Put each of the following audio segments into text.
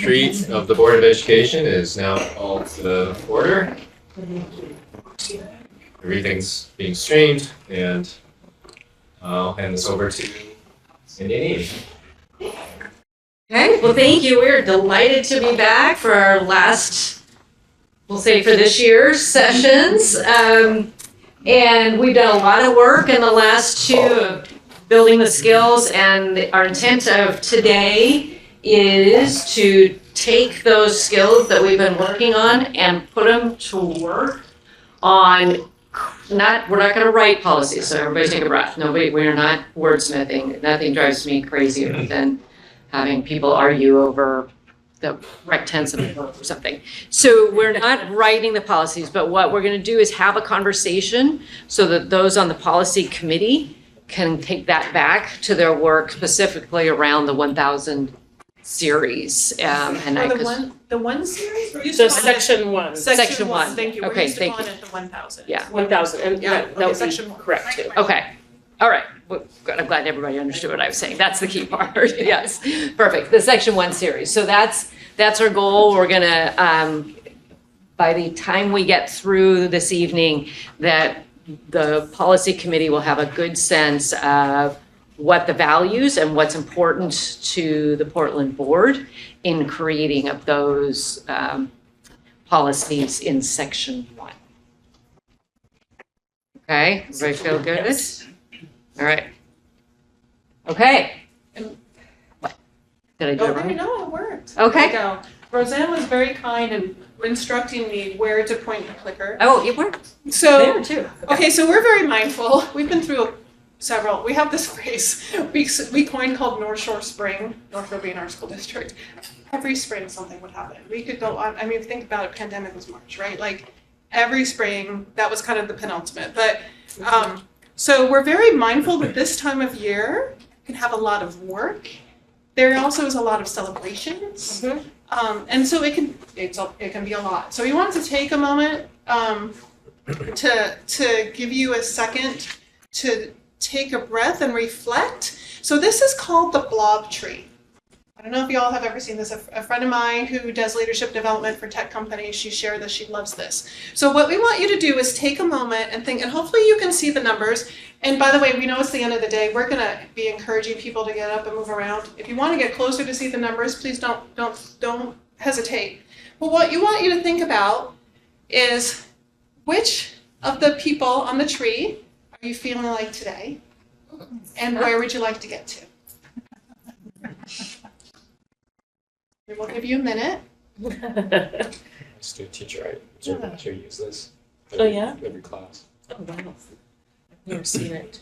retreat of the Board of Education is now called to order. Everything's being streamed, and I'll hand this over to Cindy and Amy. Okay, well, thank you. We're delighted to be back for our last, we'll say for this year's sessions. And we've done a lot of work in the last two of building the skills, and our intent of today is to take those skills that we've been working on and put them to work on we're not going to write policies, so everybody take a breath. We're not wordsmithing. Nothing drives me crazier than having people argue over the correct tense of the verb or something. So we're not writing the policies, but what we're going to do is have a conversation so that those on the policy committee can take that back to their work specifically around the 1000 series. The one series? We're used So to calling section one. it- Section one. Thank you. Okay, We're used to thank calling it the 1000. Yeah. 1,000, and Yeah, that okay, would section be one. correct too. Okay, all right. Well, good. I'm glad everybody understood what I was saying. That's the key part. Yes, perfect. The section one series. So that's our goal. We're gonna, by the time we get through this evening, that the policy committee will have a good sense of what the values and what's important to the Portland board in creating of those policies in section one. Okay, everybody feel good? All right. Okay. What? Did I do it wrong? No, it worked. Okay. There you go. Roseanne was very kind in instructing me where to point the clicker. Oh, it worked So, there too. okay, so we're very mindful. We've been through several. We have this phrase we coined called North Shore Spring, North Shore being our school district. Every spring something would happen. We could go on, I mean, think about it, pandemic was March, right? Like every spring, that was kind of the penultimate. But so we're very mindful that this time of year can have a lot of work. There also is a lot of celebrations. Mhm. And so it can be a lot. So we wanted to take a moment to give you a second to take a breath and reflect. So this is called the blob tree. I don't know if y'all have ever seen this. A friend of mine who does leadership development for tech companies, she shared this, she loves this. So what we want you to do is take a moment and think, and hopefully you can see the numbers. And by the way, we know it's the end of the day. We're gonna be encouraging people to get up and move around. If you wanna get closer to see the numbers, please don't hesitate. But what you want you to think about is which of the people on the tree are you feeling like today? And where would you like to get to? We will give you a minute. Student teacher, I observe that you use this. Oh, yeah? Every class. Oh, wow. I've never seen it.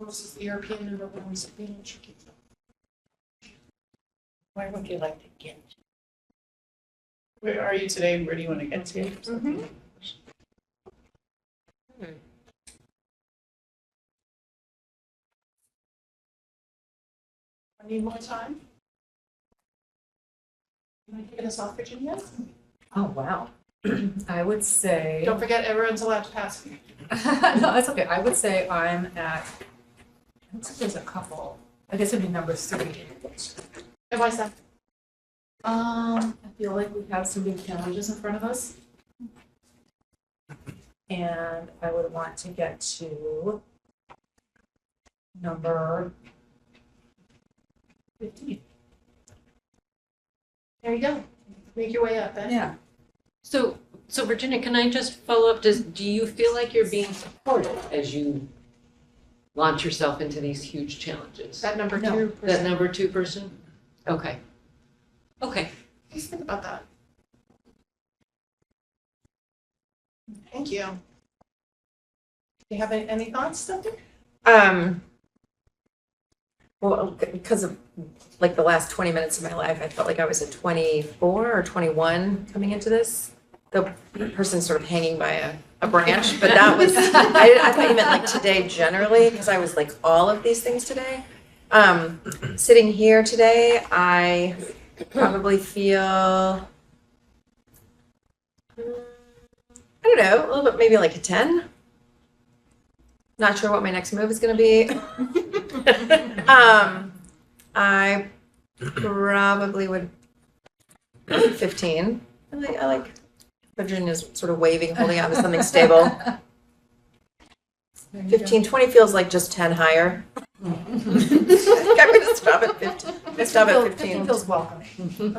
This is the European number one, so being tricky. Where would you like to get? Where are you today? Where do you want to get to? Mm-hmm. I need more time. You want to kick us off, Virginia? Oh, wow. I would say, Don't forget, everyone's allowed to pass. no, that's okay. I would say I'm at, looks like there's a couple. I guess it'd be number 3. And why is that? I feel like we have some big challenges in front of us. And I would want to get to number 15. There you go. Make your way up, eh? Yeah. So Virginia, can I just follow up? Do you feel like you're being supported as you launch yourself into these huge challenges? That number No. 2%. That number 2 person? Okay. Okay. Just think about that. Thank you. Do you have any thoughts, Stephanie? Well, because of like the last 20 minutes of my life, I felt like I was a 24 or 21 coming into this. The person sort of hanging by a branch, but that was, I thought you meant like today generally, because I was like all of these things today. Sitting here today, I probably feel, I don't know, a little bit, maybe like a 10. Not sure what my next move is gonna be. I probably would 15. I like Virginia's sort of waving, holding on to something stable. 15, 20 feels like just 10 higher. I'm gonna stop at 15. Let's stop at 15. Feels welcoming.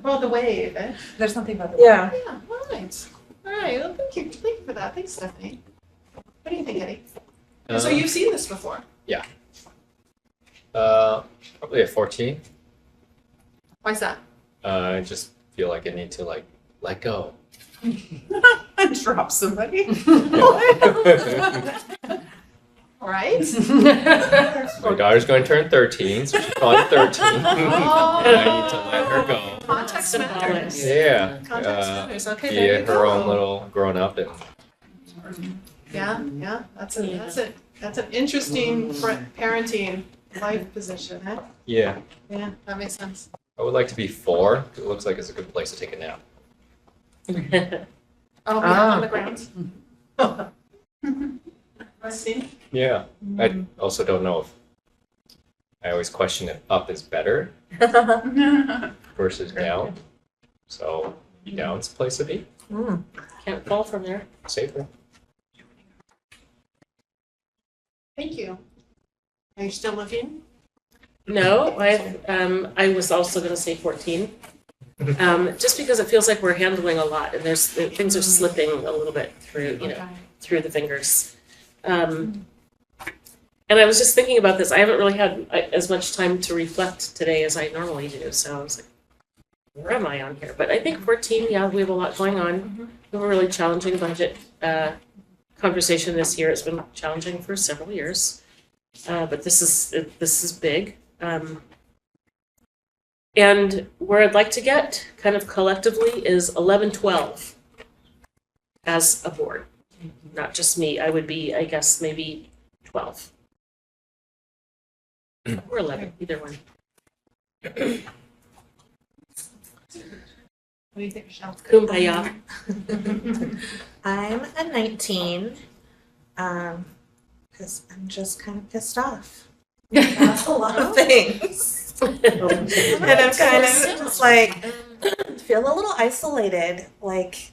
Well, the wave, eh? There's something about the. Yeah. Yeah, all right. All right, well, thank you for that. Thanks, Stephanie. What do you think, Eddie? So you've seen this before? Probably a 14. Why's that? I just feel like I need to like let go. Drop somebody. All right. My daughter's going to turn 13, so she's probably 13. And I need to let her go. Context matters. Yeah. Context matters. Okay, Be there you her go. own little grown up and Yeah, that's an interesting parenting life position, eh? yeah. Yeah, that makes sense. I would like to be 4. It looks like it's a good place to take a nap. Oh, yeah, on the ground. I see. Yeah. I also don't know if I always question if up is better versus down. So maybe down's the place to be. Can't fall from there. Safer. Thank you. Are you still looking? No, I was also gonna say 14. Just because it feels like we're handling a lot and things are slipping a little bit through, through the fingers. And I was just thinking about this. I haven't really had as much time to reflect today as I normally do. So I was like, where am I on here? But I think 14, yeah, we have a lot going on. We have a really challenging budget conversation this year. It's been challenging for several years. But this is big. And where I'd like to get kind of collectively is 11, 12 as a board. Not just me. I would be, I guess, maybe 12. Or 11, either one. What do you think, Michelle? Kumbaya. I'm a 19, because I'm just kind of pissed off. That's a lot of things. And I'm kind of just like, feel a little isolated. Like,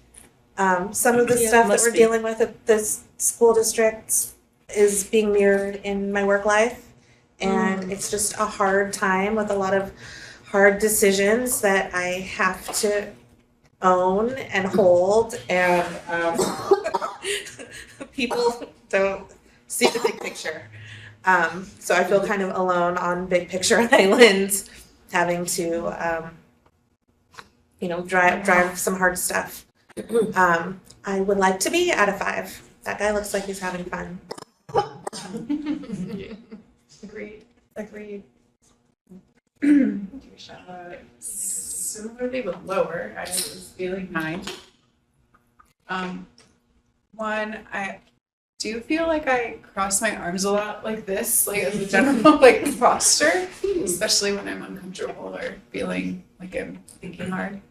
some of the Yeah, stuff that must we're be. dealing with at this school district is being mirrored in my work life. And it's just a hard time with a lot of hard decisions that I have to own and hold, and people don't see the big picture. So I feel kind of alone on big picture island, having to, drive some hard stuff. I would like to be at a 5. That guy looks like he's having fun. Agreed. Similarly but lower, I was feeling 9. One, I do feel like I cross my arms a lot like this, like as a general like posture, especially when I'm uncomfortable or feeling like I'm thinking hard.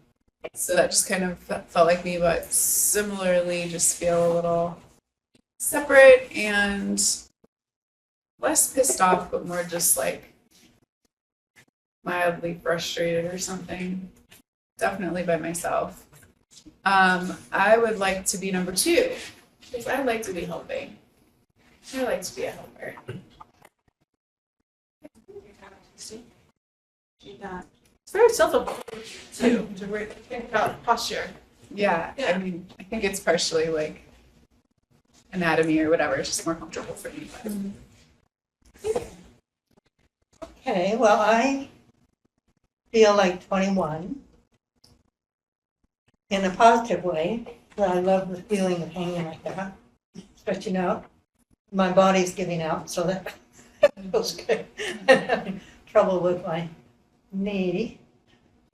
So that just kind of felt like me, but similarly just feel a little separate and less pissed off, but more just like mildly frustrated or something. Definitely by myself. I would like to be number 2 because I like to be helping. I like to be a helper. It's very self-important too, to think about posture. Yeah, Yeah. I mean, I think it's partially like anatomy or whatever. It's just more comfortable for me. But. Okay, well, I feel like 21 in a positive way. But I love the feeling of hanging like that, stretching out. My body's giving out, so that feels good. I'm having trouble with my knee,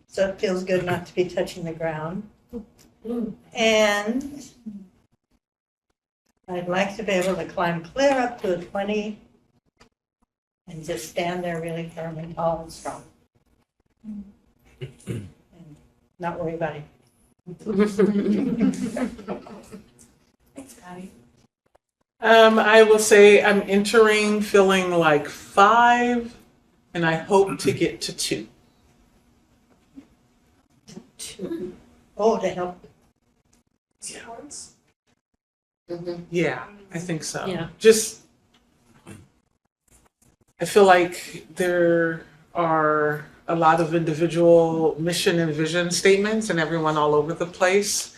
so it feels good not to be touching the ground. And I'd like to be able to climb clear up to a 20 and just stand there really firm and tall and strong. And not worry about it. Thanks, Patty. I will say I'm entering feeling like 5, and I hope to get to 2. Oh, to help. Yeah, I think so. Yeah. Just, I feel like there are a lot of individual mission and vision statements and everyone all over the place.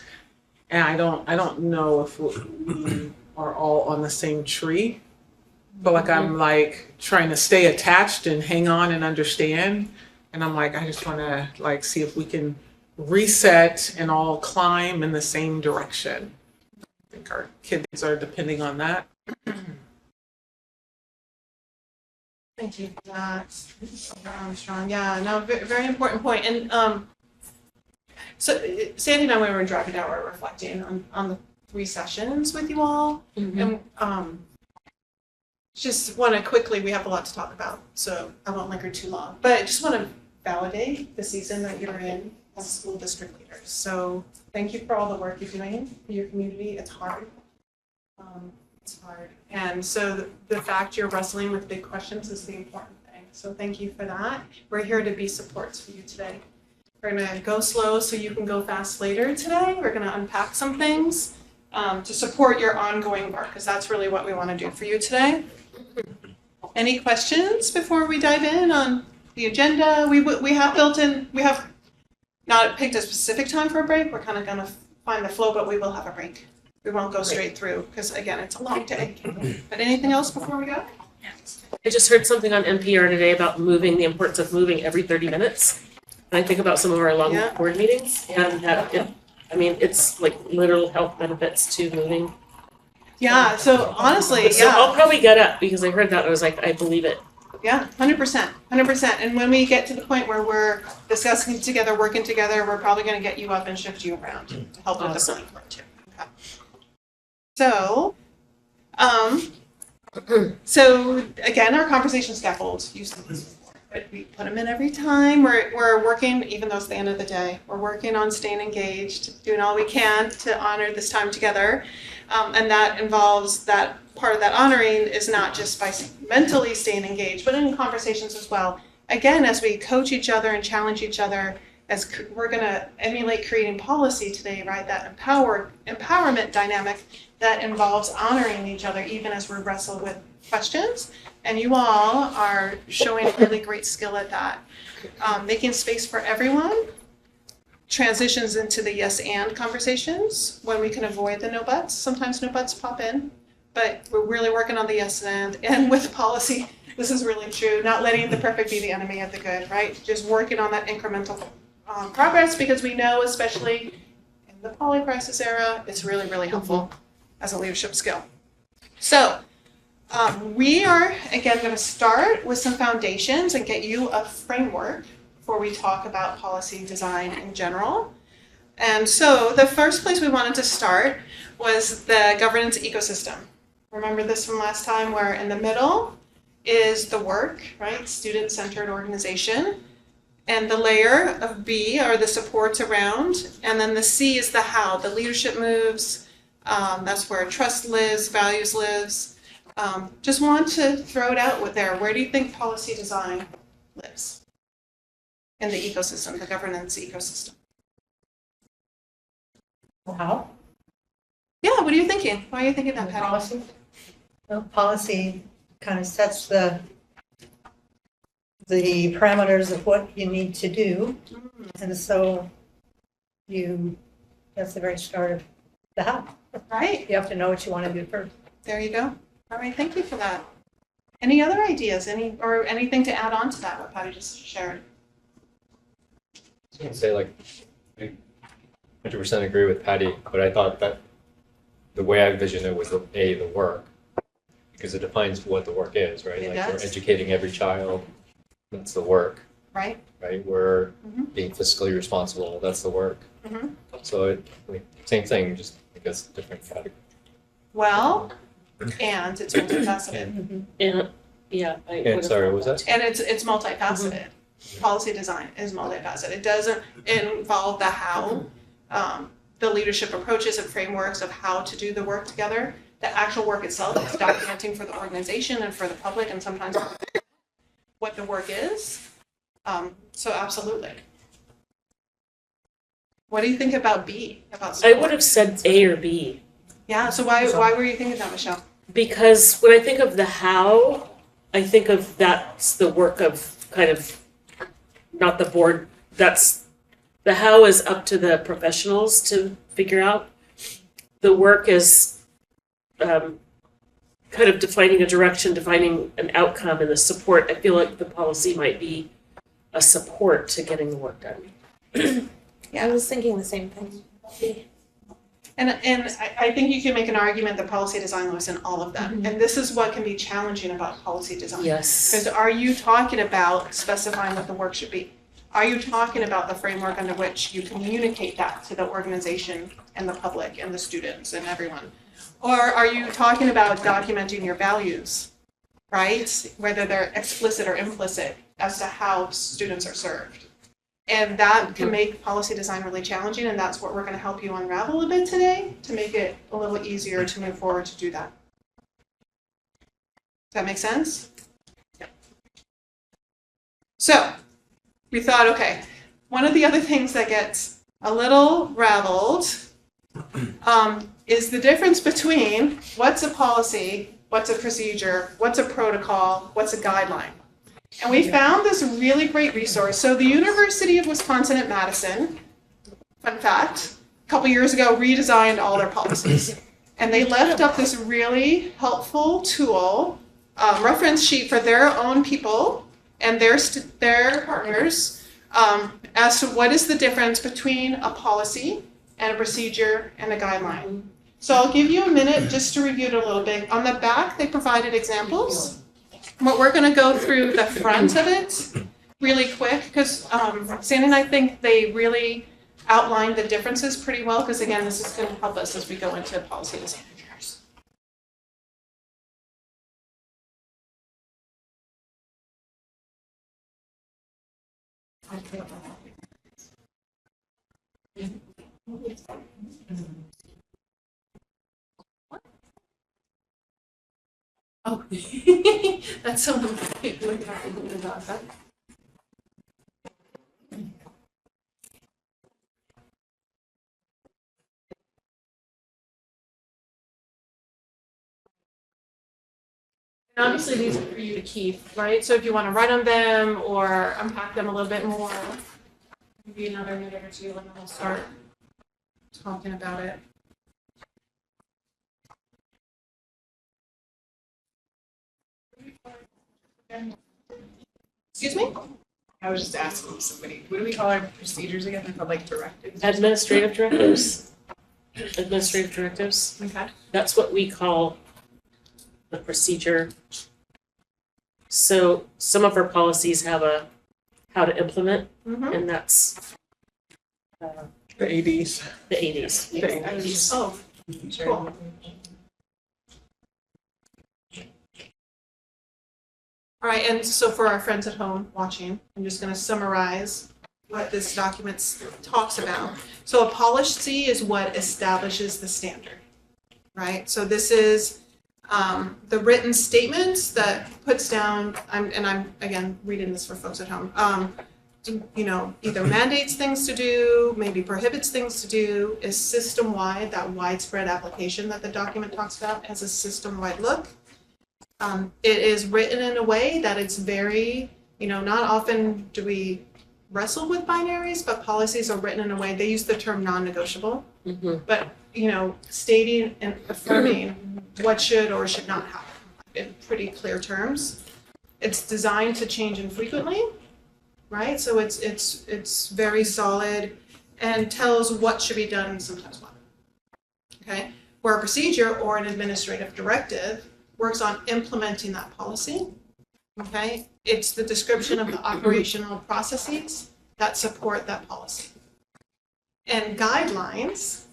And I don't know if we are all on the same tree. But like I'm like trying to stay attached and hang on and understand. And I'm like, I just want to like see if we can reset and all climb in the same direction. I think our kids are depending on that. Thank you for that, Armstrong. Yeah, no, very important point. And so Sandy and I, when we were driving down, we were reflecting on the 3 sessions with you all, and just want to quickly, we have a lot to talk about, so I won't linger too long. But I just want to validate the season that you're in as school district leaders. So thank you for all the work you're doing for your community. It's hard. It's hard. And so the fact you're wrestling with big questions is the important thing. So thank you for that. We're here to be supports for you today. We're going to go slow so you can go fast later today. We're going to unpack some things to support your ongoing work, because that's really what we want to do for you today. Any questions before we dive in on the agenda? We have not picked a specific time for a break. We're kind of going to find the flow, but we will have a break. We won't go straight through because, again, it's a long day. But anything else before we go? I just heard something on NPR today about moving, the importance of moving every 30 minutes. And I think about some of our long Yeah. board meetings, and that it's like literal health benefits to moving. Yeah, so honestly, So yeah. I'll probably get up because I heard that and I was like, I believe it. Yeah, 100%. And when we get to the point where we're discussing together, working together, we're probably going to get you up and shift you around to help with the Awesome. planning part too. Okay. So again, our conversation scaffolds, you said this before, but we put them in every time. We're working, even though it's the end of the day, we're working on staying engaged, doing all we can to honor this time together. And that involves that part of that honoring is not just by mentally staying engaged, but in conversations as well. Again, as we coach each other and challenge each other, as we're going to emulate creating policy today, right? That empowerment dynamic that involves honoring each other, even as we wrestle with questions. And you all are showing really great skill at that. Making space for everyone transitions into the yes and conversations when we can avoid the no buts. Sometimes no buts pop in, but we're really working on the yes and with policy, this is really true. Not letting the perfect be the enemy of the good, right? Just working on that incremental progress, because we know, especially in the poly crisis era, it's really, really helpful as a leadership skill. So we are, again, going to start with some foundations and get you a framework before we talk about policy design in general. And so the first place we wanted to start was the governance ecosystem. Remember this from last time, where in the middle is the work, right? Student-centered organization. And the layer of B are the supports around. And then the C is the how, the leadership moves. That's where trust lives, values lives. Just want to throw it out there. Where do you think policy design lives in the ecosystem, the governance ecosystem? How? Yeah, what are you thinking? Why are you thinking that, Patty? Policy? Well, policy kind of sets the parameters of what you need to do. And so that's the very start of the how. Right, You have to know what you want to do first. there you go. All right, thank you for that. Any other ideas, anything to add on to that, what Patty just shared? I was gonna say, like, I 100% agree with Patty, but I thought that the way I envisioned it was the work, because it defines what the work is, right? It Like, does. we're educating every child, that's the work, Right? right? We're Mhm. being fiscally responsible, that's the work. Mhm. So same thing, just I guess different category. Well, and it's multifaceted. And yeah, And sorry, what was that? And it's multifaceted. Policy design is multifaceted. It doesn't involve the how, the leadership approaches and frameworks of how to do the work together, The actual work itself is documenting for the organization and for the public and sometimes what the work is. So absolutely. What do you think about B? About I support? would have said A or B. Yeah, so why were you thinking that, Michelle? Because when I think of the how, I think of that's the work of kind of, not the board, that's, the how is up to the professionals to figure out. The work is kind of defining a direction, defining an outcome, and the support, I feel like the policy might be a support to getting the work done. Yeah, I was thinking the same thing. And I think you can make an argument that policy design lives in all of them. And this is what can be challenging about policy design. Yes. Because are you talking about specifying what the work should be? Are you talking about the framework under which you communicate that to the organization and the public and the students and everyone? Or are you talking about documenting your values, right? Whether they're explicit or implicit as to how students are served. And that can make policy design really challenging, and that's what we're going to help you unravel a bit today to make it a little easier to move forward to do that. Does that make sense? Yep. So, we thought, okay, one of the other things that gets a little raveled is the difference between what's a policy, what's a procedure, what's a protocol, what's a guideline. And we found this really great resource. So the University of Wisconsin at Madison, fun fact, a couple years ago redesigned all their policies. And they left up this really helpful tool, reference sheet for their own people and their partners as to what is the difference between a policy and a procedure and a guideline. So I'll give you a minute just to review it a little bit. On the back, they provided examples. What we're going to go through the front of it really quick because Sandy and I think they really outlined the differences pretty well because again, this is going to help us as we go into policy design. Oh, that's so about that. And obviously these are for you to keep, right? So if you want to write on them or unpack them a little bit more, maybe another minute or two and then we'll start talking about it. Excuse me? I was just asking somebody, what do we call our procedures again? They're called like directives? Administrative directives. Administrative directives. Okay. That's what we call the procedure. So some of our policies have a how to implement, and that's The ADs. the 80s. The ADs. Oh, cool. All right, and so for our friends at home watching, I'm just going to summarize what this document talks about. So a policy is what establishes the standard, right? So this is the written statements that puts down, I'm again reading this for folks at home, you know, either mandates things to do, maybe prohibits things to do, is system-wide, that widespread application that the document talks about has a system-wide look. It is written in a way that it's very, you know, not often do we wrestle with binaries, but policies are written in a way, they use the term non-negotiable, but, you know, stating and affirming what should or should not happen in pretty clear terms. It's designed to change infrequently, right? So it's very solid and tells what should be done and sometimes what. Okay? Where a procedure or an administrative directive works on implementing that policy. Okay? It's the description of the operational processes that support that policy. And guidelines,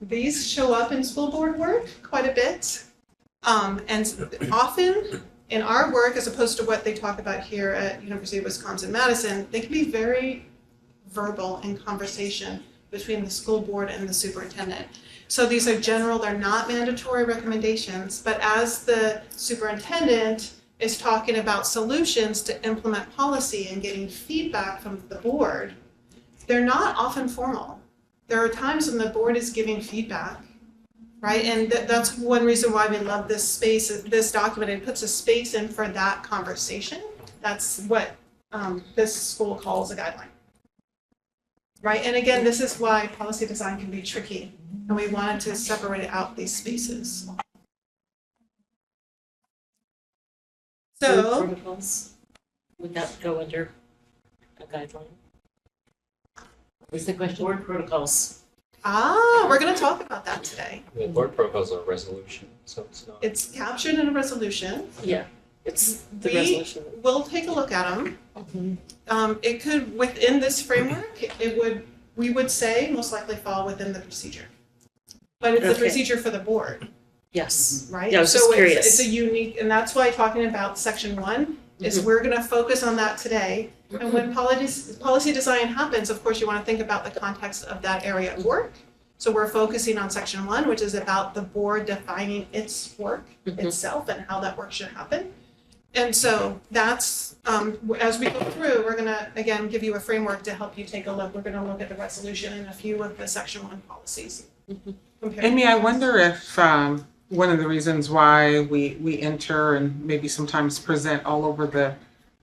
these show up in school board work quite a bit. And often in our work, as opposed to what they talk about here at University of Wisconsin-Madison, they can be very verbal in conversation between the school board and the superintendent. So these are general, they're not mandatory recommendations, but as the superintendent is talking about solutions to implement policy and getting feedback from the board, they're not often formal. There are times when the board is giving feedback, right? And that's one reason why we love this space, this document. It puts a space in for that conversation. That's what this school calls a guideline, right? And again, this is why policy design can be tricky, and we wanted to separate out these spaces. So, Protocols, would that go under a guideline? What's the question? Board protocols. we're going to talk about that today. The board proposals are a resolution, so it's not. It's captured in a resolution. Yeah, it's the We resolution. will take a look at them. It could, within this framework, we would say most likely fall within the procedure. But it's a Okay. procedure for the board, Yes. right? Yeah, I was just So curious. it's a unique, and that's why talking about section 1 is we're gonna focus on that today. And when policy design happens, of course, you wanna think about the context of that area of work. So we're focusing on section 1, which is about the board defining its work itself and how that work should happen. And so that's, as we go through, we're gonna, again, give you a framework to help you take a look. We're gonna look at the resolution and a few of the section 1 policies. Compare. Amy, I wonder if one of the reasons why we enter and maybe sometimes present all over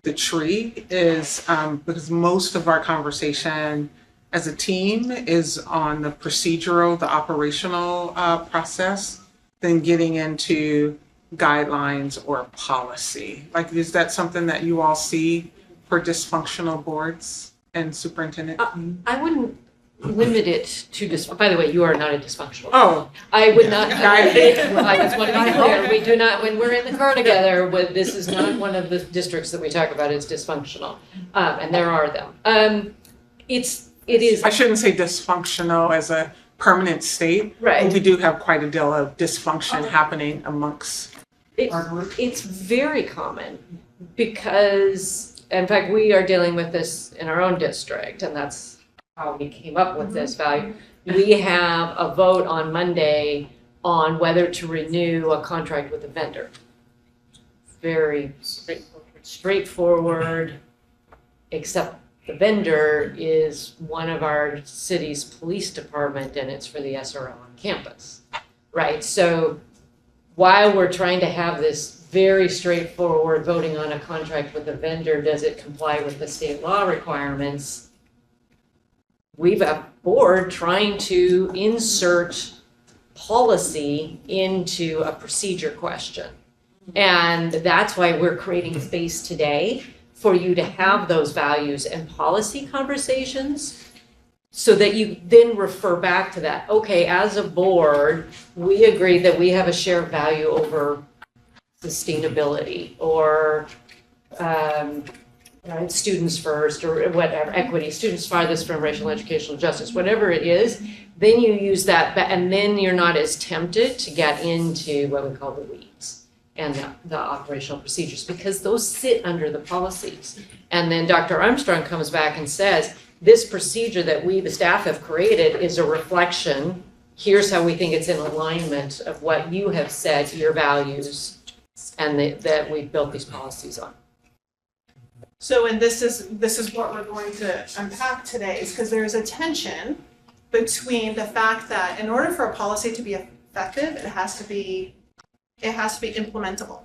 the tree is because most of our conversation as a team is on the procedural, the operational process, then getting into guidelines or policy. Like, is that something that you all see for dysfunctional boards and superintendent? I wouldn't limit it to by the way, you are not a dysfunctional. Oh, I would not, Got I just want to be clear, we do not, when we're in the car together, this is not one of the districts that we talk about as dysfunctional, and there are them. It is. I shouldn't say dysfunctional as a permanent state. Right. We do have quite a deal of dysfunction happening amongst our group. It's very common because, in fact, we are dealing with this in our own district, and that's how we came up with this value. We have a vote on Monday on whether to renew a contract with a vendor. Very straightforward, except the vendor is one of our city's police department, and it's for the SRO on campus, right? So while we're trying to have this very straightforward voting on a contract with a vendor, does it comply with the state law requirements? We've a board trying to insert policy into a procedure question. And that's why we're creating space today for you to have those values and policy conversations so that you then refer back to that. Okay, as a board, we agree that we have a shared value over sustainability or students first or whatever, equity, students farthest from racial and educational justice, whatever it is, then you use that, and then you're not as tempted to get into what we call the weeds and the operational procedures, because those sit under the policies. And then Dr. Armstrong comes back and says, this procedure that we, the staff, have created is a reflection. Here's how we think it's in alignment of what you have said, your values, and that we've built these policies on. So, and this is what we're going to unpack today, is because there's a tension between the fact that in order for a policy to be effective, it has to be implementable.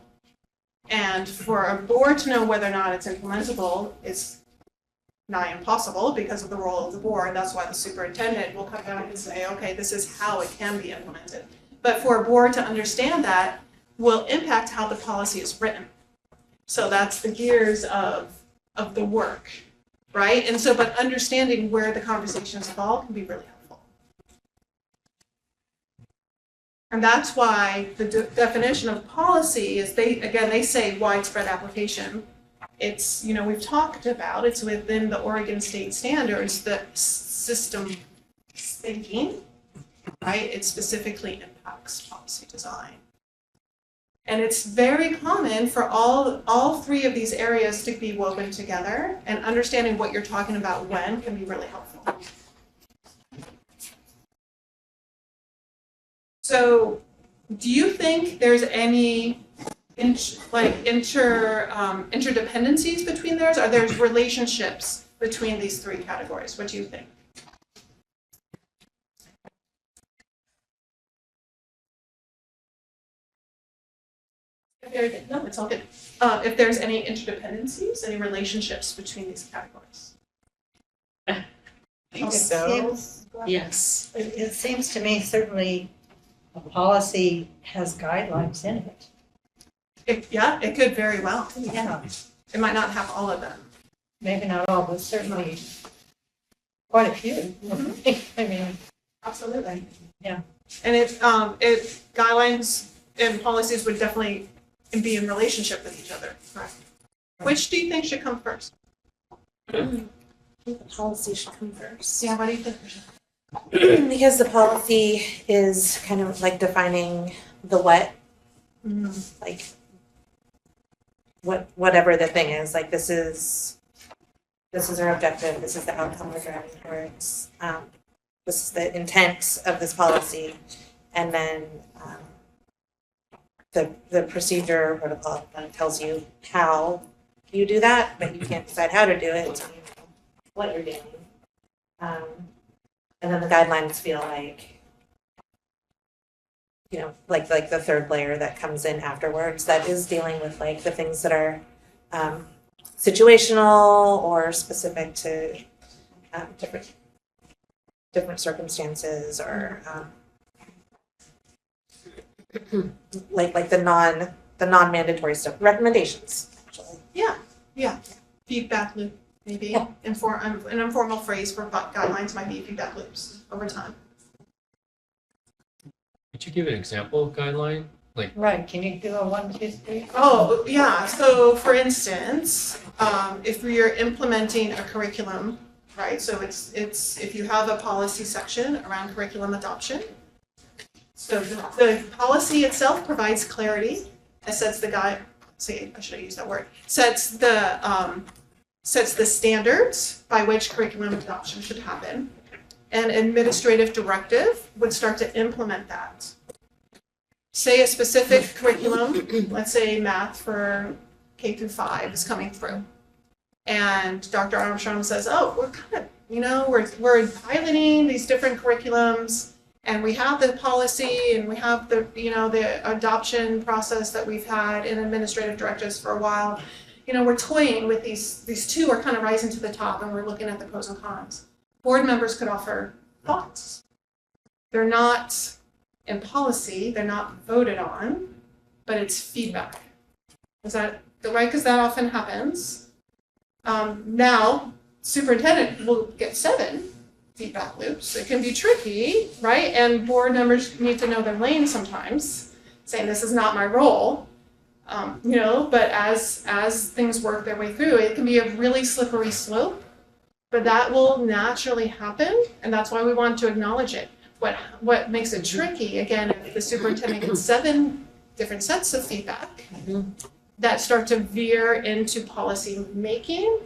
And for a board to know whether or not it's implementable is nigh impossible because of the role of the board. That's why the superintendent will come back and say, okay, this is how it can be implemented. But for a board to understand that will impact how the policy is written. So that's the gears of the work, right? And so, but understanding where the conversations fall can be really helpful. And that's why the definition of policy is they say widespread application. It's, we've talked about, it's within the Oregon state standards, the system thinking, right? It specifically impacts policy design. And it's very common for all three of these areas to be woven together, and understanding what you're talking about when can be really helpful. So do you think there's any interdependencies between theirs? Are there relationships between these three categories? What do you think? Very good. No, it's all good. If there's any interdependencies, any relationships between these categories? I think It so. seems- Yes. It seems to me certainly a policy has guidelines in it. Yeah, it could very well. Yeah, It might not have all of them. maybe not all, but certainly quite a few. I mean, Absolutely. Yeah. And it guidelines and policies would definitely be in relationship with each other, correct? Which do you think should come first? The policy should come first. Yeah, what do you think? Because the policy is kind of like defining the what, like whatever the thing is, like this is our objective, this is the outcome we're driving towards, this is the intent of this policy, and then the procedure protocol kind of tells you how you do that, but you can't decide how to do it until you know what you're doing. And then the guidelines feel like, you know, like the third layer that comes in afterwards that is dealing with like the things that are situational or specific to different circumstances, or like the non-mandatory stuff, recommendations, actually. Yeah, feedback loop, maybe. Yeah. An informal phrase for guidelines might be feedback loops over time. Could you give an example of guideline? right, can you do a 1, 2, 3? Oh, yeah, so for instance, if you're implementing a curriculum, right, so it's if you have a policy section around curriculum adoption, so the policy itself provides clarity, it sets the I should have used that word, sets the standards by which curriculum adoption should happen. An administrative directive would start to implement that. Say a specific curriculum, let's say math for K through 5 is coming through. And Dr. Armstrong says, oh, we're kind of, we're piloting these different curriculums, and we have the policy and we have the adoption process that we've had in administrative directives for a while. We're toying with these two are kind of rising to the top, and we're looking at the pros and cons. Board members could offer thoughts. They're not in policy, they're not voted on, but it's feedback. Is that right? Because that often happens. Now, superintendent will get 7 feedback loops. It can be tricky, right? And board members need to know their lane sometimes, saying this is not my role. But as things work their way through, it can be a really slippery slope, but that will naturally happen, and that's why we want to acknowledge it. What makes it tricky, again, if the superintendent gets 7 different sets of feedback that start to veer into policy making,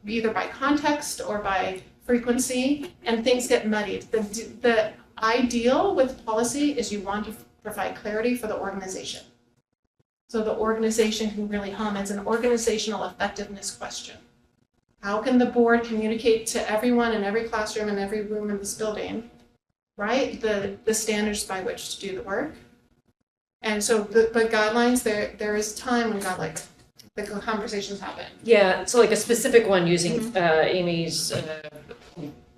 either by context or by frequency, and things get muddied. The ideal with policy is you want to provide clarity for the organization. So the organization can really hum. It's an organizational effectiveness question. How can the board communicate to everyone in every classroom and every room in this building, right, the standards by which to do the work? And so the guidelines, there is time when the conversations happen. Yeah, so like a specific one using Amy's,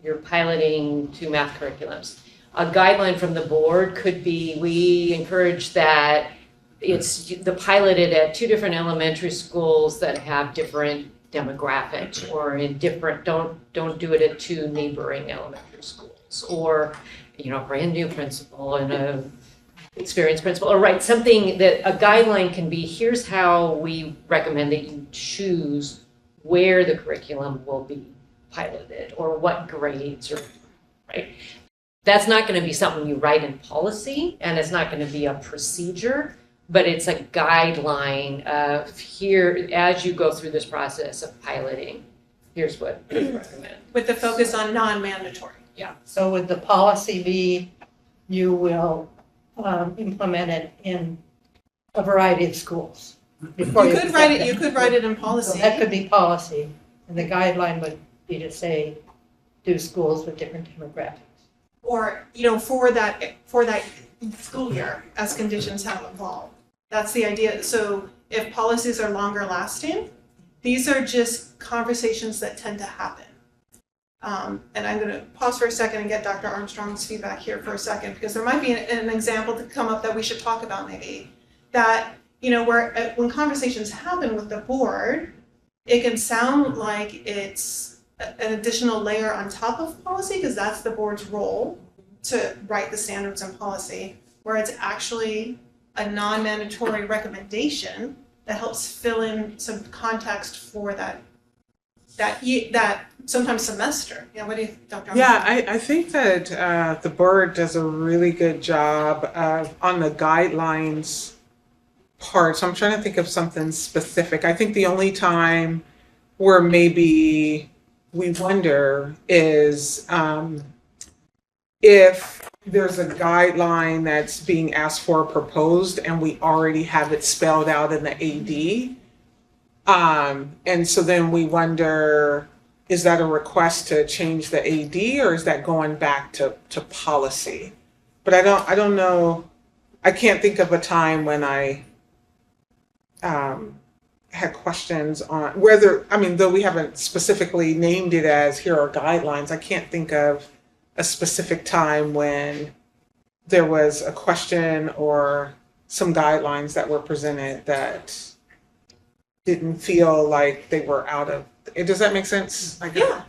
you're piloting 2 math curriculums. A guideline from the board could be, we encourage that it's the piloted at 2 different elementary schools that have different demographics, or in different, don't do it at 2 neighboring elementary schools, or, a brand new principal and a experienced principal, or right, something that a guideline can be, here's how we recommend that you choose where the curriculum will be piloted, or what grades, or, right? That's not going to be something you write in policy, and it's not going to be a procedure, but it's a guideline of here, as you go through this process of piloting, here's what we recommend. With the focus on non-mandatory. So would the policy be, you will implemented in a variety of schools. You could write it, you accept could write it in So policy. that could be policy, and the guideline would be to say, do schools with different demographics. Or, for that school year, as conditions have evolved. That's the idea. So if policies are longer lasting, these are just conversations that tend to happen. And I'm gonna pause for a second and get Dr. Armstrong's feedback here for a second, because there might be an example to come up that we should talk about maybe. That, where when conversations happen with the board, it can sound like it's an additional layer on top of policy, because that's the board's role to write the standards and policy, where it's actually a non-mandatory recommendation that helps fill in some context for that sometimes semester. What do you think, Dr. Armstrong? Yeah, I think that the board does a really good job on the guidelines part. So I'm trying to think of something specific. I think the only time where maybe we wonder is if there's a guideline that's being asked for or proposed and we already have it spelled out in the AD. And so then we wonder, is that a request to change the AD or is that going back to policy? But I don't know. I can't think of a time when I had questions on whether, though we haven't specifically named it as here are guidelines, I can't think of a specific time when there was a question or some guidelines that were presented that didn't feel like they were out of. Does that make sense?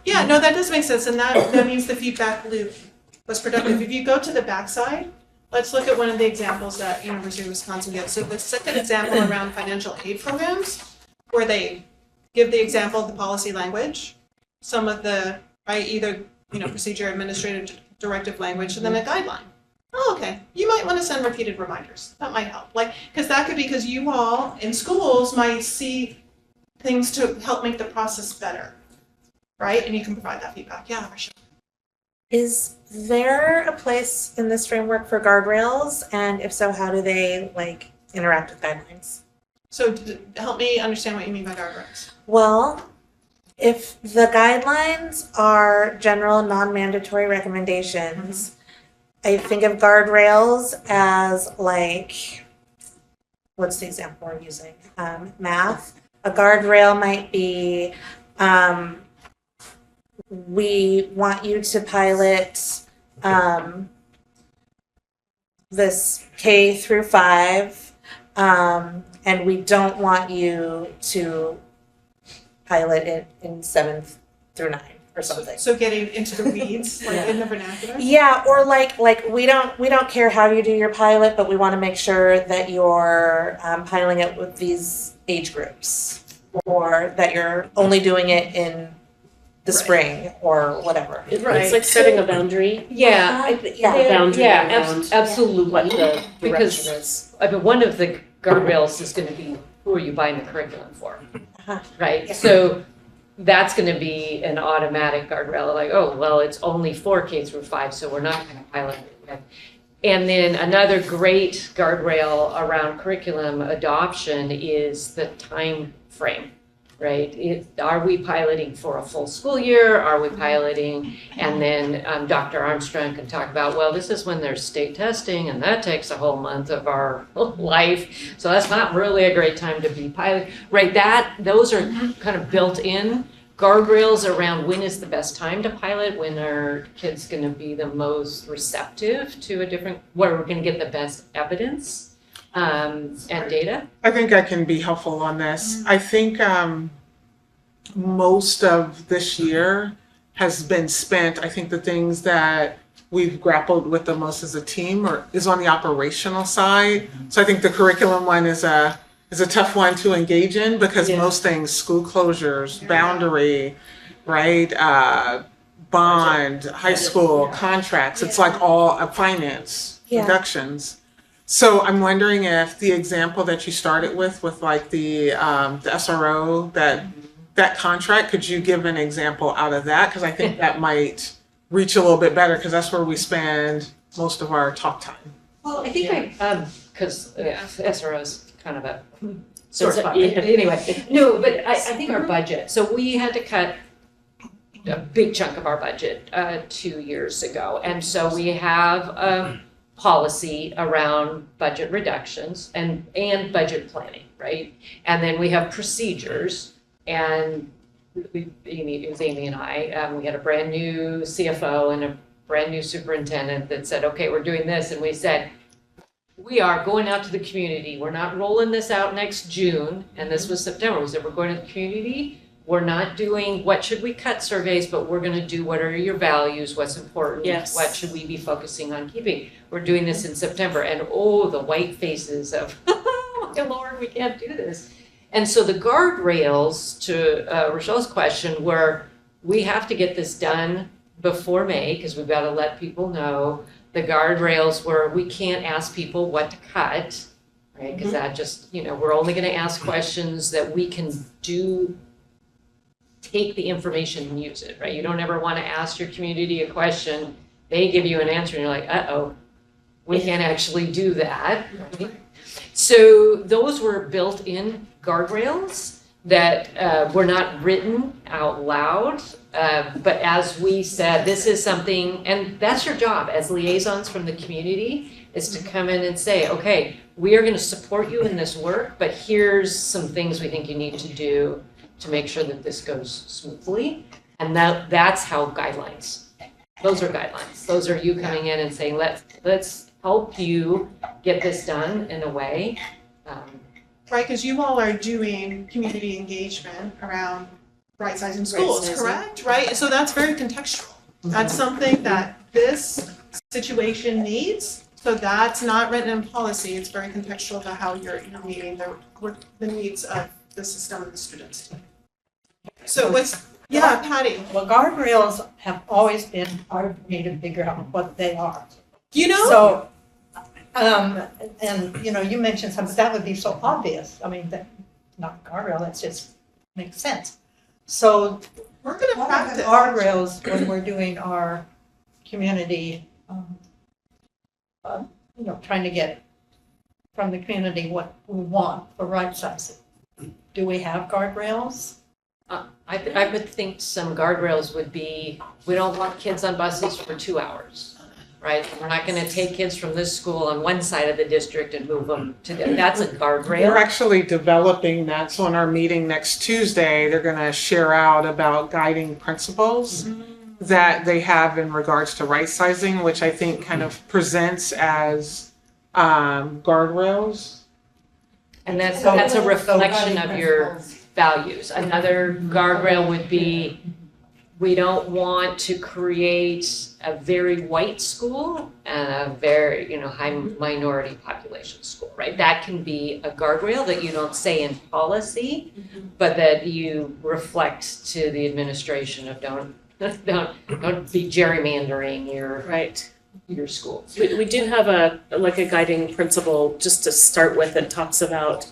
Yeah, no, that does make sense, and that means the feedback loop was productive. If you go to the backside, let's look at one of the examples that University of Wisconsin gives. So the second example around financial aid programs, where they give the example of the policy language, some of the, either, procedure, administrative directive language, and then a guideline. Oh, okay. You might want to send repeated reminders. That might help. Because that could be because you all in schools might see things to help make the process better, right? And you can provide that feedback. Yeah, Rachel. Is there a place in this framework for guardrails? And if so, how do they interact with guidelines? So help me understand what you mean by guardrails. Well, if the guidelines are general non-mandatory recommendations, I think of guardrails as what's the example we're using? Math. A guardrail might be, we want you to pilot this K through 5, and we don't want you to pilot it in 7th through 9 or something. So getting into the weeds, in the vernacular? Yeah, or we don't care how you do your pilot, but we want to make sure that you're piloting it with these age groups, or that you're only doing it in the spring or whatever. It's like setting a boundary. Yeah. Boundary Yeah, around absolutely. what the Because direction is. one of the guardrails is going to be who are you buying the curriculum for, right? Yeah. So that's going to be an automatic guardrail, it's only for K through 5, so we're not going to pilot it. And then another great guardrail around curriculum adoption is the time frame, right? Are we piloting for a full school year? Are we piloting? And then Dr. Armstrong can talk about, this is when there's state testing and that takes a whole month of our life. So that's not really a great time to be piloting, right? Those are kind of built in guardrails around when is the best time to pilot, when are kids going to be the most receptive to where we're going to get the best evidence and data. I think I can be helpful on this. I think most of this year has been spent, I think the things that we've grappled with the most as a team is on the operational side. So I think the curriculum one is a tough one to engage in because most things, school closures, boundary, right? Bond, high school, contracts, it's all finance, reductions. So I'm wondering if the example that you started with the SRO, that contract, could you give an example out of that? Because I think that might reach a little bit better because that's where we spend most of our talk time. Well, I think because SRO is kind of a Sore so- spot. Anyway, no, but I think our budget, so we had to cut a big chunk of our budget 2 years ago. And so we have a policy around budget reductions and budget planning, right? And then we have procedures, and it was Amy and I, we had a brand new CFO and a brand new superintendent that said, okay, we're doing this. And we said, we are going out to the community. We're not rolling this out next June. And this was September. We said, we're going to the community. We're not doing what should we cut surveys, but we're going to do what are your values, what's important, Yes. what should we be focusing on keeping. We're doing this in September, and oh, the white faces of, oh my Lord, we can't do this. And so the guardrails, to Rochelle's question, were we have to get this done before May because we've got to let people know. The guardrails were we can't ask people what to cut, right? Because that just, we're only going to ask questions that we can take the information and use it, right? You don't ever want to ask your community a question, they give you an answer and you're like, uh-oh, we can't actually do that. Right? So those were built-in guardrails that were not written out loud, but as we said, this is something, and that's your job as liaisons from the community, is to come in and say, okay, we are going to support you in this work, but here's some things we think you need to do to make sure that this goes smoothly. And that's how guidelines, those are guidelines. Those are you coming in and saying, let's help you get this done in a way. Right, because you all are doing community engagement around right-sizing schools, Right-sizing. correct? Right, so that's very contextual. That's something that this situation needs. So that's not written in policy, it's very contextual to how you're meeting the needs of the system and the students. So Patty, Well, guardrails have always been hard for me to figure out what they are. so, So, and you mentioned something, that would be so obvious. I mean, that, not guardrail, that just makes sense. So, we're gonna what are practice. the guardrails when we're doing our community, trying to get from the community what we want for right sizing? Do we have guardrails? I would think some guardrails would be, we don't want kids on buses for 2 hours, right? We're not gonna take kids from this school on one side of the district and move them to, that's a We're guardrail. actually developing that, so in our meeting next Tuesday, they're gonna share out about guiding principles that they have in regards to right sizing, which I think kind of presents as guardrails. And that's So- a so reflection guiding of your principles. values. Another guardrail would be, we don't want to create a very white school and a very, high minority population school, right? That can be a guardrail that you don't say in policy, but that you reflect to the administration of don't be gerrymandering your schools. We do have a guiding principle just to start with that talks about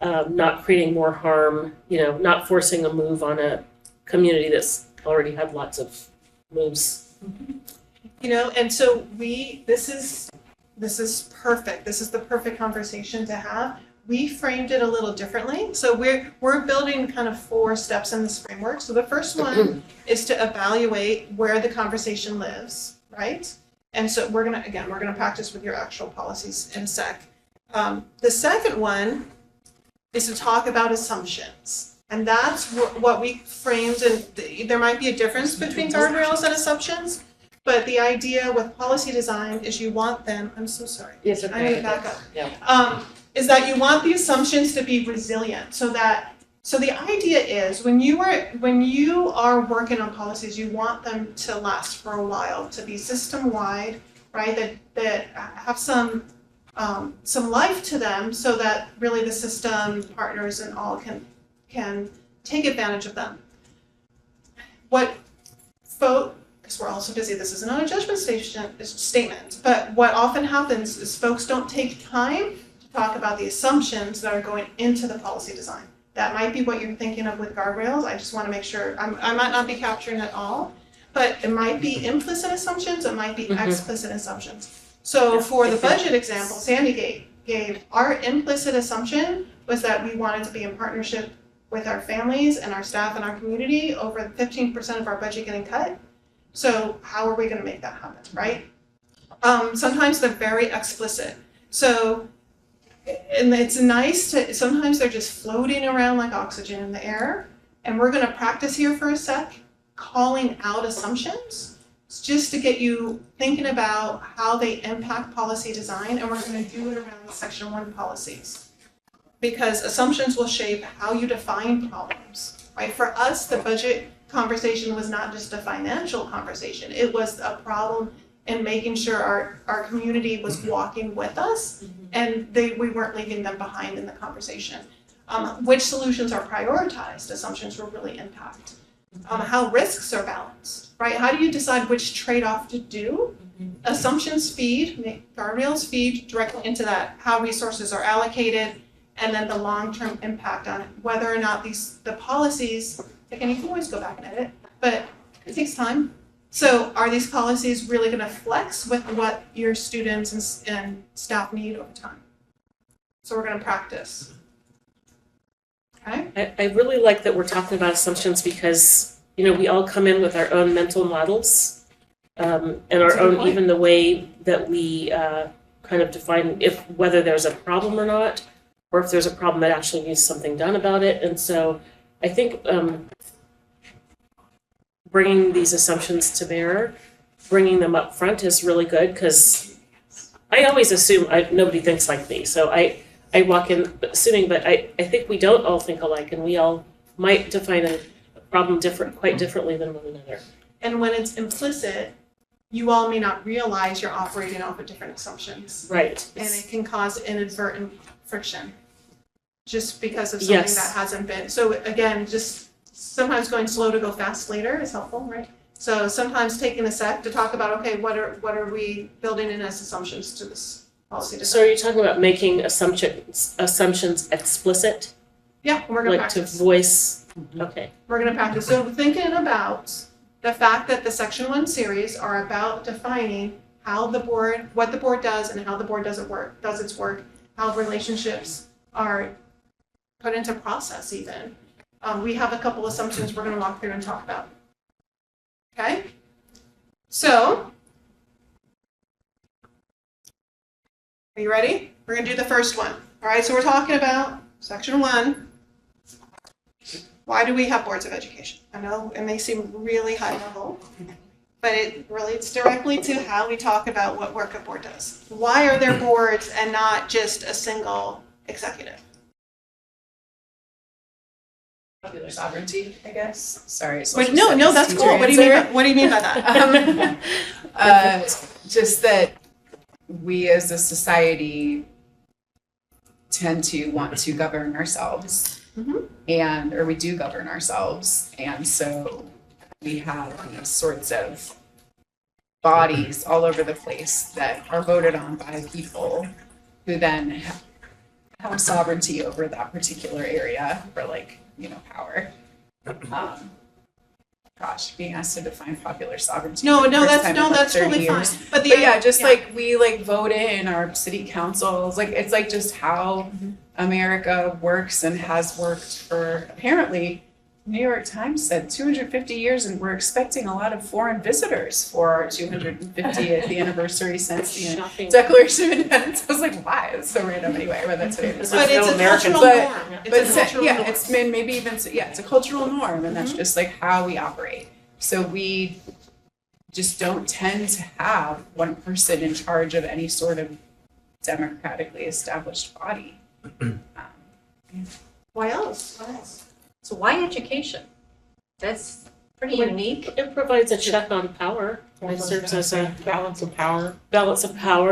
not creating more harm, not forcing a move on a community that's already had lots of moves. And so this is perfect. This is the perfect conversation to have. We framed it a little differently. So we're building kind of 4 steps in this framework. So the first one is to evaluate where the conversation lives, right? And so we're gonna practice with your actual policies in a sec. The second one is to talk about assumptions. And that's what we framed, and there might be a difference between guardrails and assumptions, but the idea with policy design is you want them, I'm so sorry. Yes, I need to back up. Yeah. Is that you want the assumptions to be resilient, so the idea is when you are working on policies, you want them to last for a while, to be system-wide, right? That have some life to them, so that really the system partners and all can take advantage of them. Because we're all so busy, this is not a judgment statement, but what often happens is folks don't take time to talk about the assumptions that are going into the policy design. That might be what you're thinking of with guardrails. I just want to make sure, I might not be capturing it all, but it might be implicit assumptions, it might be explicit assumptions. So for the budget example Sandy gave, our implicit assumption was that we wanted to be in partnership with our families and our staff and our community over 15% of our budget getting cut. So how are we gonna make that happen, right? Sometimes they're very explicit. So, and it's nice to, sometimes they're just floating around like oxygen in the air. And we're gonna practice here for a sec, calling out assumptions, just to get you thinking about how they impact policy design, and we're gonna do it around the Section 1 policies. Because assumptions will shape how you define problems, right? For us, the budget conversation was not just a financial conversation, it was a problem in making sure our community was walking with us, and we weren't leaving them behind in the conversation. Which solutions are prioritized, assumptions will really impact. How risks are balanced, right? How do you decide which trade-off to do? Assumptions feed, guardrails feed directly into that, how resources are allocated, and then the long-term impact on whether or not the policies, again, you can always go back and edit, but it takes time. So are these policies really gonna flex with what your students and staff need over time? So we're gonna practice. Okay? I really like that we're talking about assumptions because, you know, we all come in with our own mental models, and our own, even the way that we kind of define whether there's a problem or not, or if there's a problem that actually needs something done about it. And so I think bringing these assumptions to bear, bringing them up front is really good, because I always assume nobody thinks like me. So I walk in assuming, but I think we don't all think alike, and we all might define a problem quite differently than one another. And when it's implicit, you all may not realize you're operating off of different assumptions. Right. And it can cause inadvertent friction just because of something that hasn't been. So again, just sometimes going slow to go fast later is helpful, right? So sometimes taking a sec to talk about, okay, what are we building in as assumptions to this policy design? So are you talking about making assumptions explicit? Yeah, we're gonna like practice. To voice, okay. We're gonna practice. So thinking about the fact that the Section 1 series are about defining how what the board does and how the board does its work, how relationships are put into process even. We have a couple assumptions we're gonna walk through and talk about. Okay? So, are you ready? We're gonna do the first one. All right, so we're talking about Section 1. Why do we have boards of education? I know it may seem really high level, but it relates directly to how we talk about what work a board does. Why are there boards and not just a single executive? Popular sovereignty, I guess. Sorry. But no, that's cool. What do you mean by that? Just that we as a society tend to want to govern ourselves. Or we do govern ourselves, and so we have these sorts of bodies all over the place that are voted on by people who then have sovereignty over that particular area, or power. Being asked to define popular sovereignty. That's totally fine. But like we vote in our city councils, it's just how America works and has worked for, apparently, New York Times said 250 years, and we're expecting a lot of foreign visitors for our 250th anniversary since the Declaration of Independence. I was like, why? It's so random anyway, but that's what it is. But it's a cultural norm. It's a cultural norm, and that's just how we operate. So we just don't tend to have one person in charge of any sort of democratically established body. Why else? So why education? That's pretty unique. It provides a check on power. It serves as a balance of power.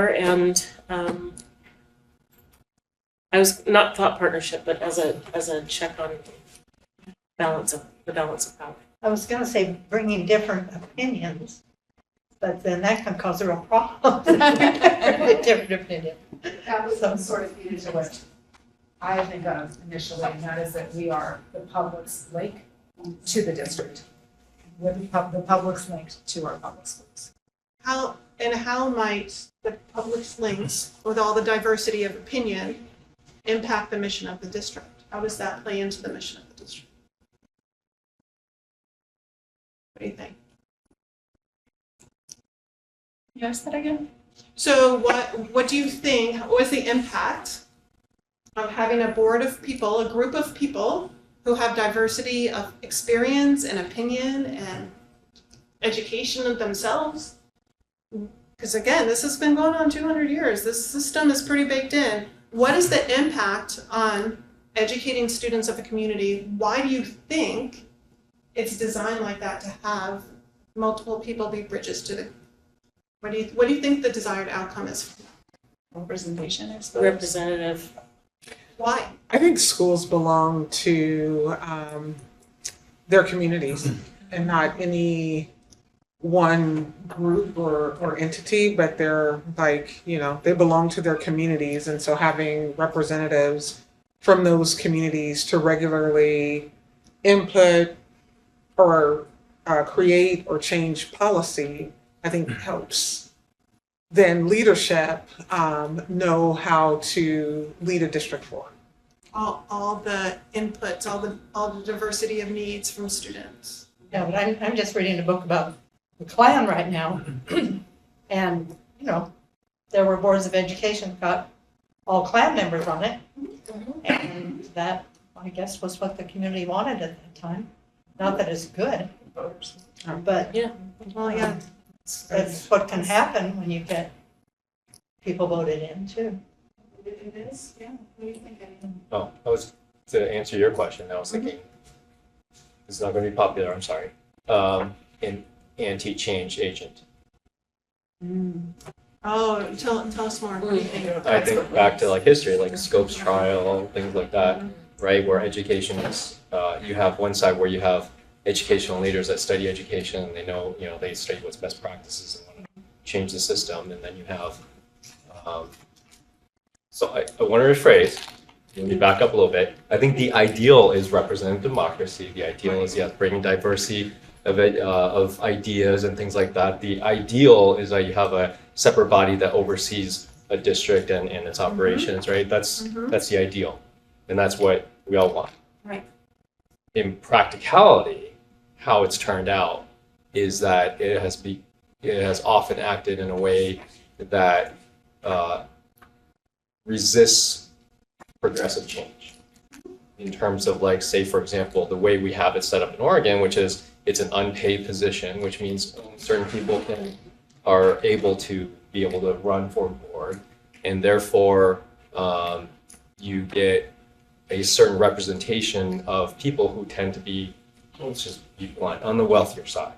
And I was not thought partnership, but as a check on the balance of power. I was gonna say bringing different opinions, but then that can cause a real problem. Different opinion. That was sort of feeding to what I think of initially, and that is that we are the public's link to the district. We're the public's link to our public schools. how might the public's links with all the diversity of opinion impact the mission of the district? How does that play into the mission of the district? What do you think? You ask that again? So what do you think, what is the impact of having a board of people, a group of people who have diversity of experience and opinion and education of themselves? Because again, this has been going on 200 years. This system is pretty baked in. What is the impact on educating students of the community? Why do you think it's designed like that, to have multiple people be bridges to the, what do you think the desired outcome is? Representation, I suppose. Representative. Why? I think schools belong to their communities and not any one group or entity, but they're like, you know, they belong to their communities. And so having representatives from those communities to regularly input or create or change policy, I think helps. Then leadership know how to lead a district forward. All the inputs, all the diversity of needs from students. Yeah, but I'm just reading a book about the Klan right now. And, you know, there were boards of education got all Klan members on it. And that, I guess, was what the community wanted at that time. Not that it's good, but Yeah. Well, yeah. that's what can happen when you get people voted in too. It is, yeah. What do you think, Eddie? Oh, I was, to answer your question, I was thinking, this is not going to be popular, I'm sorry. An anti-change agent. Oh, tell us more. What do you think? I think back to like history, like Scopes trial, things like that, right? Where education is, you have one side where you have educational leaders that study education and they know, you know, they study what's best practices and want to change the system. And then you have, so I want to rephrase, let me back up a little bit. I think the ideal is representative democracy. The ideal is, yes, bringing diversity of ideas and things like that. The ideal is that you have a separate body that oversees a district and its operations, right? That's the ideal. And that's what we all want. Right. In practicality, how it's turned out is that it has often acted in a way that resists progressive change. In terms of, like, say, for example, the way we have it set up in Oregon, which is it's an unpaid position, which means certain people are able to run for board, and therefore you get a certain representation of people who tend to be, let's just be blunt, on the wealthier side,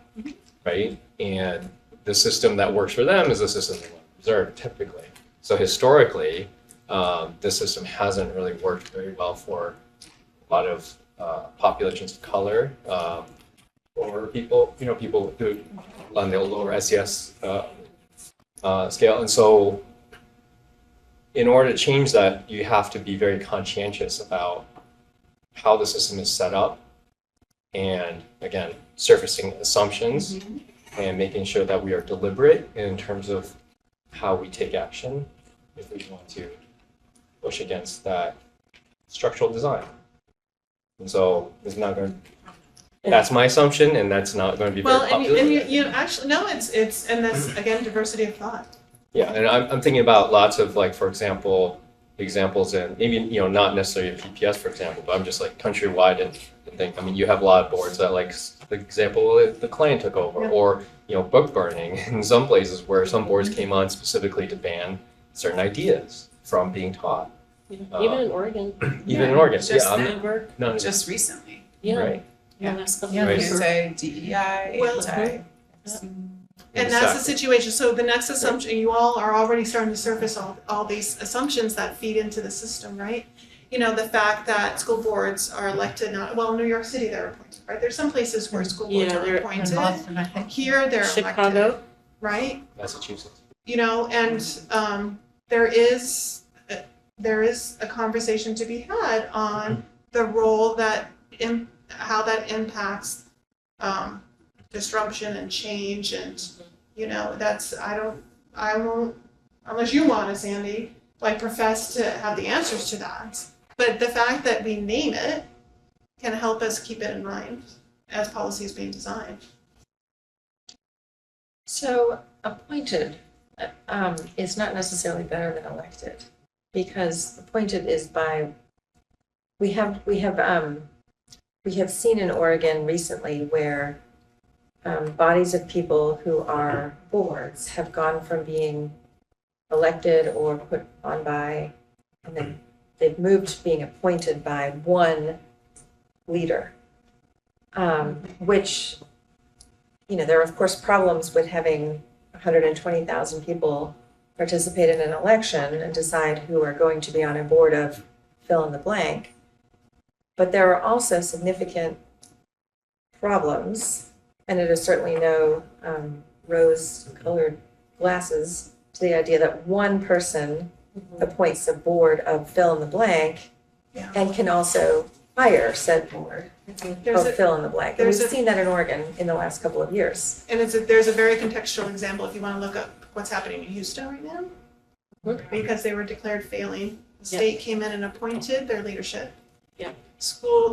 right? And the system that works for them is the system they want to preserve, typically. So historically, this system hasn't really worked very well for a lot of populations of color, or people, people who on the lower SES scale. And so in order to change that, you have to be very conscientious about how the system is set up, and again, surfacing assumptions and making sure that we are deliberate in terms of how we take action if we want to push against that structural design. And so it's not going to, that's my assumption, and that's not going to be very Well, popular. and you actually, no, it's, and that's, again, diversity of thought. Yeah, and I'm thinking about lots of, like, for example, examples, and maybe, not necessarily a PPS, for example, but I'm just like countrywide and think, I mean, you have a lot of boards that, like, the example, the Klan took over, Yeah. or, book burning in some places where some boards came on specifically to ban certain ideas from being taught. Even in Oregon. Even in Oregon, just yeah. Denver. No, Just recently. Yeah. right. Yeah. Last couple Yeah, Right. years. anti-DEI, Well, anti. And that's the situation. So the next assumption, you all are already starting to surface all these assumptions that feed into the system, right? The fact that school boards are elected, New York City, they're appointed, right? There's some places where school boards Yeah, are they're- In appointed. Boston, I think. Here, they're elected, Chicago. right? Massachusetts. And there is a conversation to be had on the role how that impacts disruption and change and You know, I won't, unless you want to, Sandy, like profess to have the answers to that. But the fact that we name it can help us keep it in mind as policy is being designed. So appointed is not necessarily better than elected, because appointed is by, we have seen in Oregon recently where bodies of people who are boards have gone from being elected or put on by, and then they've moved to being appointed by one leader, which, you know, there are of course problems with having 120,000 people participate in an election and decide who are going to be on a board of fill in the blank. But there are also significant problems, and it is certainly no rose-colored glasses to the idea that one person appoints a board of fill in the blank Yeah. and can also fire said board There's of a, fill in the blank. And we've there's a- seen that in Oregon in the last couple of years. and there's a very contextual example if you want to look up what's happening in Houston right now. Because they were declared failing. The Yeah. state came in and appointed their leadership. Yeah.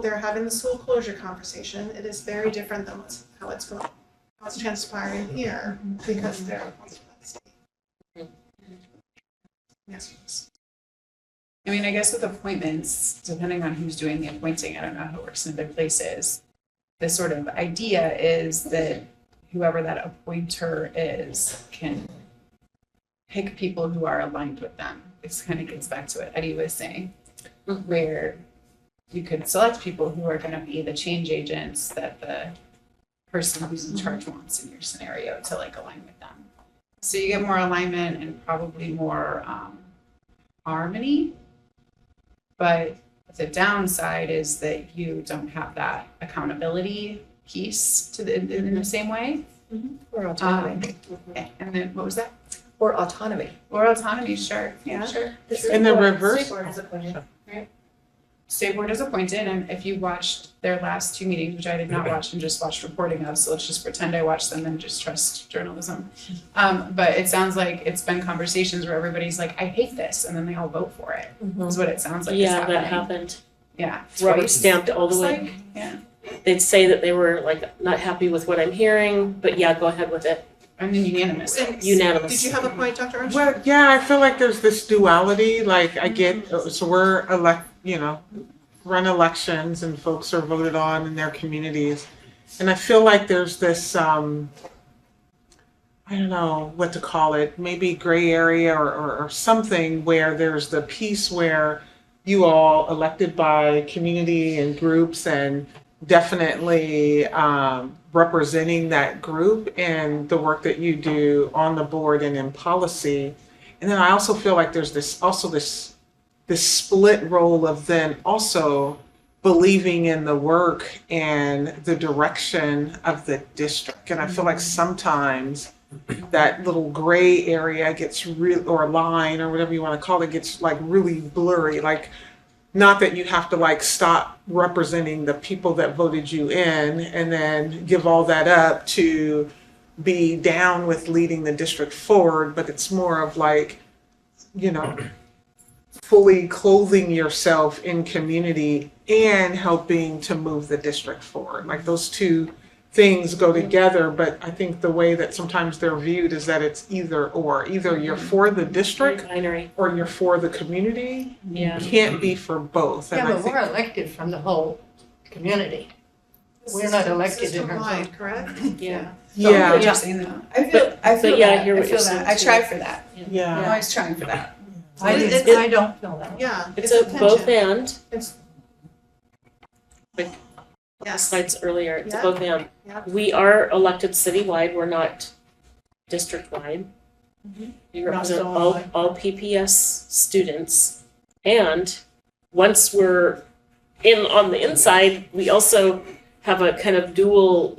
They're having the school closure conversation. It is very different than how it's transpiring here because they're appointed by the state. Yes. I mean, I guess with appointments, depending on who's doing the appointing, I don't know how it works in other places. The sort of idea is that whoever that appointer is can pick people who are aligned with them. It kind of gets back to what Eddie was saying, where you could select people who are going to be the change agents that the person who's in charge wants in your scenario to like align with them. So you get more alignment and probably more harmony. But the downside is that you don't have that accountability piece to in the same way. Or autonomy. And then what was that? Or autonomy. Or autonomy, sure. Yeah, sure. In the reverse, State board is appointed, and if you watched their last two meetings, which I did not watch and just watched reporting of, so let's just pretend I watched them and just trust journalism. But it sounds like it's been conversations where everybody's like, I hate this, and then they all vote for it. That's what it sounds like is Yeah, happening. that happened. Yeah. Rubber stamped all the It's way. like, yeah. They'd say that they were like not happy with what I'm hearing, but yeah, go ahead with it. I mean, unanimous. And Unanimous. Did you have a point, Dr. Armstrong? well, yeah, I feel like there's this duality, like I get, so we're run elections and folks are voted on in their communities. And I feel like there's this, I don't know what to call it, maybe gray area or something where there's the piece where you all elected by community and groups and definitely representing that group and the work that you do on the board and in policy. And then I also feel like there's this split role of then also believing in the work and the direction of the district. And I feel like sometimes that little gray area gets real, or line or whatever you want to call it, gets like really blurry. Like, not that you have to like stop representing the people that voted you in and then give all that up to be down with leading the district forward, but it's more of like, fully clothing yourself in community and helping to move the district forward. Like those two things go together, but I think the way that sometimes they're viewed is that it's either or. Either you're for the district Binary. or you're for the community. Yeah. Can't be for both. And Yeah, I but think, we're elected from the whole community. We're not elected in our System-wide, correct? Yeah. yeah, What you're saying though. I feel yeah, I that. hear I what feel you're that. saying I too. try for that. I'm yeah. always trying for that. I It- do, it- I don't feel that way. Yeah. It's a both tension. and. It's- Like Yes. slides earlier, it's Yeah. both and. Yeah. We are elected citywide, we're not district-wide. We represent zonewide. all PPS students. And once we're on the inside, we also have a kind of dual,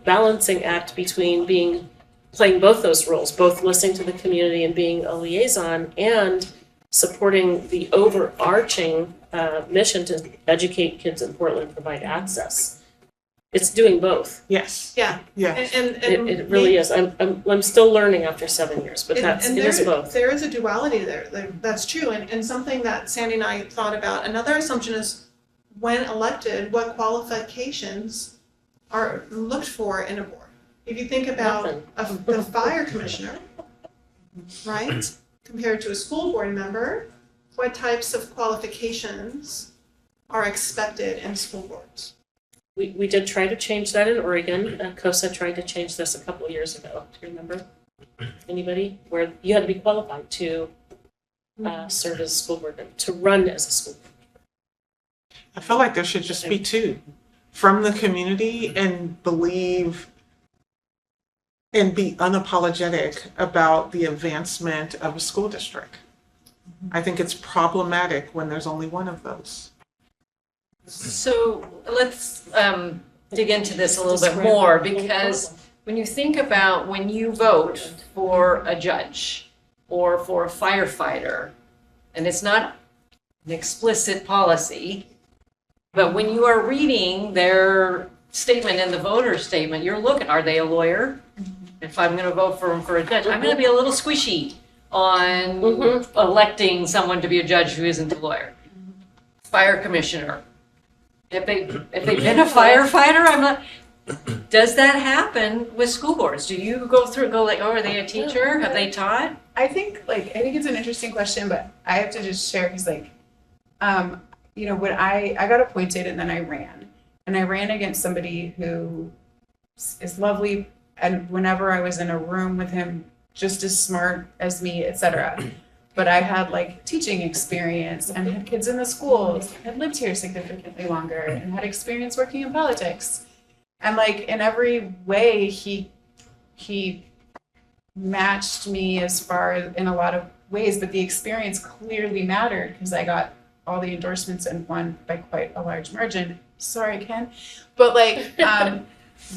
balancing act between playing both those roles, both listening to the community and being a liaison and supporting the overarching mission to educate kids in Portland, provide access. It's doing both. Yes, Yeah. yes. It really is. I'm still learning after 7 years, but it is both. There is a duality there. That's true. And something that Sandy and I thought about, another assumption is when elected, what qualifications are looked for in a board. If you think about the fire commissioner, right, compared to a school board member, what types of qualifications are expected in school boards? We did try to change that in Oregon. COSA tried to change this a couple of years ago. Do you remember? Anybody? Where you had to be qualified to serve as a school board member, to run as a school board. I feel like there should just be two from the community and believe and be unapologetic about the advancement of a school district. I think it's problematic when there's only one of those. So let's dig into this a little bit more, because when you think about when you vote for a judge or for a firefighter, and it's not an explicit policy, but when you are reading their statement in the voter statement, you're looking, are they a lawyer? If I'm going to vote for a judge, I'm going to be a little squishy on electing someone to be a judge who isn't a lawyer. Fire commissioner. If they've been a firefighter, I'm not. Does that happen with school boards? Do you go through and go like, oh, are they a teacher? Have they taught? I think it's an interesting question, but I have to just share because when I got appointed and then I ran against somebody who is lovely, and whenever I was in a room with him, just as smart as me, etc. But I had teaching experience and had kids in the schools, had lived here significantly longer, and had experience working in politics. And in every way, he matched me as far as in a lot of ways, but the experience clearly mattered because I got all the endorsements and won by quite a large margin. Sorry, Ken. But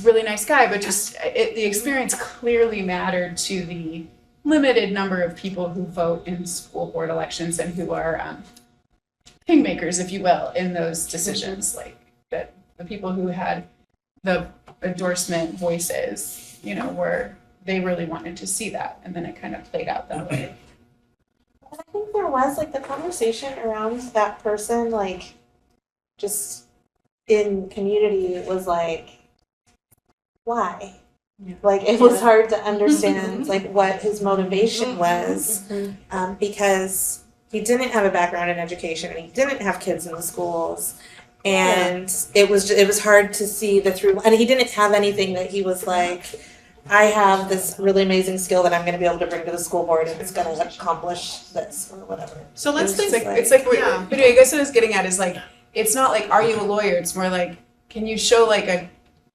really nice guy, but the experience clearly mattered to the limited number of people who vote in school board elections and who are kingmakers, if you will, in those decisions. That the people who had the endorsement voices, were they really wanted to see that, and then it kind of played out that way. I think there was the conversation around that person, just in community was why? Yeah. It was hard to understand what his motivation was, because he didn't have a background in education and he didn't have kids in the schools, and it was hard to see the through. And he didn't have anything that he was I have this really amazing skill that I'm going to be able to bring to the school board and it's going to accomplish this or whatever. So let's think. But I guess what I was getting at is it's not are you a lawyer? It's more can you show a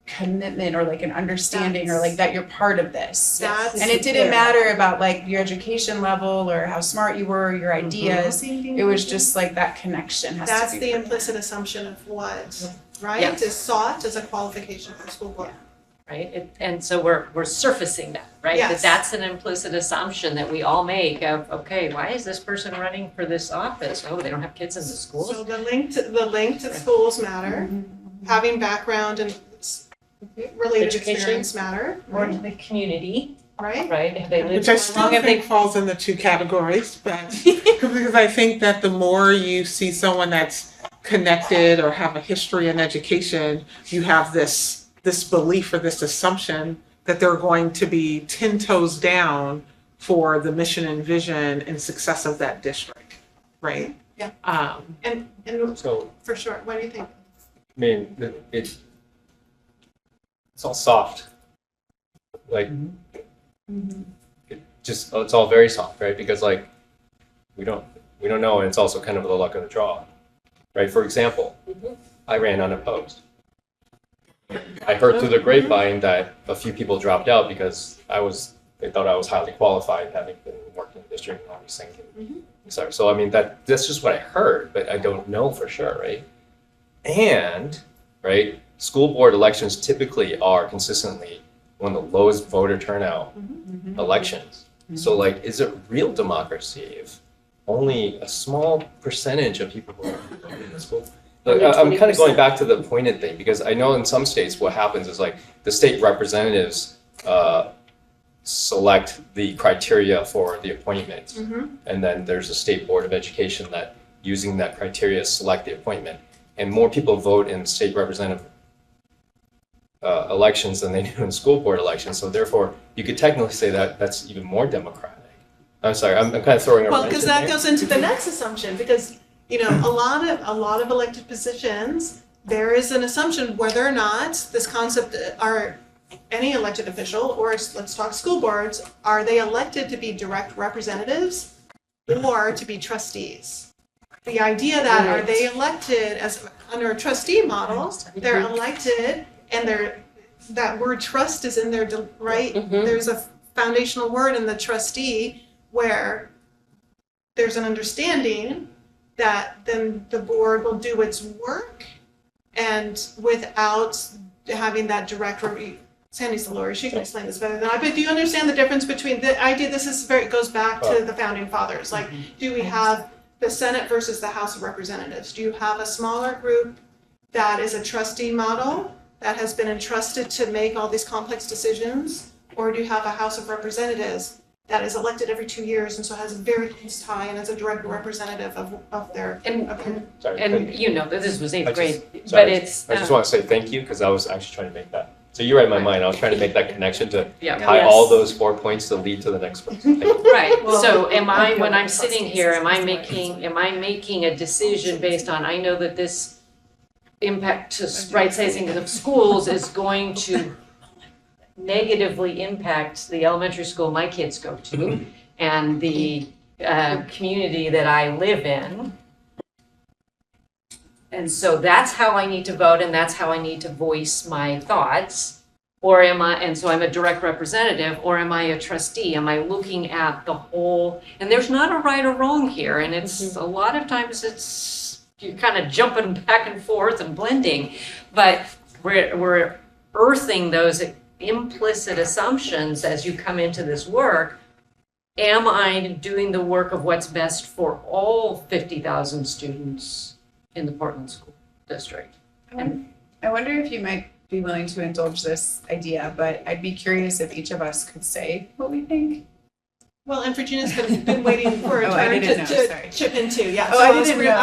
commitment or an understanding or that you're part of this. And it didn't matter about your education level or how smart you were, your ideas. It was just that connection has That's to be the implicit assumption of what, right, Yeah. is sought as a qualification for school board. Right? And so we're surfacing that, right? Yes. That's an implicit assumption that we all make of, okay, why is this person running for this office? Oh, they don't have kids in the schools? So the link to schools matter, having background and related Education. experience matter, Or to the community, right? right? Have they lived Which I how still long have think they? falls in the two categories, but because I think that the more you see someone that's connected or have a history in education, you have this belief or this assumption that they're going to be 10 toes down for the mission and vision and success of that district, right? Yeah. And So, for sure, what do you think? I mean, it's all soft. It's all very soft, right? Because we don't know, and it's also kind of the luck of the draw, right? For example, I ran unopposed. I heard through the grapevine that a few people dropped out because they thought I was highly qualified, having been working in the district and all these things. Sorry. So I mean that's just what I heard, but I don't know for sure, right? And right, school board elections typically are consistently one of the lowest voter turnout elections. So is it real democracy if only a small percentage of people who are voting in the school? Like, Under I'm kind of going 20%. back to the appointed thing, because I know in some states what happens is like the state representatives select the criteria for the appointments. And then there's a state board of education that using that criteria select the appointment. And more people vote in state representative elections than they do in school board elections. So therefore, you could technically say that that's even more democratic. I'm sorry, I'm kind of throwing a Well, wrench because in that there. goes into the next assumption, because, you know, a lot of elected positions, there is an assumption whether or not this concept are any elected official, or let's talk school boards, are they elected to be direct representatives or to be trustees? The idea that are they elected as under a trustee model, they're elected and that word trust is in there, right? There's a foundational word in the trustee where there's an understanding that then the board will do its work and without having that direct review. Sandy's the lawyer, she can explain this better than I, but do you understand the difference between the idea, this is very, it goes back to the founding fathers, like, do we have the Senate versus the House of Representatives? Do you have a smaller group that is a trustee model that has been entrusted to make all these complex decisions? Or do you have a House of Representatives that is elected every 2 years and so has a very close tie and is a direct representative of their. Sorry, And you know, that this was eighth I just- grade, sorry, but it's. I just want to say thank you, because I was actually trying to make that. So you read my mind. I was trying to make that connection to Yeah. tie Yes. all those 4 points to lead to the next one. Thank you. Right, so am I, Okay, when I'm trustees sitting here, am I is making a decision based on, I know that this impact to right sizing of schools is going to negatively impact the elementary school my kids go to and the community that I live in. And so that's how I need to vote and that's how I need to voice my thoughts. Or am I, and so I'm a direct representative, or am I a trustee? Am I looking at the whole, and there's not a right or wrong here, and it's, a lot of times it's, you're kind of jumping back and forth and blending, but we're earthing those implicit assumptions as you come into this work. Am I doing the work of what's best for all 50,000 students in the Portland School District? I wonder if you might be willing to indulge this idea, but I'd be curious if each of us could say what we think. Well, and Virginia's been waiting for a Oh, I turn didn't know, to sorry. chip in too, yeah. Oh, So I was didn't re- know.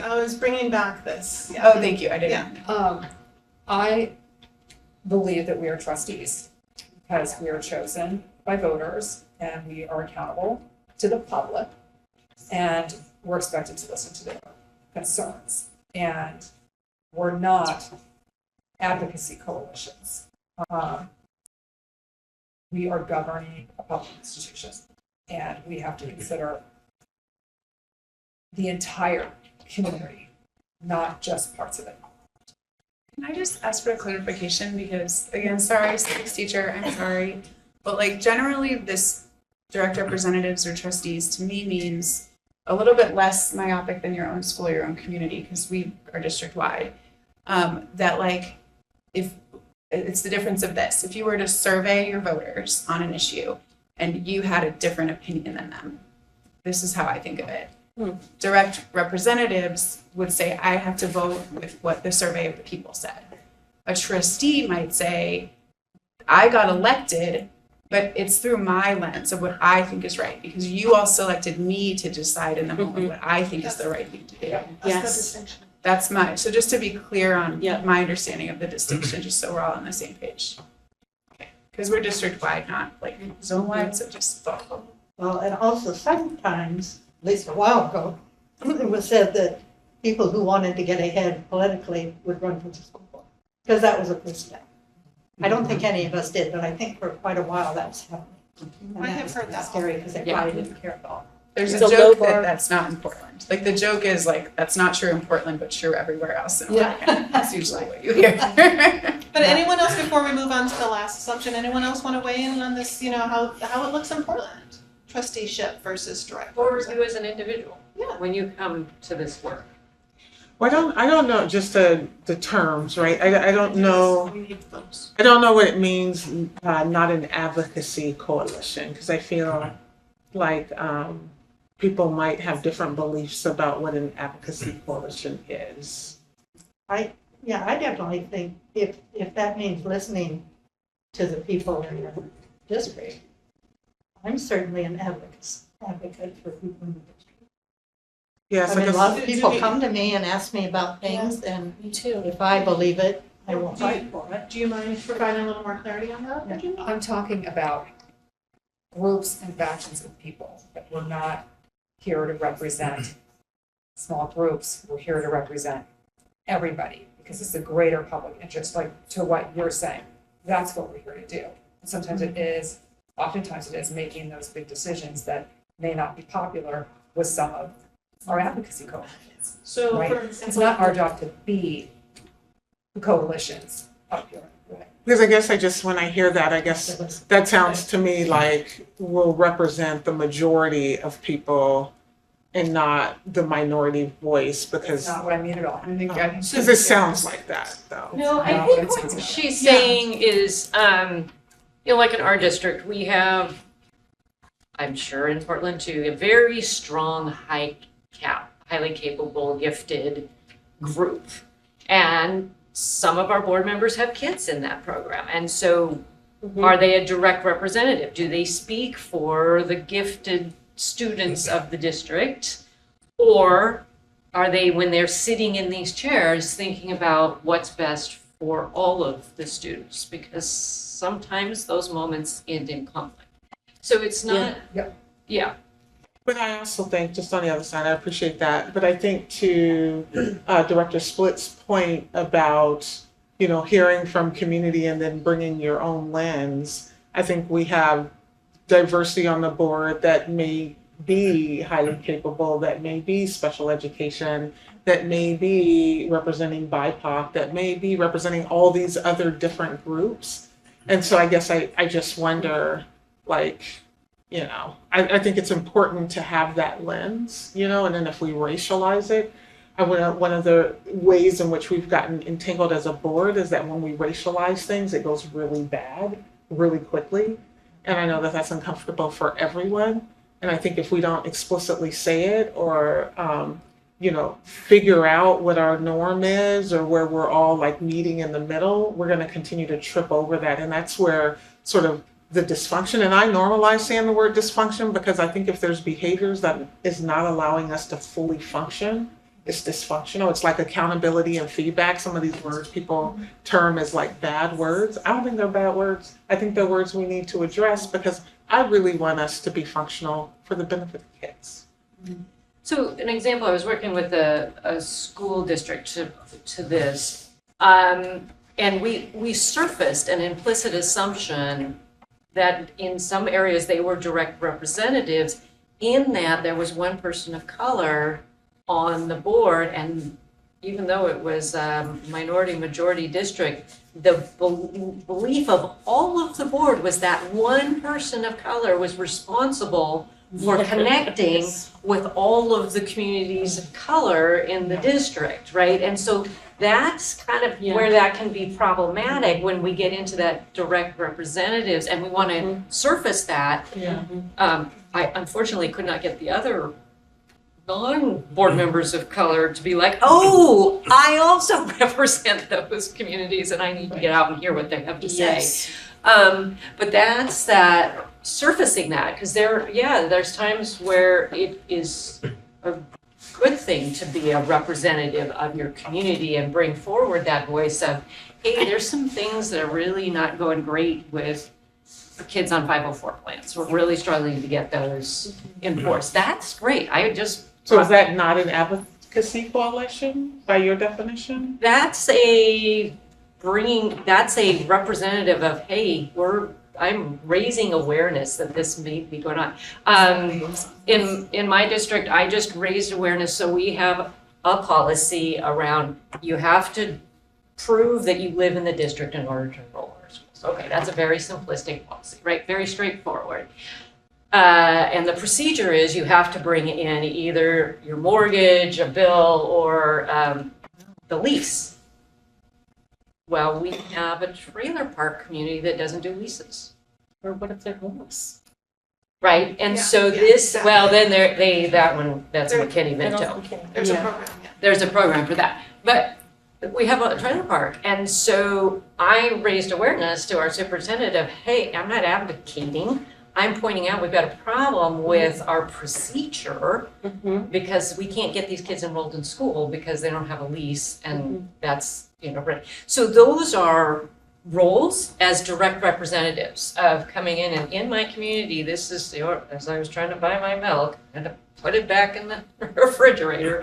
I was bringing back this. Oh, thank you, I didn't. Yeah. I believe that we are trustees because we are chosen by voters and we are accountable to the public and we're expected to listen to their concerns. And we're not advocacy coalitions. We are governing a public institution and we have to consider the entire community, not just parts of it. Can I just ask for a clarification? Because again, sorry, civics teacher, I'm sorry. But like generally this direct representatives or trustees to me means a little bit less myopic than your own school, your own community, because we are district wide. That like, if it's the difference of this, if you were to survey your voters on an issue and you had a different opinion than them, this is how I think of it. Direct representatives would say, I have to vote with what the survey of the people said. A trustee might say, I got elected, but it's through my lens of what I think is right, because you all selected me to decide in the moment what I think is the right thing to do. That's the Yes. distinction. That's so just to be clear on Yeah. my understanding of the distinction, just so we're all on the same page. Because we're district-wide, not like zone-wide, so just thoughtful. Well, and also sometimes, at least a while ago, it was said that people who wanted to get ahead politically would run for the school board, because that was a first step. I don't think any of us did, but I think for quite a while that was happening. I have heard that. Scary, because they Yeah. probably didn't care at all. There's a It's a low joke bar. that that's not in Portland. Like the joke is like, that's not true in Portland, but true everywhere else in Yeah. Oregon. That's usually what you hear. But anyone else, before we move on to the last assumption, anyone else want to weigh in on this, you know, how it looks in Portland? Trusteeship versus direct Or representative. you as an individual, Yeah. when you come to this work? Well, I don't know just the terms, right? I don't know. We need those. I don't know what it means, not an advocacy coalition, because I feel like people might have different beliefs about what an advocacy coalition is. Yeah, I definitely think if that means listening to the people in the district, I'm certainly an advocate for people in the district. Yes, I mean, a lot of people come to me and ask me about things, and Me too. if I believe it, I will fight for it. Do you mind providing a little more clarity on that, Virginia? I'm talking about groups and factions of people, that we're not here to represent small groups, we're here to represent everybody, because it's a greater public interest, like to what you're saying. That's what we're here to do. And sometimes oftentimes it is making those big decisions that may not be popular with some of our advocacy coalitions. So Right. for It's example, not our job to be the coalitions up here. Right. Because I guess when I hear that, I guess that sounds to me like we'll represent the majority of people and not the minority voice, That's because not what I mean at all. I think it sounds like that though. No, I No, think it's- what it's- she's saying is, like in our district, we have, I'm sure in Portland too, a very strong highly capable, gifted group. And some of our board members have kids in that program. And so are they a direct representative? Do they speak for the gifted students of the district? Or are they, when they're sitting in these chairs, thinking about what's best for all of the students? Because sometimes those moments end in conflict. So it's not, yeah. But I also think, just on the other side, I appreciate that, but I think to Director Split's point about, hearing from community and then bringing your own lens, I think we have diversity on the board that may be highly capable, that may be special education, that may be representing BIPOC, that may be representing all these other different groups. And so I guess I just wonder, I think it's important to have that lens, and then if we racialize it, one of the ways in which we've gotten entangled as a board is that when we racialize things, it goes really bad, really quickly. And I know that that's uncomfortable for everyone. And I think if we don't explicitly say it or, figure out what our norm is or where we're all meeting in the middle, we're going to continue to trip over that. And that's where sort of the dysfunction, and I normalize saying the word dysfunction because I think if there's behaviors that is not allowing us to fully function, it's dysfunctional. It's like accountability and feedback. Some of these words people term as bad words. I don't think they're bad words. I think they're words we need to address because I really want us to be functional for the benefit of kids. So an example, I was working with a school district to this, and we surfaced an implicit assumption that in some areas they were direct representatives, in that there was one person of color on the board, and even though it was a minority-majority district, the belief of all of the board was that one person of color was responsible for connecting with all of the communities of color in the district, right? And so that's kind of where that can be problematic when we get into that direct representatives and we want to surface that. I unfortunately could not get the other non-board members of color to be like, oh, I also represent those communities and I need to get out and hear what they have to say. But that's that surfacing that, because there's times where it is a good thing to be a representative of your community and bring forward that voice of, hey, there's some things that are really not going great with the kids on 504 plans. We're really struggling to get those enforced. That's great. So is that not an advocacy coalition by your definition? That's a representative of, hey, I'm raising awareness that this may be going on. In my district, I just raised awareness, so we have a policy around you have to prove that you live in the district in order to enroll in our schools. Okay, that's a very simplistic policy, right? Very straightforward. And the procedure is you have to bring in either your mortgage, a bill, or the lease. Well, we have a trailer park community that doesn't do leases. Or what if they're homeless? Right, and so exactly. well, then that's McKinney-Vento. There's a program, There's a program for that. But we have a trailer park. And so I raised awareness to our superintendent of, hey, I'm not advocating. I'm pointing out we've got a problem with our procedure because we can't get these kids enrolled in school because they don't have a lease and that's, right. So those are roles as direct representatives of coming in and in my community, this is as I was trying to buy my milk and to put it back in the refrigerator,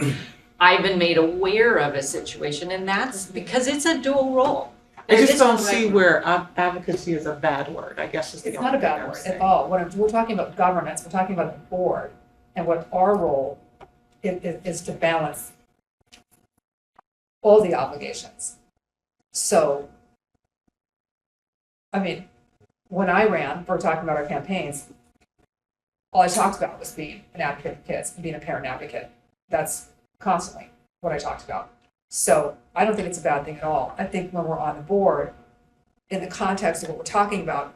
I've been made aware of a situation, and that's because it's a dual role. I just don't It's- see where advocacy is a bad word, I guess is the It's only not a thing bad I'm word saying. at all. We're talking about governance, we're talking about the board, and what our role is to balance all the obligations. So, I mean, when I ran, we're talking about our campaigns, all I talked about was being an advocate for kids and being a parent advocate. That's constantly what I talked about. So I don't think it's a bad thing at all. I think when we're on the board, in the context of what we're talking about,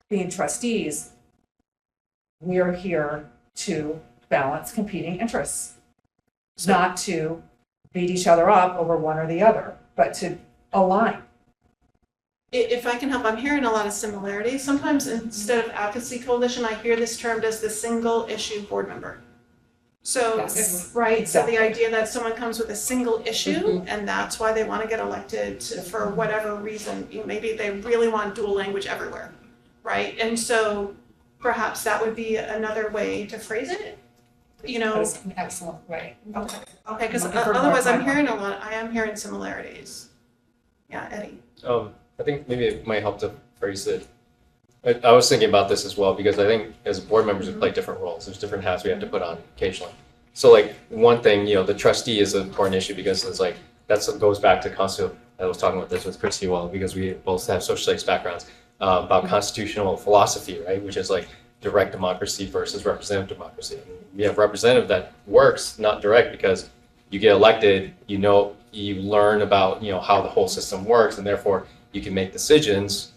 being trustees, we are here to balance competing interests, not to beat each other up over one or the other, but to align. If I can help, I'm hearing a lot of similarities. Sometimes instead of advocacy coalition, I hear this termed as the single issue board member. So, Yes. right, so the Exactly. idea that someone comes with a single issue and that's why they want to get elected for whatever reason, maybe they really want dual language everywhere, right? And so perhaps that would be another way to phrase it, That is an excellent way. Okay, because Looking for otherwise more I'm hearing time. I am hearing similarities. Yeah, Eddie. I think maybe it might help to phrase it. I was thinking about this as well because I think as board members we play different roles. There's different hats we have to put on occasionally. So like one thing, the trustee is an important issue because it's like that goes back to I was talking about this with Christy well because we both have social studies backgrounds about constitutional philosophy, right? Which is like direct democracy versus representative democracy. We have representative that works, not direct, because you get elected, you learn about how the whole system works, and therefore you can make decisions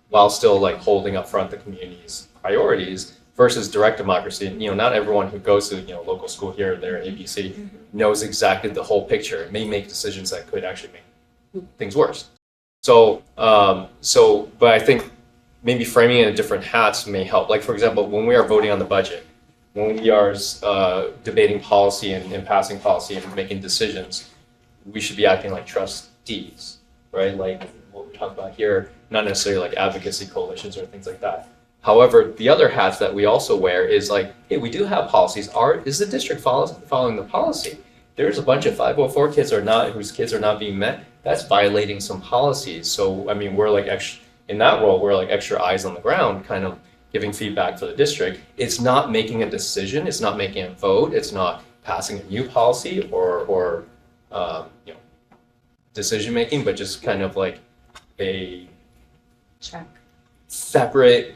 while still like holding up front the community's priorities versus direct democracy. Not everyone who goes to local school here or there, ABC, knows exactly the whole picture. It may make decisions that could actually make things worse. So, but I think maybe framing it in different hats may help. Like for example, when we are voting on the budget, when we are debating policy and passing policy and making decisions, we should be acting like trustees, right? Like what we talk about here, not necessarily like advocacy coalitions or things like that. However, the other hats that we also wear is like, hey, we do have policies. Is the district following the policy? There's a bunch of 504 kids whose kids are not being met. That's violating some policies. So I mean, we're like in that role, we're like extra eyes on the ground, kind of giving feedback for the district. It's not making a decision. It's not making a vote. It's not passing a new policy or decision making, but just kind of like a separate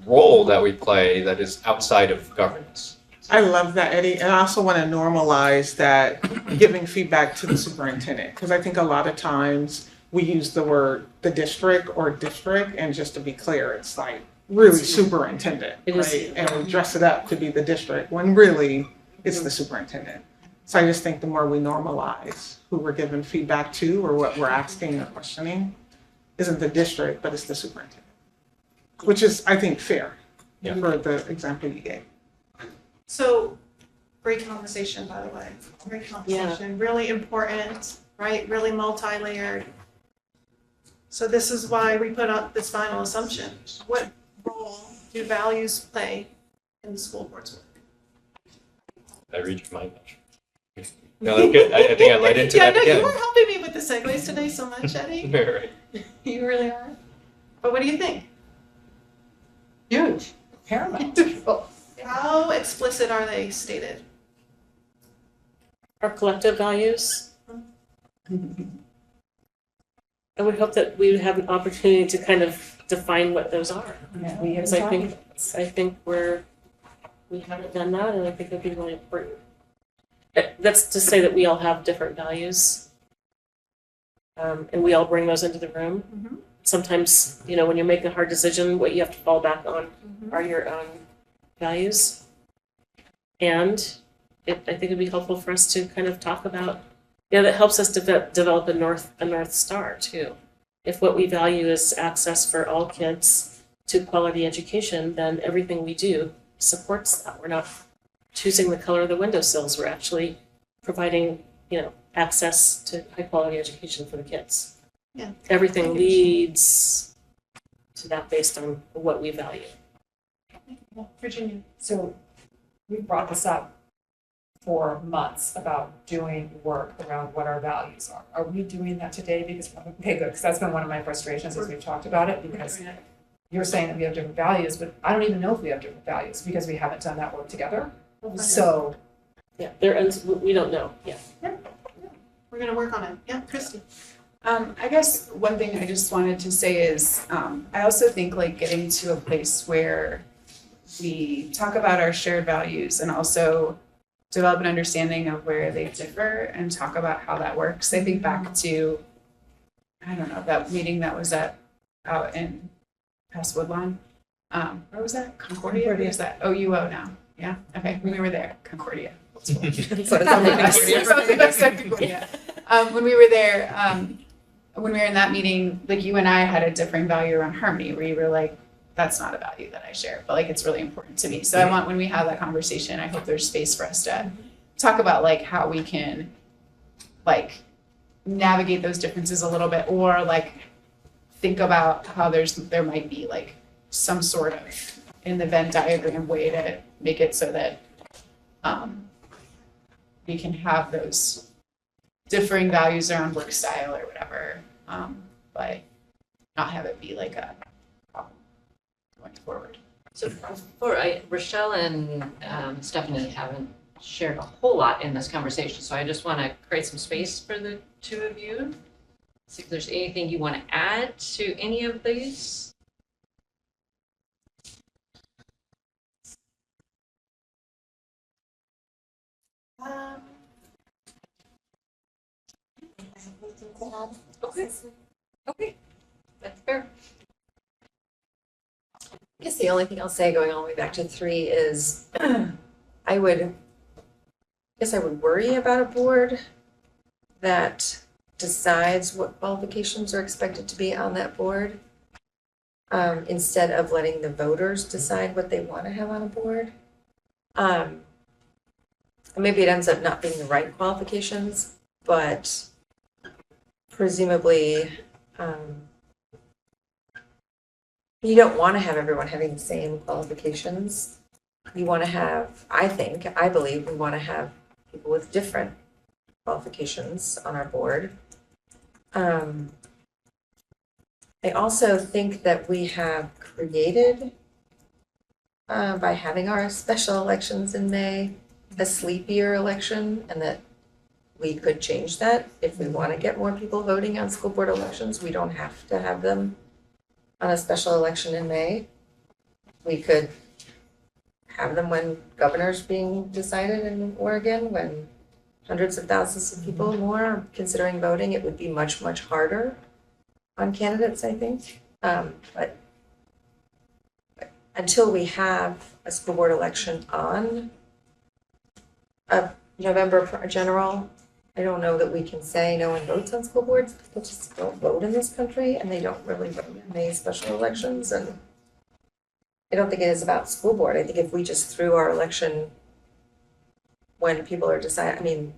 role that we play that is outside of governance. I love that, Eddie. And I also want to normalize that giving feedback to the superintendent, because I think a lot of times we use the word the district, and just to be clear, it's like really superintendent, It is. right? And we dress it up to be the district when really it's the superintendent. So I just think the more we normalize who we're giving feedback to or what we're asking or questioning isn't the district, but it's the superintendent, which is, I think, fair for the example you gave. So, great conversation, by the way. Great conversation. Really important, right? Really multi-layered. So this is why we put up this final assumption. What role do values play in the school board's work? I read your mind. No, that's good. I think I led into that no, again. you were helping me with the segues today so much, Eddie. Right. You really are. But what do you think? Huge, paramount. How explicit are they stated? Our collective values. I would hope that we would have an opportunity to kind of define what those are. Yeah, we have Because I think we haven't done that, and I think it'd be really important. That's to say that we all have different values, and we all bring those into the room. Sometimes, when you're making a hard decision, what you have to fall back on are your own values. And I think it'd be helpful for us to kind of talk about Yeah, that helps us develop a North Star too. If what we value is access for all kids to quality education, then everything we do supports that. We're not choosing the color of the windowsills. We're actually providing, access to high quality education for the kids. Yeah. Everything leads to that based on what we value. Virginia. So we brought this up for months about doing work around what our values are. Are we doing that today? Because, okay, good, because that's been one of my frustrations as we've talked about it, because you're saying that we have different values, but I don't even know if we have different values because we haven't done that work together. So. Yeah, we don't know. Yeah. We're gonna work on it. Yeah, Christy. I guess one thing I just wanted to say is, I also think like getting to a place where we talk about our shared values and also develop an understanding of where they differ and talk about how that works. I think back to, I don't know, that meeting that was out in past Woodlawn. Where was that? Concordia? Where is that? OUO now. Yeah. Okay. We were there. Concordia. When we were there, when we were in that meeting, like you and I had a differing value around harmony, where you were like, that's not a value that I share, but like it's really important to me. So I want, when we have that conversation, I hope there's space for us to talk about like how we can like navigate those differences a little bit, or like think about how there might be like some sort of in the Venn diagram way to make it so that we can have those differing values around work style or whatever, but not have it be like a problem going forward. So Rochelle and Stephanie haven't shared a whole lot in this conversation, so I just want to create some space for the two of you. See if there's anything you want to add to any of these. Okay, that's fair. I guess the only thing I'll say going all the way back to 3 is I would worry about a board that decides what qualifications are expected to be on that board, instead of letting the voters decide what they want to have on a board. And maybe it ends up not being the right qualifications, but presumably, you don't want to have everyone having the same qualifications. You want to have, I believe we want to have people with different qualifications on our board. I also think that we have created, by having our special elections in May, a sleepier election, and that we could change that if we want to get more people voting on school board elections. We don't have to have them on a special election in May. We could have them when governor's being decided in Oregon, when hundreds of thousands of people more are considering voting. It would be much, much harder on candidates, I think. But until we have a school board election on a November general, I don't know that we can say no one votes on school boards. People just don't vote in this country, and they don't really vote in May special elections. And I don't think it is about school board. I think if we just threw our election when people are deciding,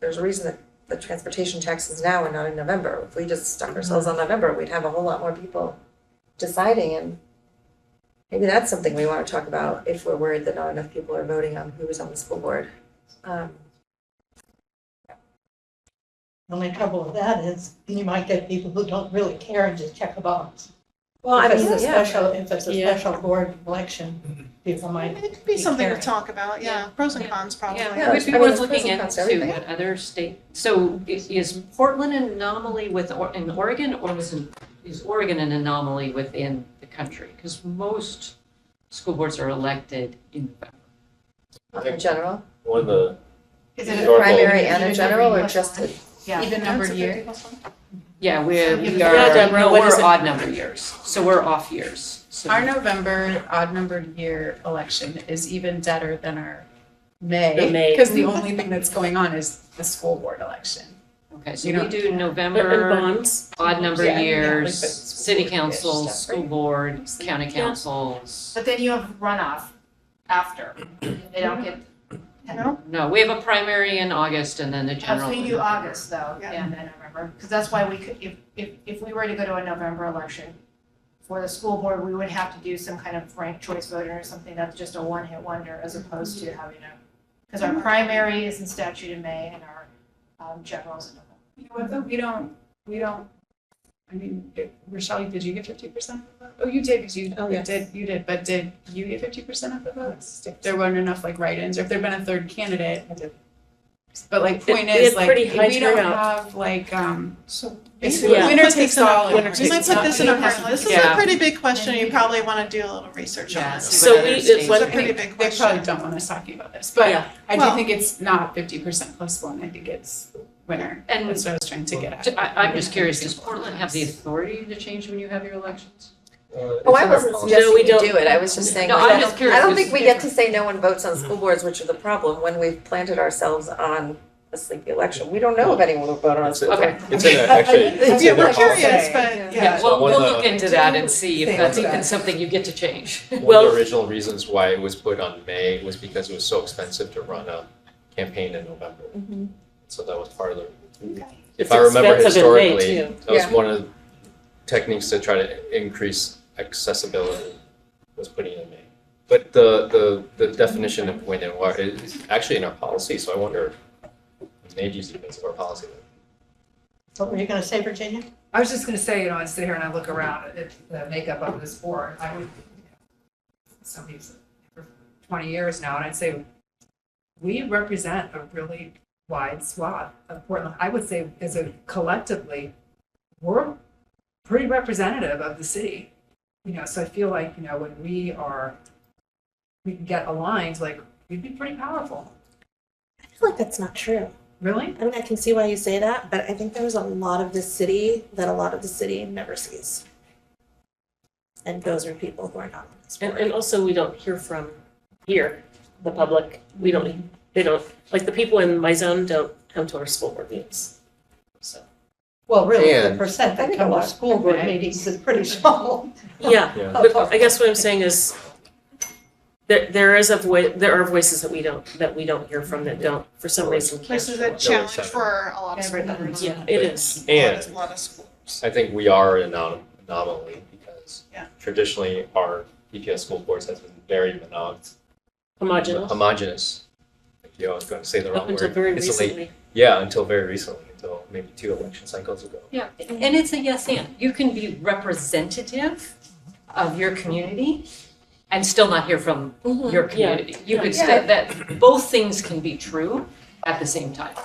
there's a reason that the transportation tax is now and not in November. If we just stuck ourselves on November, we'd have a whole lot more people deciding, and maybe that's something we want to talk about if we're worried that not enough people are voting on who is on the school board. The only trouble with that is you might get people who don't really care and just check a box. Well, If it's a special board election, people might. It could be something to caring. talk about, yeah, pros and cons probably. Yeah, we'd be worth looking into what other state, so is Portland an anomaly in Oregon, or is Oregon an anomaly within the country? Because most school boards are elected in November. In general? One of the Is it a primary and a general, or just a? Even numbered year. Yeah, we Deborah, are, what is we're it? odd number years, so we're off years. So Our November odd numbered year election is even deader than our The May, May. because the only thing that's going on is the school board election. Okay, so You we don't- do And November, bonds. odd number Yeah, years, like the city school board is councils, separate. school board, county councils. But then you have runoff after. They don't get. No, we have a primary in August and then the So general. you do August though, Yeah. and then November, because that's why we could, if we were to go to a November election for the school board, we would have to do some kind of ranked choice voting or something that's just a one-hit wonder as opposed to having a, because our primary is in statute in May and our generals in November. You know what, though, we don't, I mean, Rochelle, did you get 50% of the vote? Oh, you did, because you did, but did you get 50% of the votes? If there weren't enough like write-ins, or if there'd been a third candidate? But like, point We is, had like, pretty high we don't turnout. have like, So it's maybe Yeah. we'll winner put takes this in a- all. and Winner We takes might put all. this in a part. This is a Yeah. pretty big question. You probably want to do a little research on Yeah, this. see So what other we- states it's one It's a do. pretty big They probably question. don't want us talking about this, but Yeah. I do Well- think it's not 50% plus one. I think it's winner. And- That's what I was trying to get at. I'm just curious, does Portland have the authority to change when you have your elections? Oh, I wasn't No, suggesting we we don't. do it, I was just saying, No, like, I'm just curious, I don't it's think we get to say no one votes on school boards, which is the problem, when we've planted ourselves on a sleepy election. We don't know if anyone will vote on a school board. Okay. It's in a, actually, it's Yeah, in we're their policy. curious, but Yeah. yeah. Yeah, So well, one we'll of the- look into that and see if Think that's about even it. something you get to change. One Well- of the original reasons why it was put on May was because it was so expensive to run a campaign in November. So that was part of the, if It's I remember expensive in May, historically, too. that was Yeah. one of the techniques to try to increase accessibility, was putting it in May. But the definition of when and where is actually in our policy, so I wonder, maybe use the base of our policy. What were you gonna say, Virginia? I was just gonna say, I sit here and I look around at the makeup of this board, I would, somebody's for 20 years now, and I'd say we represent a really wide swath of Portland. I would say as a collectively, we're pretty representative of the city. So I feel like, when we can get aligned, like, we'd be pretty powerful. I feel like that's not true. Really? I mean, I can see why you say that, but I think there's a lot of the city that a lot of the city never sees. And those are people who are not on this board. And also, we don't hear from here, the public. They don't, like, the people in my zone don't come to our school board meetings. So, Well, really, the And- percent that come to school board meetings is pretty small. yeah, Yeah. but I guess what I'm saying is there are voices that we don't hear from, that don't, for some reason, This can't. is a challenge for a lot of schools. Yeah, it is. And A lot of schools. I think we are an anomaly because Yeah. traditionally our EPS school boards has been very Homogeneous. homogenous. I was going to say the Up wrong until word. very It's a late- recently. Yeah, until very recently, until maybe 2 election cycles ago. Yeah, and it's a yes and. You can be representative of your community and still not hear from your community. You could say that both things can be true at the same time.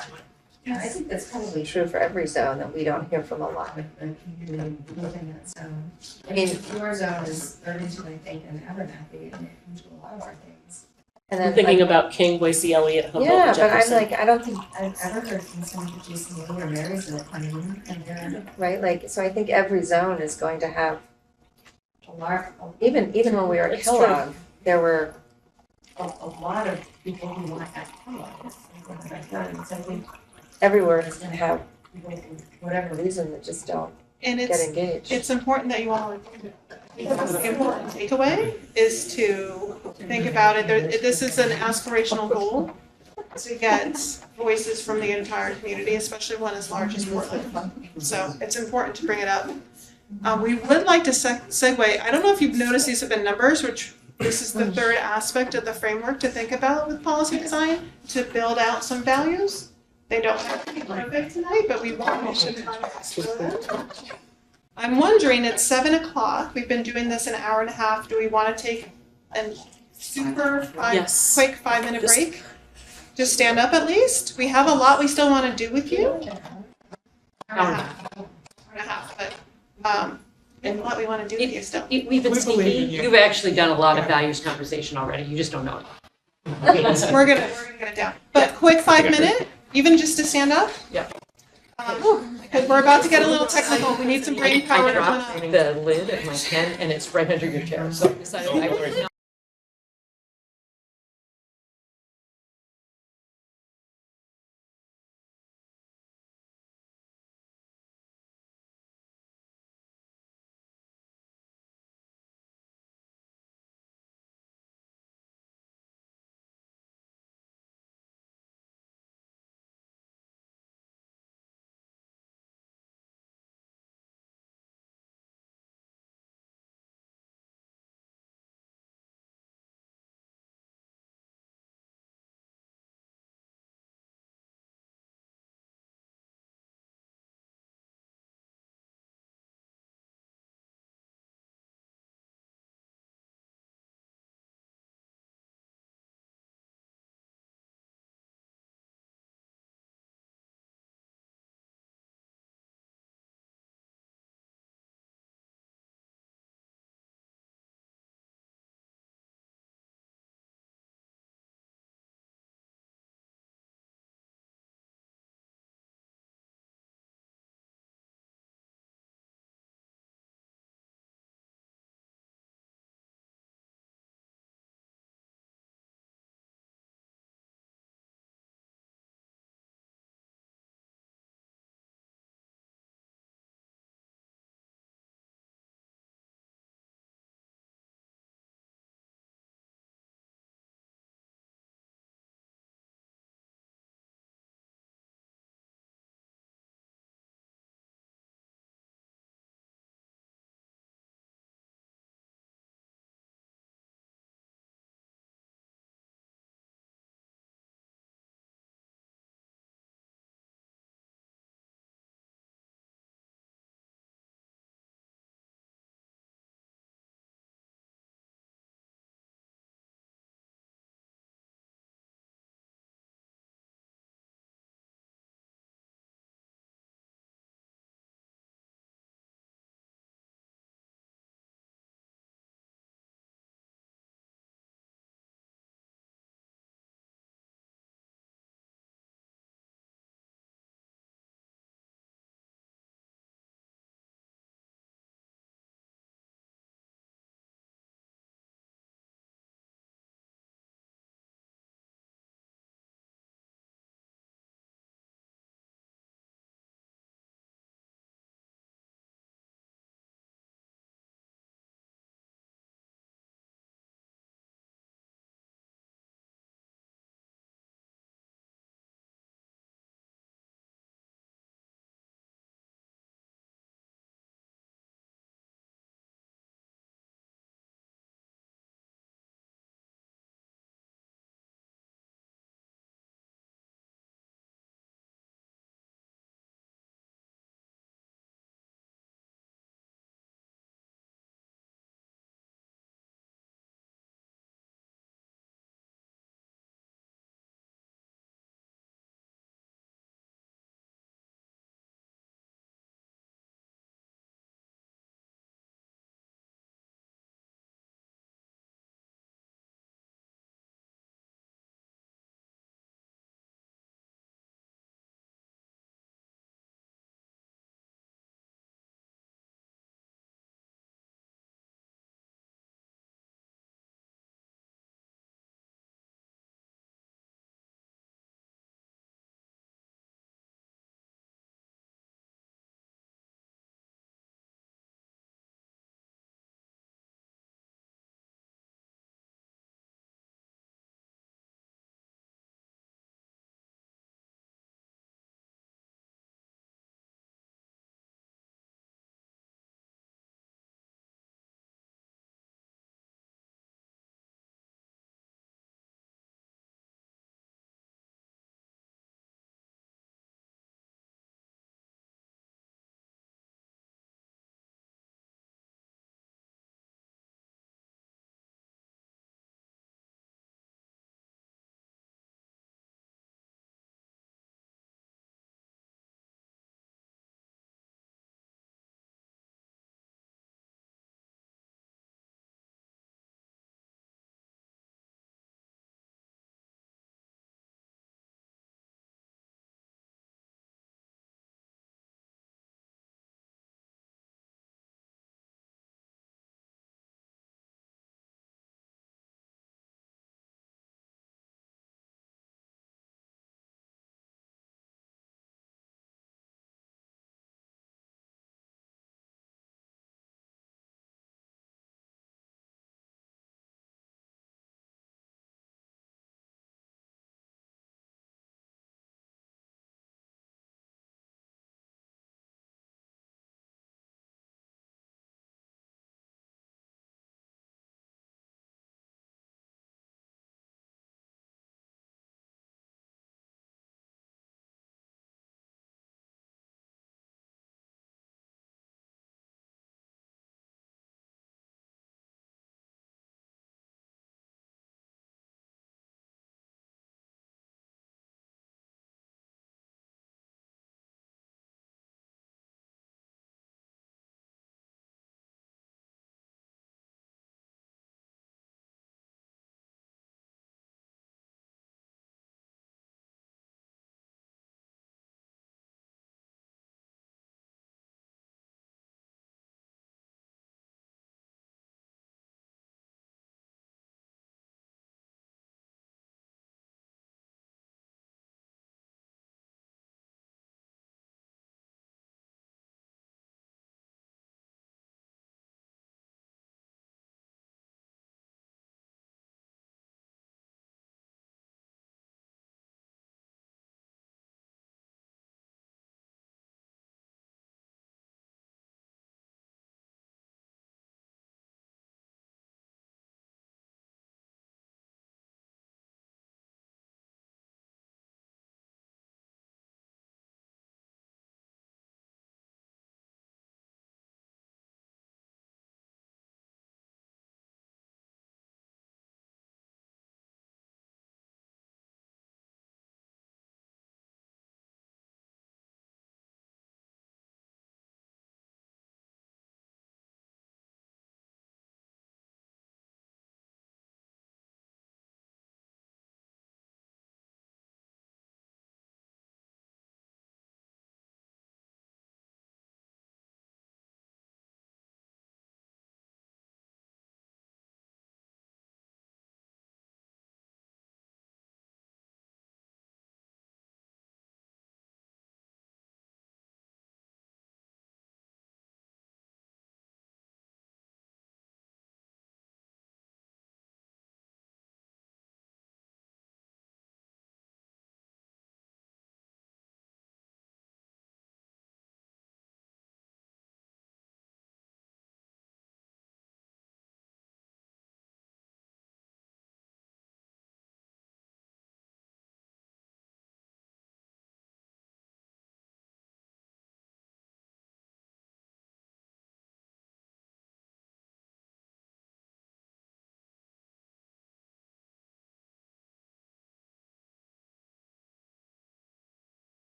Yeah, I think that's probably true for every zone, that we don't hear from a lot of the community within that zone. I mean, your zone is Irvington, I think, and Abernathy, and it comes to a lot of our things. And I'm then, thinking like, about King, Boise, Elliott, Humboldt, yeah, and but I'm Jefferson. like, I don't think I've ever heard from someone from GCU or Marysville coming in, and they're, right, like, so I think every zone is going to have a lot, even when we were at It's true. Kellogg, there were a lot of people who want at Kellogg. So I think everywhere is gonna have, people for whatever reason, that just don't And get it's, engaged. it's important that you all, the important takeaway is to think about it. This is an aspirational goal to get voices from the entire community, especially one as large as Portland. So it's important to bring it up. We would like to segue, I don't know if you've noticed these have been numbers, which this is the third aspect of the framework to think about with policy design, to build out some values. They don't have to be perfect tonight, but we want to should kind of explore them. I'm wondering, it's 7:00. We've been doing this an hour and a half. Do we want to take a super Yes. quick 5-minute Just- break? Just stand up at least. We have a lot we still want to do with you. Hour and a half, but we have a lot we want to do with you still. We've been We believe in speaking, you. you've actually done a lot of values conversation already, you just don't know it. We're gonna get it down. But quick 5-minute, even just to stand up. Yeah. Because we're about to get a little technical. We need some brain power I to run dropped up. the lid of my pen and it's right under your chair, so I decided I would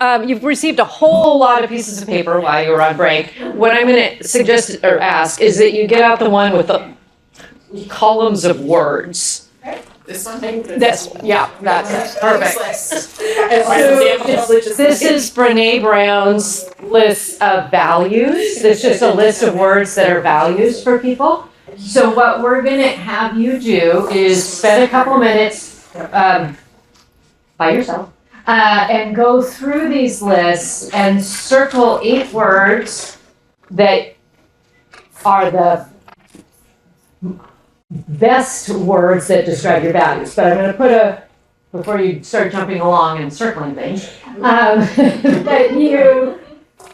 you've received a whole lot of pieces of paper while you were on break. What I'm going to suggest or ask is that you get out the one with the columns of words. This one? That's, yeah, that's perfect. So, This is Brene Brown's list of values. It's just a list of words that are values for people. So what we're gonna have you do is spend a couple minutes by yourself and go through these lists and circle 8 words that are the best words that describe your values. But I'm going to put before you start jumping along and circling things, that you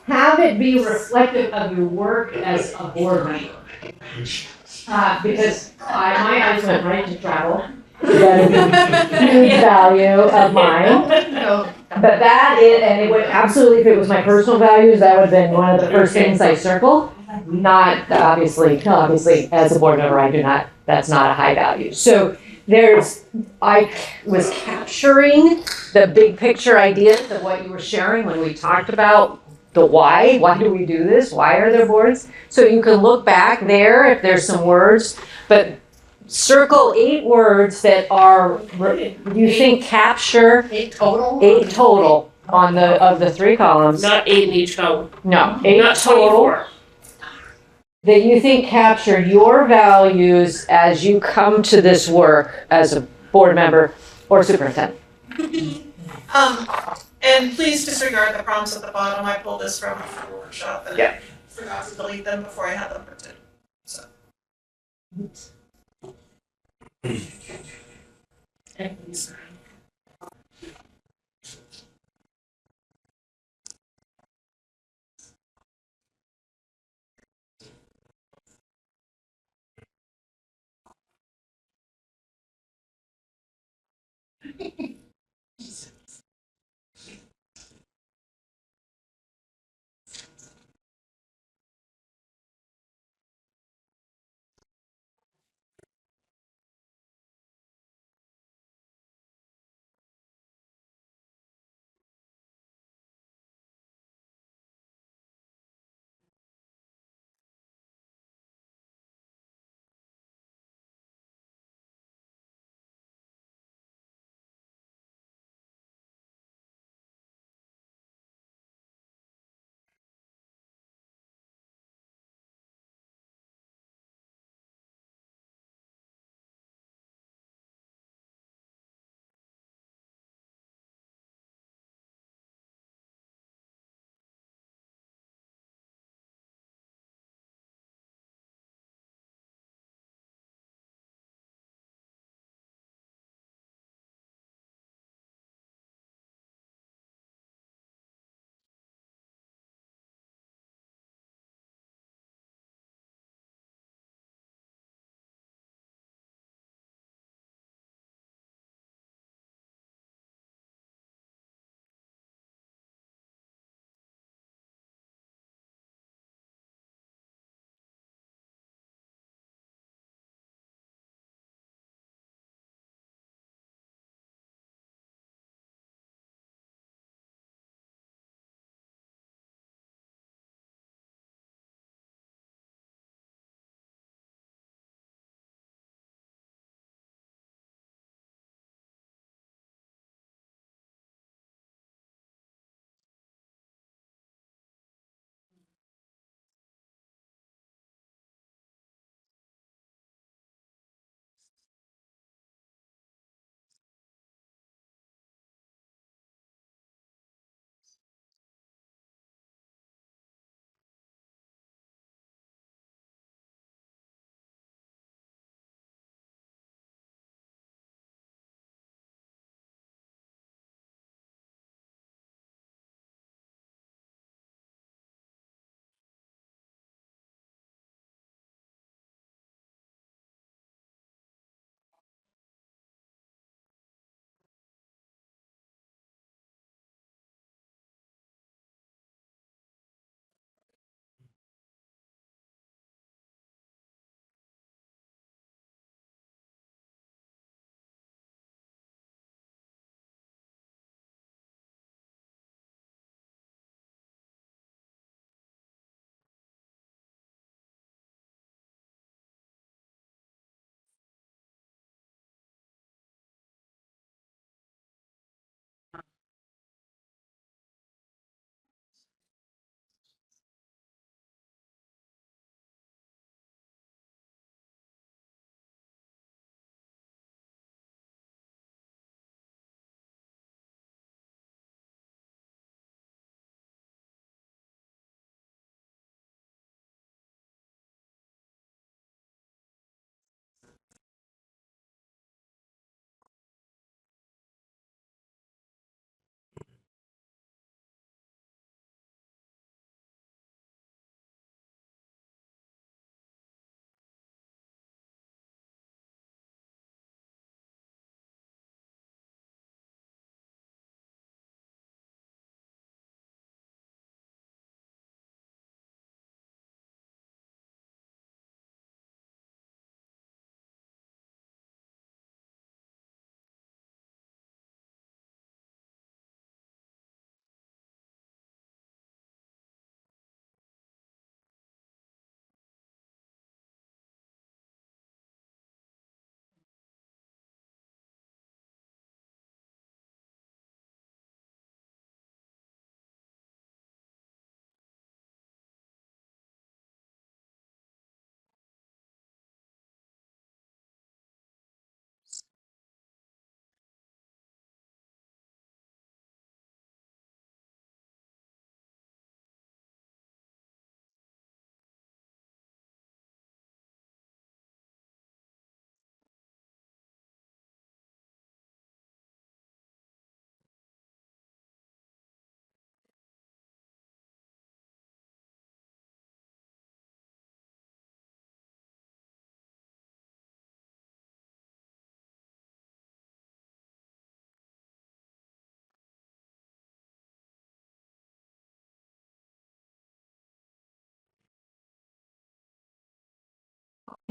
have it be reflective of your work as a board member. Because my eyes went right to travel. That is a huge value of mine. But that is, and it would absolutely, if it was my personal values, that would have been one of the first things I circled. Not obviously, as a board member, I do not, that's not a high value. So I was capturing the big picture ideas of what you were sharing when we talked about the why do we do this? Why are there boards? So you can look back there if there's some words, but circle 8 words that are, you think capture 8 total? 8 total on of the 3 columns. Not 8 in each column. No, 8 Not total. 24. That you think capture your values as you come to this work as a board member or superintendent. And please disregard the prompts at the bottom. I pulled this from a workshop and I forgot to delete them before I had them printed. So. Thanks.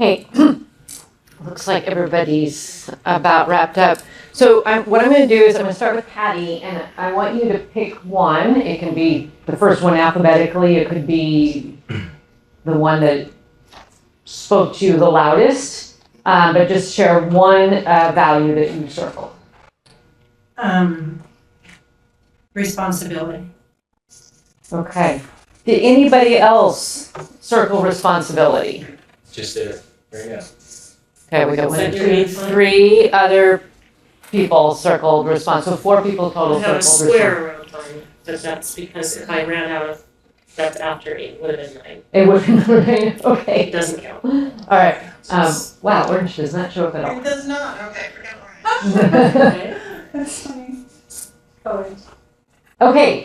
Hey, looks like everybody's about wrapped up. So what I'm going to do is I'm going to start with Patty, and I want you to pick one. It can be the first one alphabetically. It could be the one that spoke to you the loudest, but just share one value that you circled. Responsibility. Okay. Did anybody else circle responsibility? Just it. There you go. Okay, we got 1, 2, 3 other people circled response. So 4 people total I have a circled square response. around mine, but that's because if I ran out of, that's after 8, would have been 9. It would have okay. It doesn't count. All right. Wow, orange does not show up at all. It does not, okay, forget orange. That's funny. Colors. Okay,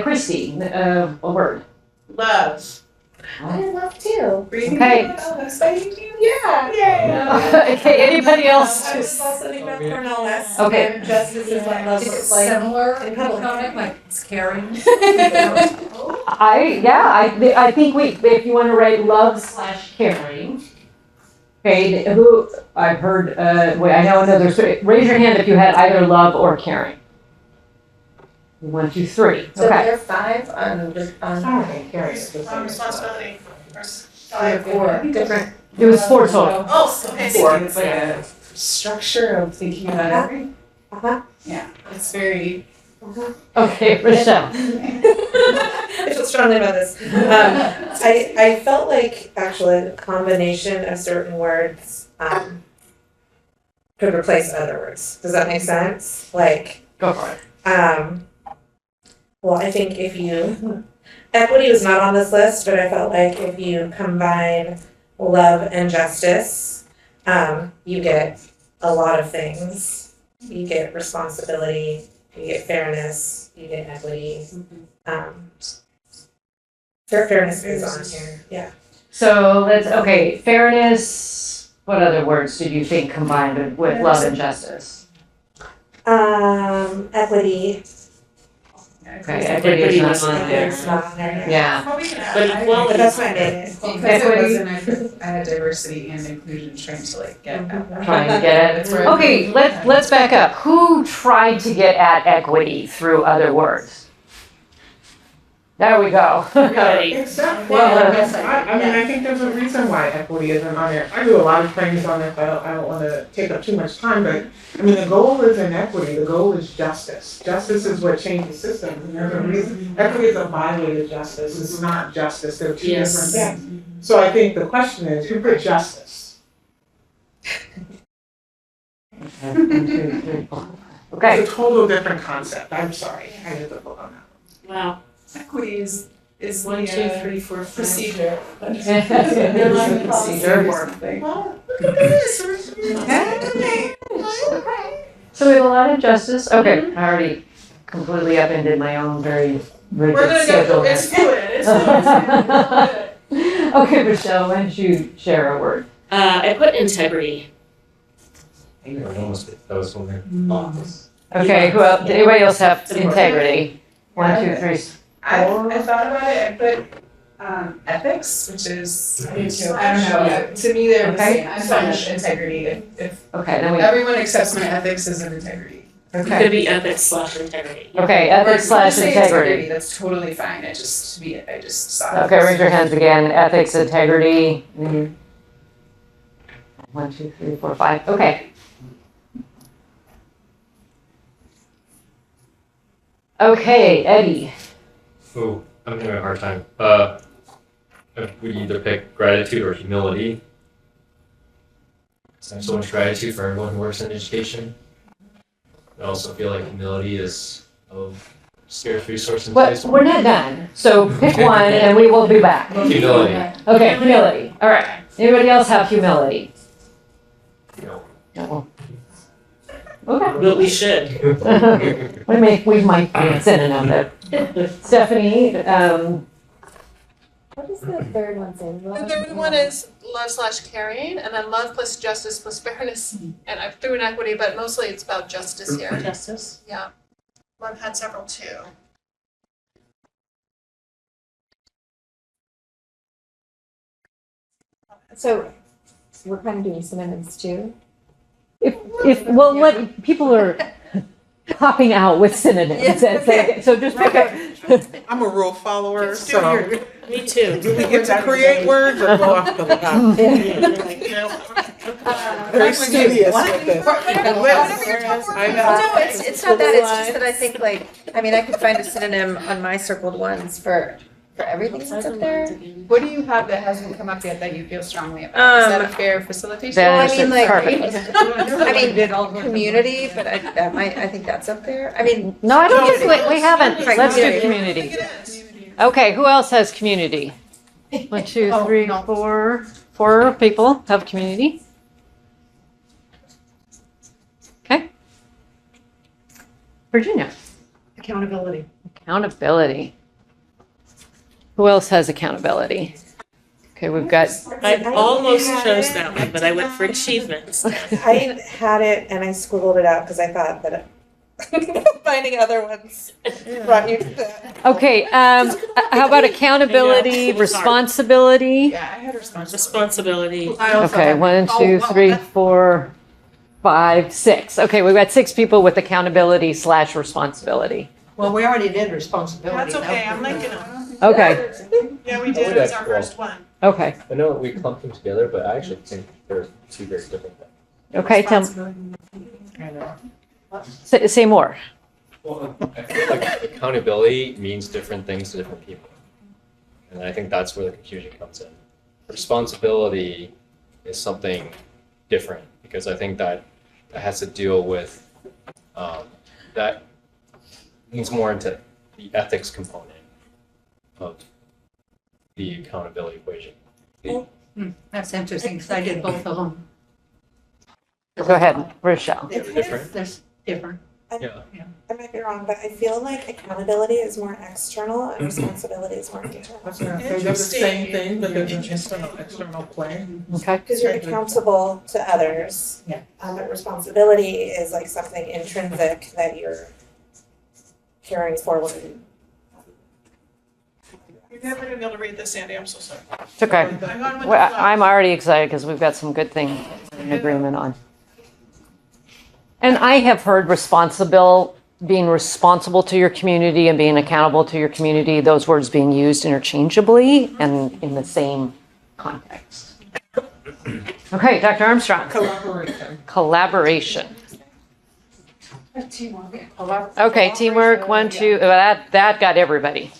Christy, a word. Love. I love too. Okay. Yeah. Okay, anybody else? Sitting back for no less. Okay. And justice is what love Is it looks like. similar in in public. comment, like it's caring? I think if you want to write love/caring. Okay, who, I've heard, wait, I know another, raise your hand if you had either love or caring. 1, 2, 3, So okay. there are 5 on Responsibility. Or 5 or different. It was 4 total. Oh, okay. I think it's like a structure of thinking about everything. Uh-huh. Yeah, it's very. Okay, Rochelle. I feel strongly about this. I felt like actually a combination of certain words could replace other words. Does that make sense? Like, Go for it. well, I think if you, equity was not on this list, but I felt like if you combine love and justice, you get a lot of things. You get responsibility, you get fairness, you get equity. Fairness is on here, yeah. So okay, fairness, what other words did you think combined with love and justice? Equity. Okay, equity is not on It's there. not on there. Yeah. Probably can add. But equality. But that's my name. Because Equity. it wasn't, I had diversity and inclusion trying to like get at that. Trying to get That's it. where I- Okay, let's back up. Who tried to get at equity through other words? There we go. Except, I think there's a reason why equity isn't on there. I do a lot of things on it, but I don't want to take up too much time, but, I mean, the goal isn't equity, the goal is justice. Justice is what changes systems, and there's a reason, equity is a byway to justice, it's not justice, they're two different Yes. things. So I think the question is, who put justice? Okay. It's a total different concept, I'm sorry, I had to vote on that. Wow. Equity is 1, 2, 3, 4, 5. procedure. They're like procedure. or something. Oh, look at this. Hey. So we have a lot of justice. Okay, I already completely upended my own very We're rigid gonna schedule. go, it's fluid, it's fluid. Okay, Michelle, why don't you share a word? I put integrity. I think that was one of their thoughts. Okay, who else, did anybody else have integrity? 1, 2, 3. I thought about it, I put ethics, which is, I don't know, to me they're the Okay. same. I'm fine with integrity if Okay, then we, everyone accepts my ethics as an integrity. It could okay. be ethics/integrity. Okay, Or ethics slash say integrity. That's totally fine, I just saw. Okay, raise your hands again. Ethics, integrity. 1, 2, 3, 4, 5. Okay. Okay, Eddie. Ooh, I'm having a hard time. We either pick gratitude or humility. I have so much gratitude for everyone who works in education. I also feel like humility is a scarce resource in What, today's we're not done. So pick one and we will be back. Humility. Okay, humility. All right. Anybody else have humility? No. No. Okay. But we should. We might be a synonym there. Stephanie, What does the third one say? The third one is love/caring, and then love plus justice plus fairness. And I threw in equity, but mostly it's about justice here. Justice. Yeah. Love had several too. So We're kind of doing synonyms too. Well, what, people are popping out with synonyms. So just pick a. I'm a rule follower, Just do so your- Me too. do we get to create words or go off the very studious with it. I know. No, it's not that, it's just that I think like, I mean, I could find a synonym on my circled ones for everything that's up there. What do you have that hasn't come up yet that you feel strongly about? Is that a fair facilitation? That Well, I is mean, like, perfect. I mean, community, but I think that's up there. I mean. No, I don't think, we haven't. Right, Let's do community. community. Okay, who else has community? 1, 2, Oh, 3, no. 4 people have community. Okay. Virginia, Accountability. accountability. Who else has accountability? Okay, we've got, I almost chose that one, but I went for achievements. I had it and I scribbled it out because I thought that finding other ones brought you to that. okay, how about accountability, responsibility? Yeah, I had responsibility. Responsibility. Okay, 1, 2, 3, 4, 5, 6. Okay, we've got 6 people with accountability / responsibility. Well, we already did responsibility. That's okay, I'm linking them. Okay, Yeah, we did, it was our first one. okay, I know we clumped them together, but I actually think they're two very different things. okay, say more. Well, I feel like accountability means different things to different people. And I think that's where the confusion comes in. Responsibility is something different because I think that has to deal with, that leans more into the ethics component of the accountability equation. That's interesting, because I did both of them. Go ahead, Rochelle. They're different. There's different. Yeah. I might be wrong, but I feel like accountability is more external and responsibility is more internal. They're the same thing, but there's an external play. Okay, Because you're accountable to others. Yeah. But responsibility is like something intrinsic that you're carrying forward. You're never gonna be able to read this, Sandy, I'm so sorry. it's okay. I'm going with the Well, flow. I'm already excited because we've got some good things in agreement on. And I have heard being responsible to your community and being accountable to your community, those words being used interchangeably and in the same context. Okay, Dr. Armstrong. Collaboration. Okay, teamwork, 1, 2, that got everybody.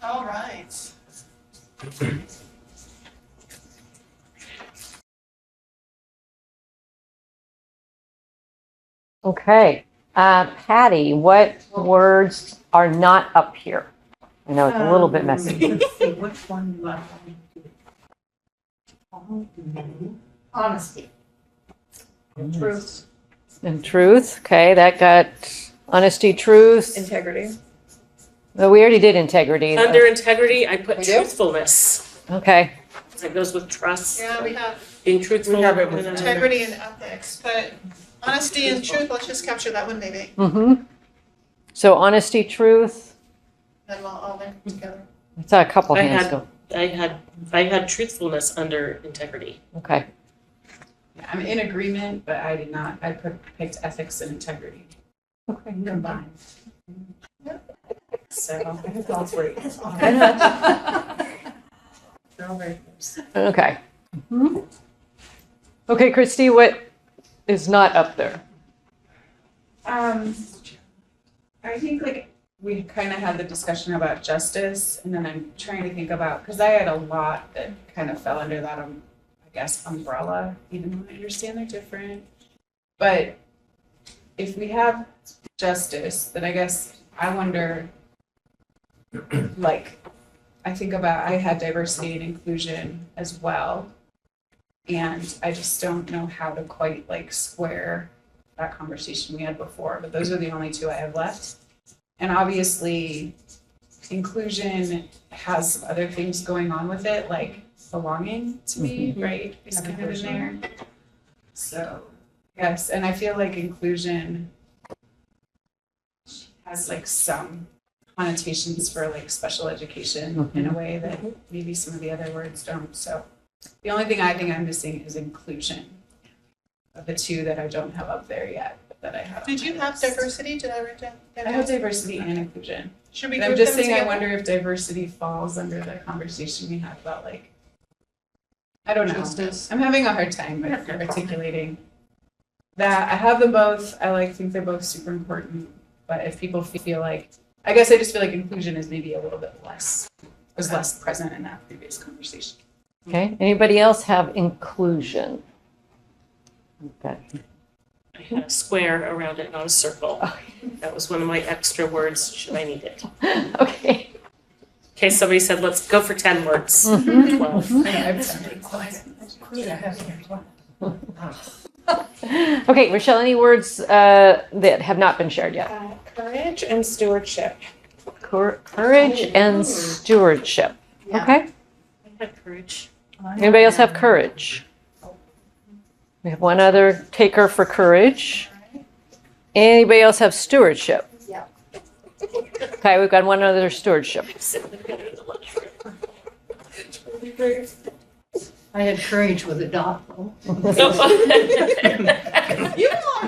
All right. Okay, Patty, what words are not up here? I know it's a little bit messy. Let's see, which one left? Honesty. Truth. And truth, okay, that got honesty, truth. Integrity. Well, we already did integrity. Under integrity, I put We do? truthfulness. Okay, That goes with trust, Yeah, we have being truthful. We have it with and, integrity and ethics, but honesty and truth, let's just capture that one maybe. mm-hmm. So honesty, truth, Then we'll all link them together. I saw a couple I hands had- go. I had truthfulness under integrity. Okay, Yeah, I'm in agreement, but I did not, picked ethics and integrity combined. So I have all three. They're all very close. okay. Mhm. Okay, Christy, what is not up there? I think like we kind of had the discussion about justice, and then I'm trying to think about, because I had a lot that kind of fell under that, I guess, umbrella, even though I understand they're different. But if we have justice, then I guess I wonder, like, I think about, I had diversity and inclusion as well. And I just don't know how to quite like square that conversation we had before, but those are the only two I have left. And obviously, inclusion has some other things going on with it, like belonging to me, right? Is kind of in there. So, yes, and I feel like inclusion has like some connotations for like special education in a way that maybe some of the other words don't. So The only thing I think I'm missing is inclusion. Of the two that I don't have up there yet, that I have. Did you have diversity? Did I write down? I have diversity and inclusion. Should we But I'm group just them saying, I together? wonder if diversity falls under the conversation we had about like, I don't know. Justice. I'm having a hard time with articulating that. I have them both. I think they're both super important. But if people feel like, I guess I just feel like inclusion is maybe a little bit was less present in that previous conversation. Okay, anybody else have inclusion? Okay. I had a square around it, not a circle. That was one of my extra words, should I need it. Okay. Okay, somebody said, let's go for 10 words. Mhm. 12. I have Okay, Rochelle, any words that have not been shared yet? Courage and stewardship. Courage and stewardship. Yeah. Okay. I had courage. Anybody else have courage? We have one other taker for courage. Anybody else have stewardship? Yeah. Okay, we've got one other stewardship. I had courage with a dot though.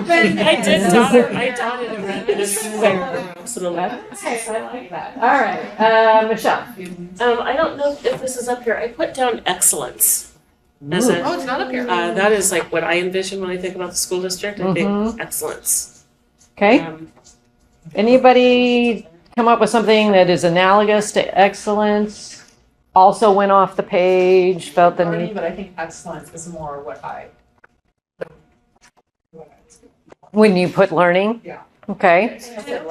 I did dotted around in a square around some of that. I like that. All right, Michelle. I don't know if this is up here. I put down excellence. As a, Oh, it's not up here. that is like what I envision when I think about the school district. I think excellence. Okay. Anybody come up with something that is analogous to excellence? Also went off the page, felt the need. But I think excellence is more what I. When you put learning? Yeah. Okay.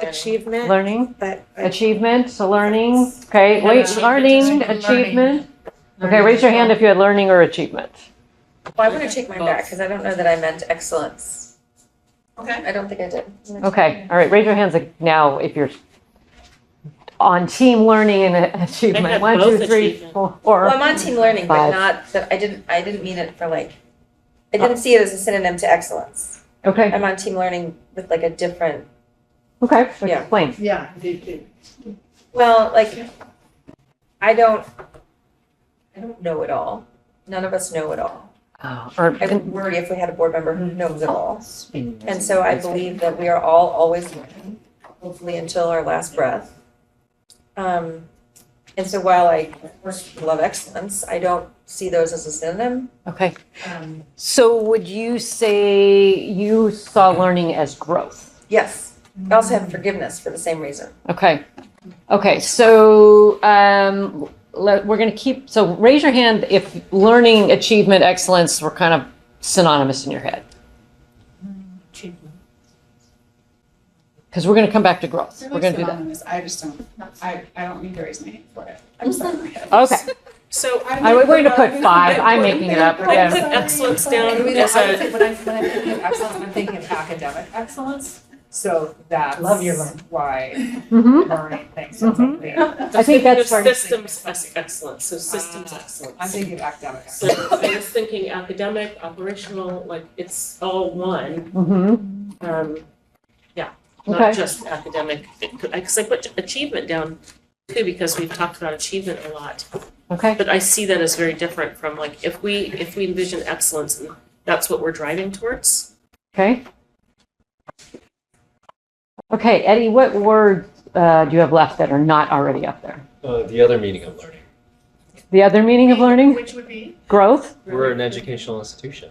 Achievement. Learning, But achievement, so learning. Okay, wait, learning, achievement. Okay, raise your hand if you had learning or achievement. Well, I want to take mine back because I don't know that I meant excellence. Okay. I don't think I did. Okay, all right, raise your hands now if you're on team learning and achievement. had 1, both 2, 3, achievement. 4. Well, I'm on team learning, but 5. not that I didn't mean it for like, I didn't see it as a synonym to excellence. Okay, I'm on team learning with like a different, okay, Yeah. explain. Yeah, did too. well, like, I don't know it all. None of us know it all. Or, I would worry if we had a board member who knows it all. And so I believe that we are all always learning, hopefully until our last breath. And so while I of course love excellence, I don't see those as a synonym. okay. So would you say you saw learning as growth? Yes, I also have forgiveness for the same reason. Okay. Okay, so we're going to keep, so raise your hand if learning, achievement, excellence were kind of synonymous in your head. Because we're going to come back to growth. We're going to do that. I just don't, I don't need to raise my hand for it. I'm sorry. Okay. So We're going to put 5. I'm making it up. I put Yeah. excellence down When as I a, think of excellence, I'm thinking of academic excellence. So that's Love your learning. why Mhm. learning things. So it's like the- I think that's of right. systems excellence, so systems I'm excellence. thinking of academic So excellence. I was thinking academic, operational, like it's all one. Mm-hmm. Yeah, Okay. not just academic. Because I put achievement down too, because we've talked about achievement a lot. Okay. But I see that as very different from like, if we envision excellence, and that's what we're driving towards. Okay. Okay, Eddie, what words do you have left that are not already up there? The other meaning of learning. The other meaning of learning? Which would be? Growth? We're an educational institution,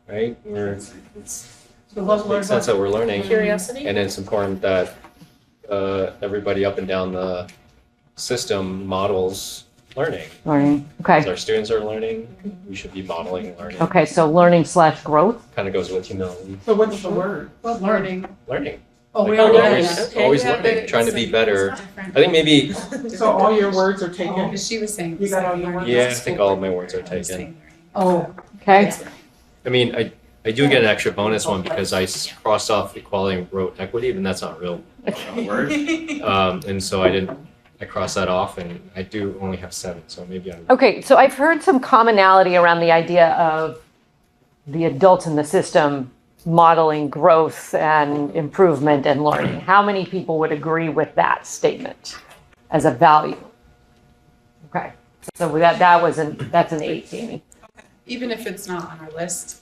right? It So what makes words? sense that we're learning, Curiosity? and it's important that everybody up and down the system models learning. Learning. As Okay. our students are learning, we should be modeling learning. Okay, so learning/growth. Kind of goes with humility. So what's the word? Learning. Learning. Oh, Like, we we're are learning. always, Okay. always Yeah, learning, but trying to it's be like- better. it's different. I think maybe, So all your words are taken? Because she was saying. You got all your words? yeah, I think all of my words are taken. Oh, Okay. I mean, I do get an extra bonus one because I crossed off equality and wrote equity, and that's not a real word. And so I crossed that off, and I do only have 7, so maybe I'm. Okay, so I've heard some commonality around the idea of the adults in the system modeling growth and improvement and learning. How many people would agree with that statement as a value? Okay, So that's an 8, Jamie. Even if it's not on our list.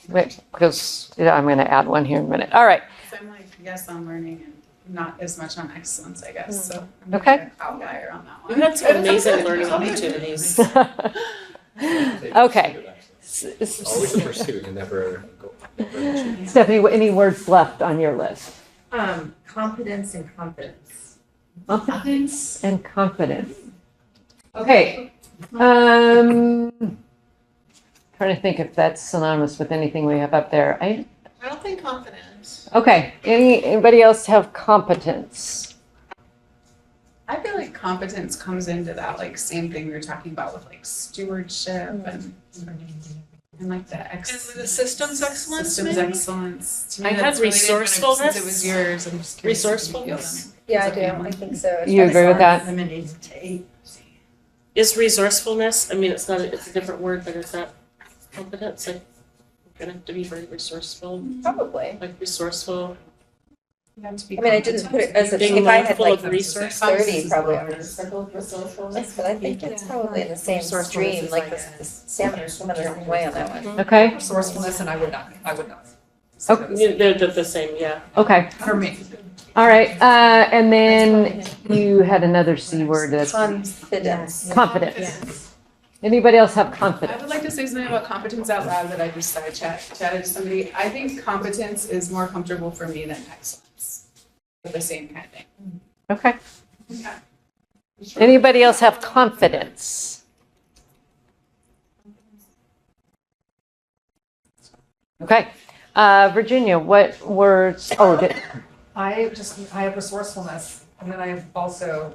Wait, because I'm going to add one here in a minute. All right. So I'm like, yes, on learning and not as much on excellence, I guess. So I'm Okay. an outlier on that one. We've had some amazing learning opportunities. Okay. Always a pursuit and never a goal. Never an achievement. Stephanie, any words left on your list? Competence and confidence. Confidence and confidence. Okay. Trying to think if that's synonymous with anything we have up there. I don't think confidence. Okay. Anybody else have competence? I feel like competence comes into that like same thing we were talking about with like stewardship and like the And the systems excellence, systems maybe? excellence. To me, I had that's related, but resourcefulness. Since it was yours, I'm just curious if you feel Resourcefulness? them. Yeah, I As a do. family. I think so. You agree with that? Limited to 8. Is resourcefulness, I mean, it's a different word, but is that competence? Like, we're gonna have to be very resourceful, Probably. like resourceful. You have to be I mean, I didn't put it as a, Being if I had mindful like of resources. 30 probably, I would have circled resourcefulness, but I think it's probably in the same stream, like the salmon are swimming the same way on that one. Okay. Resourcefulness, and I would not. Okay. They're the same, yeah. Okay. For me. All right. And then you had another C word that's Confidence. confidence. Anybody else have I confidence? would like to say something about competence out loud that I just chatted to somebody. I think competence is more comfortable for me than excellence. For the same kind of thing. Okay. Anybody else have confidence? Okay. Virginia, what words? I have resourcefulness, and then I have also,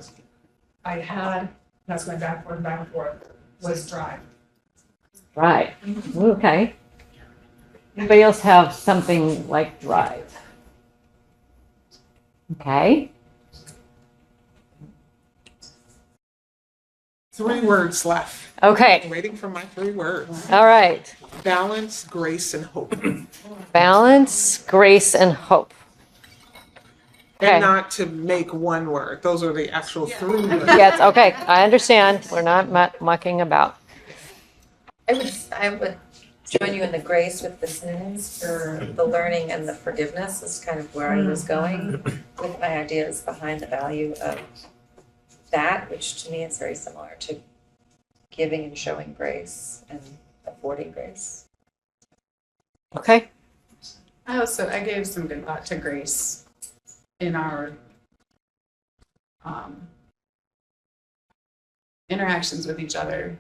that's going back and forth, was drive. Right. Okay. Anybody else have something like drive? Okay. 3 words left. Okay. I'm waiting for my 3 words. All right. Balance, grace, and hope. Balance, grace, and hope. Okay. And not to make one word. Those are the actual 3 words. Yes, okay. I understand. We're not mucking about. I would join you in the grace with the synonyms for the learning and the forgiveness is kind of where I was going with my ideas behind the value of that, which to me is very similar to giving and showing grace and affording grace. Okay. I gave some good thought to grace in our interactions with each other.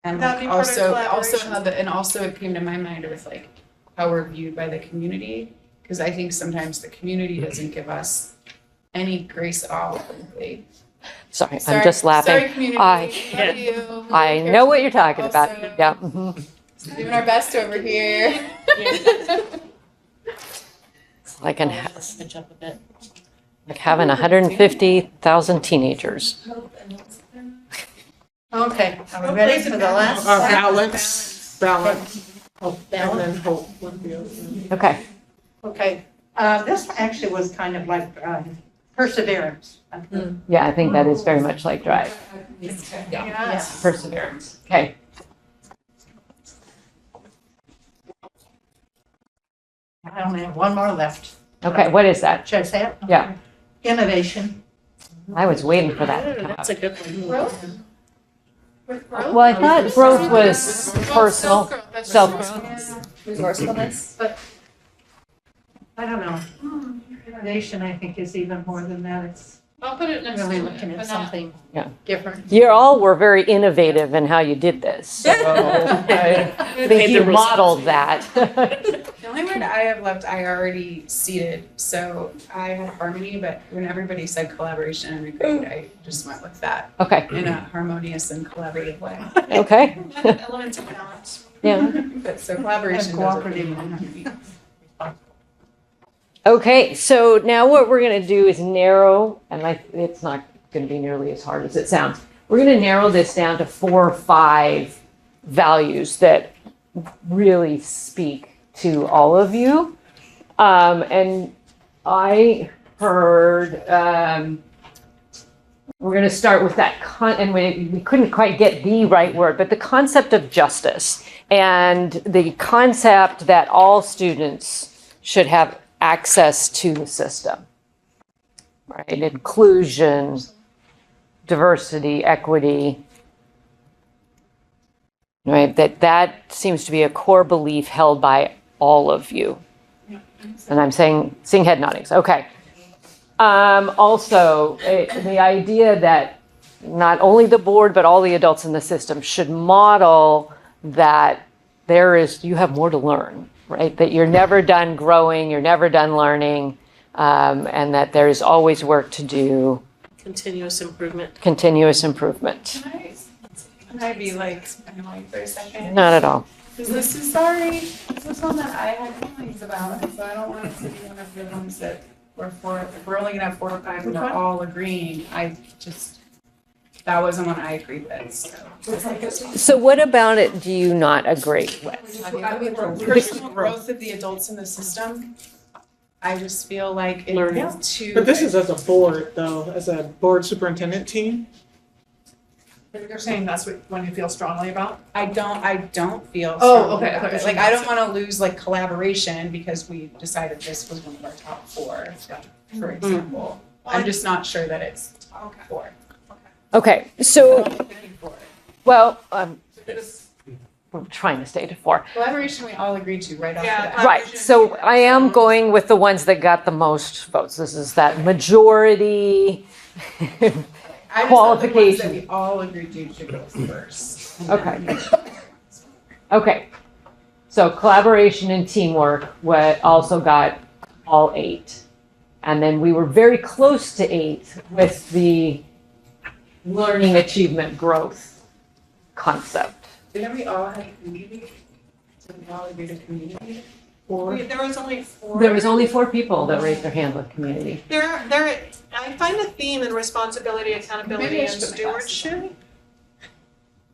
And That'd like be part of also collaboration. also it came to my mind with like how we're viewed by the community, because I think sometimes the community doesn't give us any grace at all. frankly. Sorry, I'm just laughing. Sorry, community. Love you. I know what you're talking about. Also- Yeah. Mhm. Doing our best over here. It's like Switch up a bit. like having 150,000 teenagers. Okay, are we ready for the last? Balance, and then hope would be okay. Okay. Okay, this actually was kind of like perseverance. Yeah, I think that is very much like drive. Yes. Perseverance. Okay. I only have one more left. Okay, what is that? Should I say it? Yeah. Innovation. I was waiting for that to come That's up. a good one. Growth? With growth? Well, I thought growth was personal, Self-growth, that's self. Resourcefulness. I don't know. Innovation, I think, is even more than that. It's I'll put it next to really it, looking but at not- something Yeah. different. You all were very innovative in how you did this. So I think you modeled that. The only word I have left, I already seeded. So I had harmony, but when everybody said collaboration and agreed, I just went with that Okay. in a harmonious and collaborative way. Okay. Elements of balance. Yeah. But so collaboration And does cooperative. it. Okay, so now what we're going to do is narrow, and it's not going to be nearly as hard as it sounds. We're going to narrow this down to 4 or 5 values that really speak to all of you. And I heard we're going to start with that and we couldn't quite get the right word, but the concept of justice and the concept that all students should have access to the system, right? Inclusion, diversity, equity, right? That seems to be a core belief held by all of you. And I'm seeing head noddings. Okay. Also, the idea that not only the board, but all the adults in the system should model that you have more to learn, right? That you're never done growing, you're never done learning, and that there is always work to do. Continuous improvement. Continuous improvement. Can I be like annoying for a second? Not at all. This is one that I had feelings about, and so I don't want it to be one of the ones that we're for. If we're only gonna have 4 or 5 and we're all agreeing, that wasn't one I agreed with, so. So what about it do you not agree with? Personal growth of the adults in the system, I just feel like Learning. it's too. But this is as a board though, as a board superintendent team. You're saying that's what one you feel strongly about? I don't feel Oh, strongly okay, about okay. it. Like, I don't wanna lose like collaboration because we decided this was one of our top 4, for example. I'm just not sure that it's top 4. Okay, so, well, we're trying to stay to 4. Collaboration we all agreed to right off the Yeah. bat. Right, so I am going with the ones that got the most votes. This is that majority. I just thought the ones Qualification. that we all agreed to should go first. Okay. Okay. So collaboration and teamwork also got all 8. And then we were very close to 8 with the learning achievement growth concept. Didn't we all have community? So we all agreed to community? Wait, there was only 4. There was only 4 people that raised their hand with community. I find a theme in responsibility, accountability, Maybe I and should put my glasses stewardship.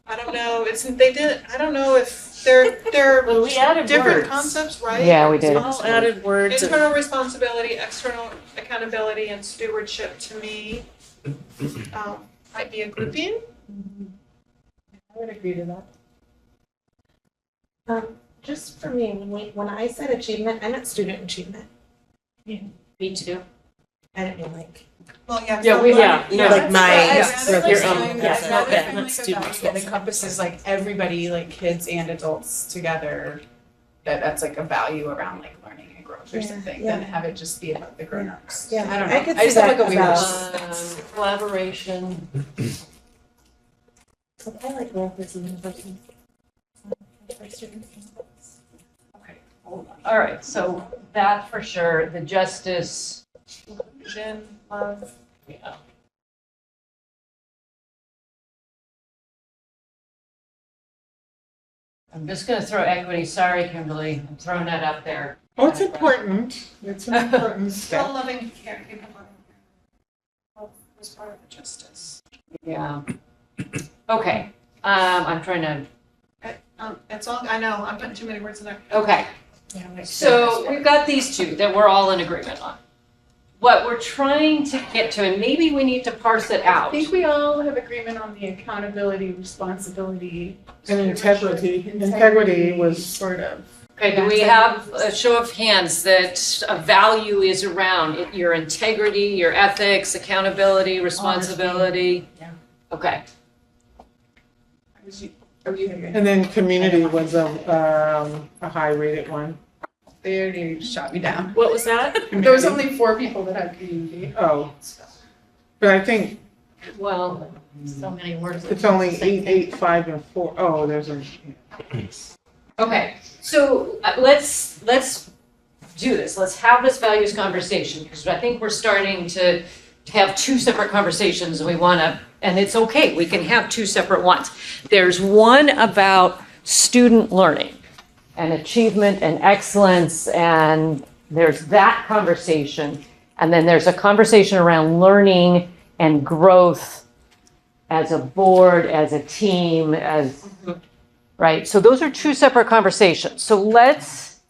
I don't know, I don't know if they're Well, we added different words. concepts, right? Yeah, we did. All added words. and- Internal responsibility, external accountability, and stewardship to me might be a grouping. I would agree to that. Just for me, when I said achievement, I meant student achievement. Me too. I didn't mean like. Well, yeah. Yeah, no. Like my- Your own, Yeah, yes, that okay, was not students. that encompasses like everybody, like kids and adults together. That's like a value around like learning and growth or Yeah, something, yeah. than have it just be about the grown-ups. Yeah, I don't know. I could I just see have like a that weird. Collaboration. I like growth as a university. All right, so that for sure, the justice. Vision, love. Yeah. I'm just gonna throw equity, sorry, Kimberly, I'm throwing that up there. Oh, it's important. It's an important step. Well-loving caregiving. Love was part of the justice. Yeah. Okay, I'm trying to, It's all, I know, I'm putting too many words in there. okay. So we've got these 2 that we're all in agreement on. What we're trying to get to, and maybe we need to parse it I out. think we all have agreement on the accountability, responsibility. And integrity. Integrity was Sort of. Okay, do we have a show of hands that a value is around your integrity, your ethics, accountability, responsibility? Yeah. Okay, And then community was a high rated one. They already shot me down. What was that? There was only 4 people that had community. Oh. But I think well, so many words. it's only 8, 8, 5, and 4. Oh, there's a. Okay, so let's do this. Let's have this values conversation because I think we're starting to have 2 separate conversations and we want to, and it's okay, we can have 2 separate ones. There's one about student learning and achievement and excellence, and there's that conversation. And then there's a conversation around learning and growth as a board, as a team, as, right? So those are 2 separate conversations. So let's,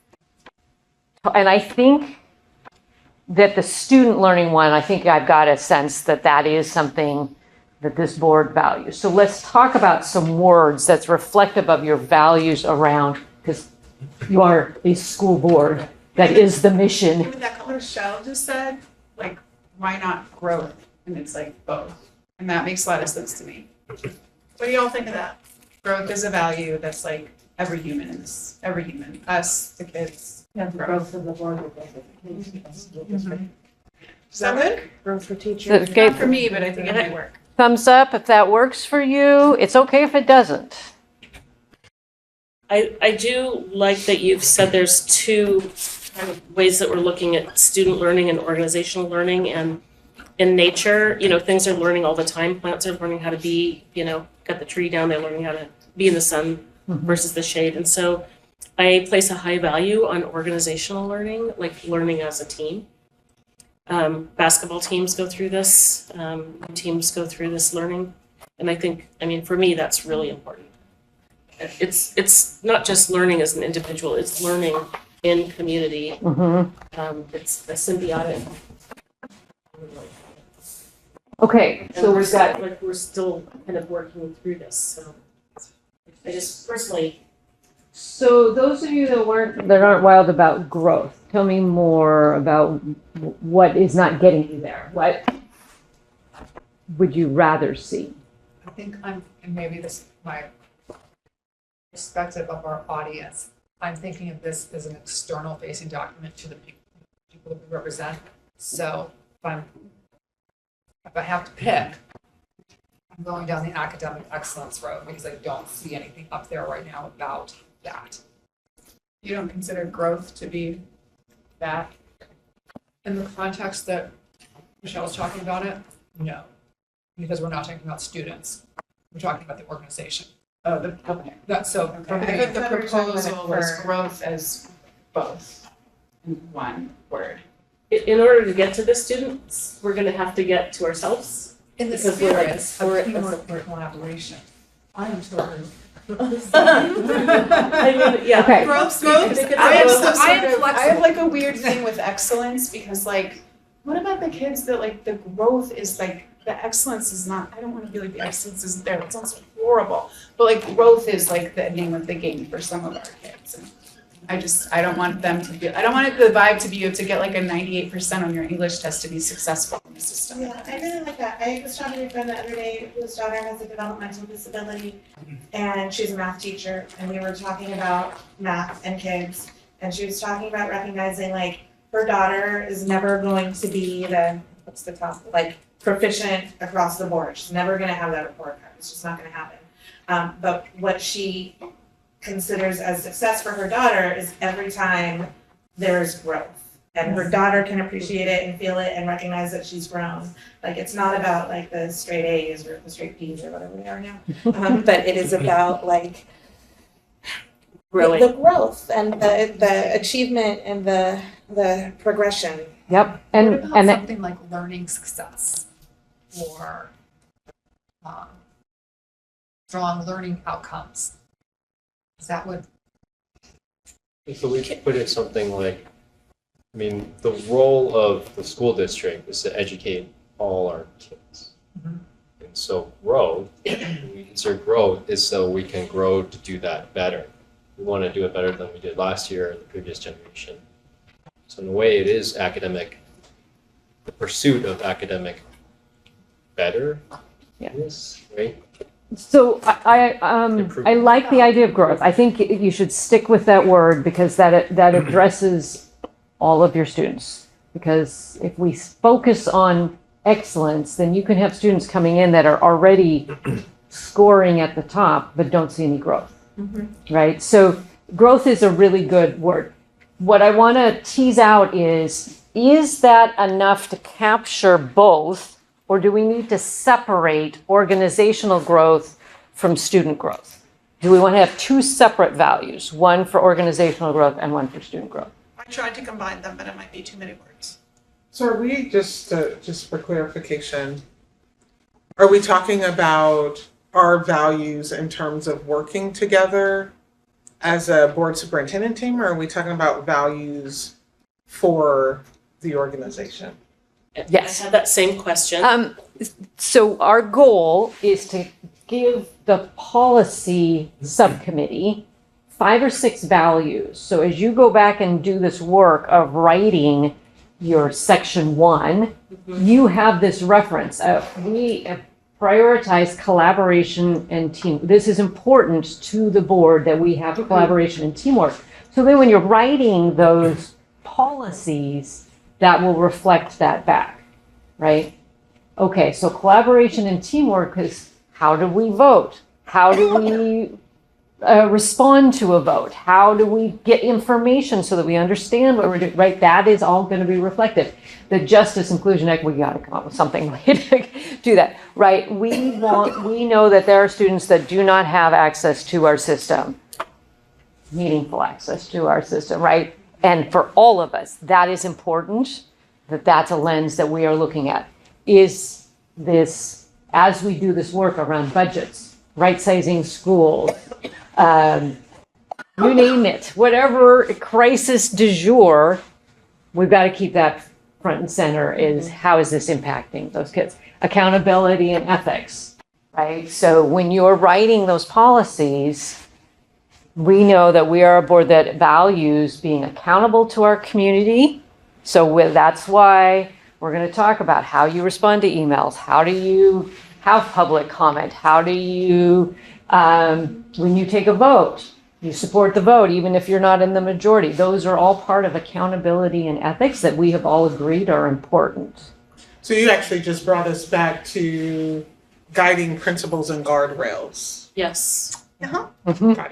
and I think that the student learning one, I think I've got a sense that that is something that this board values. So let's talk about some words that's reflective of your values around, because you are a school board. That is the mission. Even that what Michelle just said, like, why not growth? And it's like both. And that makes a lot of sense to me. What do y'all think of that? Growth is a value that's like every human in this, every human, us, the kids. Yeah, the growth of the board. Is that good? Growth for teachers. Okay. Not for me, but I think it might work. Thumbs up if that works for you. It's okay if it doesn't. I do like that you've said there's two kind of ways that we're looking at student learning and organizational learning. And in nature, things are learning all the time. Plants are learning how to be, got the tree down, they're learning how to be in the sun versus the shade. And so I place a high value on organizational learning, like learning as a team. Basketball teams go through this, teams go through this learning. And I think, for me, that's really important. It's not just learning as an individual, it's learning in community. It's a symbiotic. Okay, So we're still kind of working through this, so I just personally. So those of you that aren't wild about growth, tell me more about what is not getting you there. What would you rather see? I think and maybe this my perspective of our audience. I'm thinking of this as an external facing document to the people that we represent. So if I have to pick, I'm going down the academic excellence road because I don't see anything up there right now about that. You don't consider growth to be that? In the context that Michelle's talking about it, no, because we're not talking about students. We're talking about the organization. Oh, okay. That's so. I think the proposal was growth as both in one word. In order to get to the students, we're gonna have to get to ourselves. In the Because we're like- spirit of teamwork and collaboration. I am totally. Yeah. Okay. Growth. I am I have like a weird thing with excellence because like, what about the kids that like the growth is like, the excellence is not, I don't want to be like the excellence isn't there. That sounds horrible. But like growth is like the name of the game for some of our kids. And I don't want them to be, I don't want the vibe to be you have to get like a 98% on your English test to be successful in the system. Yeah, I really like that. I was talking to a friend the other day whose daughter has a developmental disability, and she's a math teacher, and we were talking about math and kids, and she was talking about recognizing like her daughter is never going to be what's the top, like proficient across the board. She's never gonna have that report card. It's just not gonna happen. But what she considers as success for her daughter is every time there's growth. And her daughter can appreciate it and feel it and recognize that she's grown. Like, it's not about like the straight A's or the straight B's or whatever they are now. But it is about like Growing. the growth and the achievement and the progression. Yep. What about something like learning success or strong learning outcomes? Is that what? So we could put it something like, the role of the school district is to educate all our kids. And so growth, we consider growth is so we can grow to do that better. We want to do it better than we did last year or the previous generation. So in a way, it is academic, the pursuit of academic better. Yeah. Yes, right? So I like the idea of growth. I think you should stick with that word because that addresses all of your students. Because if we focus on excellence, then you can have students coming in that are already scoring at the top but don't see any growth. Right? So growth is a really good word. What I want to tease out is that enough to capture both? Or do we need to separate organizational growth from student growth? Do we want to have two separate values, one for organizational growth and one for student growth? I tried to combine them, but it might be too many words. So are we, just for clarification, are we talking about our values in terms of working together as a board superintendent team, or are we talking about values for the organization? Yes. I had that same question. So our goal is to give the policy subcommittee 5 or 6 values. So as you go back and do this work of writing your section 1, you have this reference. We prioritize collaboration and team. This is important to the board that we have collaboration and teamwork. So then when you're writing those policies, that will reflect that back, right? Okay, so collaboration and teamwork is how do we vote? How do we respond to a vote? How do we get information so that we understand what we're doing, right? That is all going to be reflective. The Justice Inclusion Act, we got to come up with something to do that, right? We know that there are students that do not have access to our system, meaningful access to our system, right? And for all of us, that is important, that's a lens that we are looking at. Is this, as we do this work around budgets, right-sizing schools, you name it, whatever crisis du jour, we've got to keep that front and center is how is this impacting those kids? Accountability and ethics, right? So when you're writing those policies, we know that we are a board that values being accountable to our community. So that's why we're going to talk about how you respond to emails. How do you have public comment? How do you, when you take a vote, you support the vote, even if you're not in the majority. Those are all part of accountability and ethics that we have all agreed are important. So you actually just brought us back to guiding principles and guardrails. Yes. Got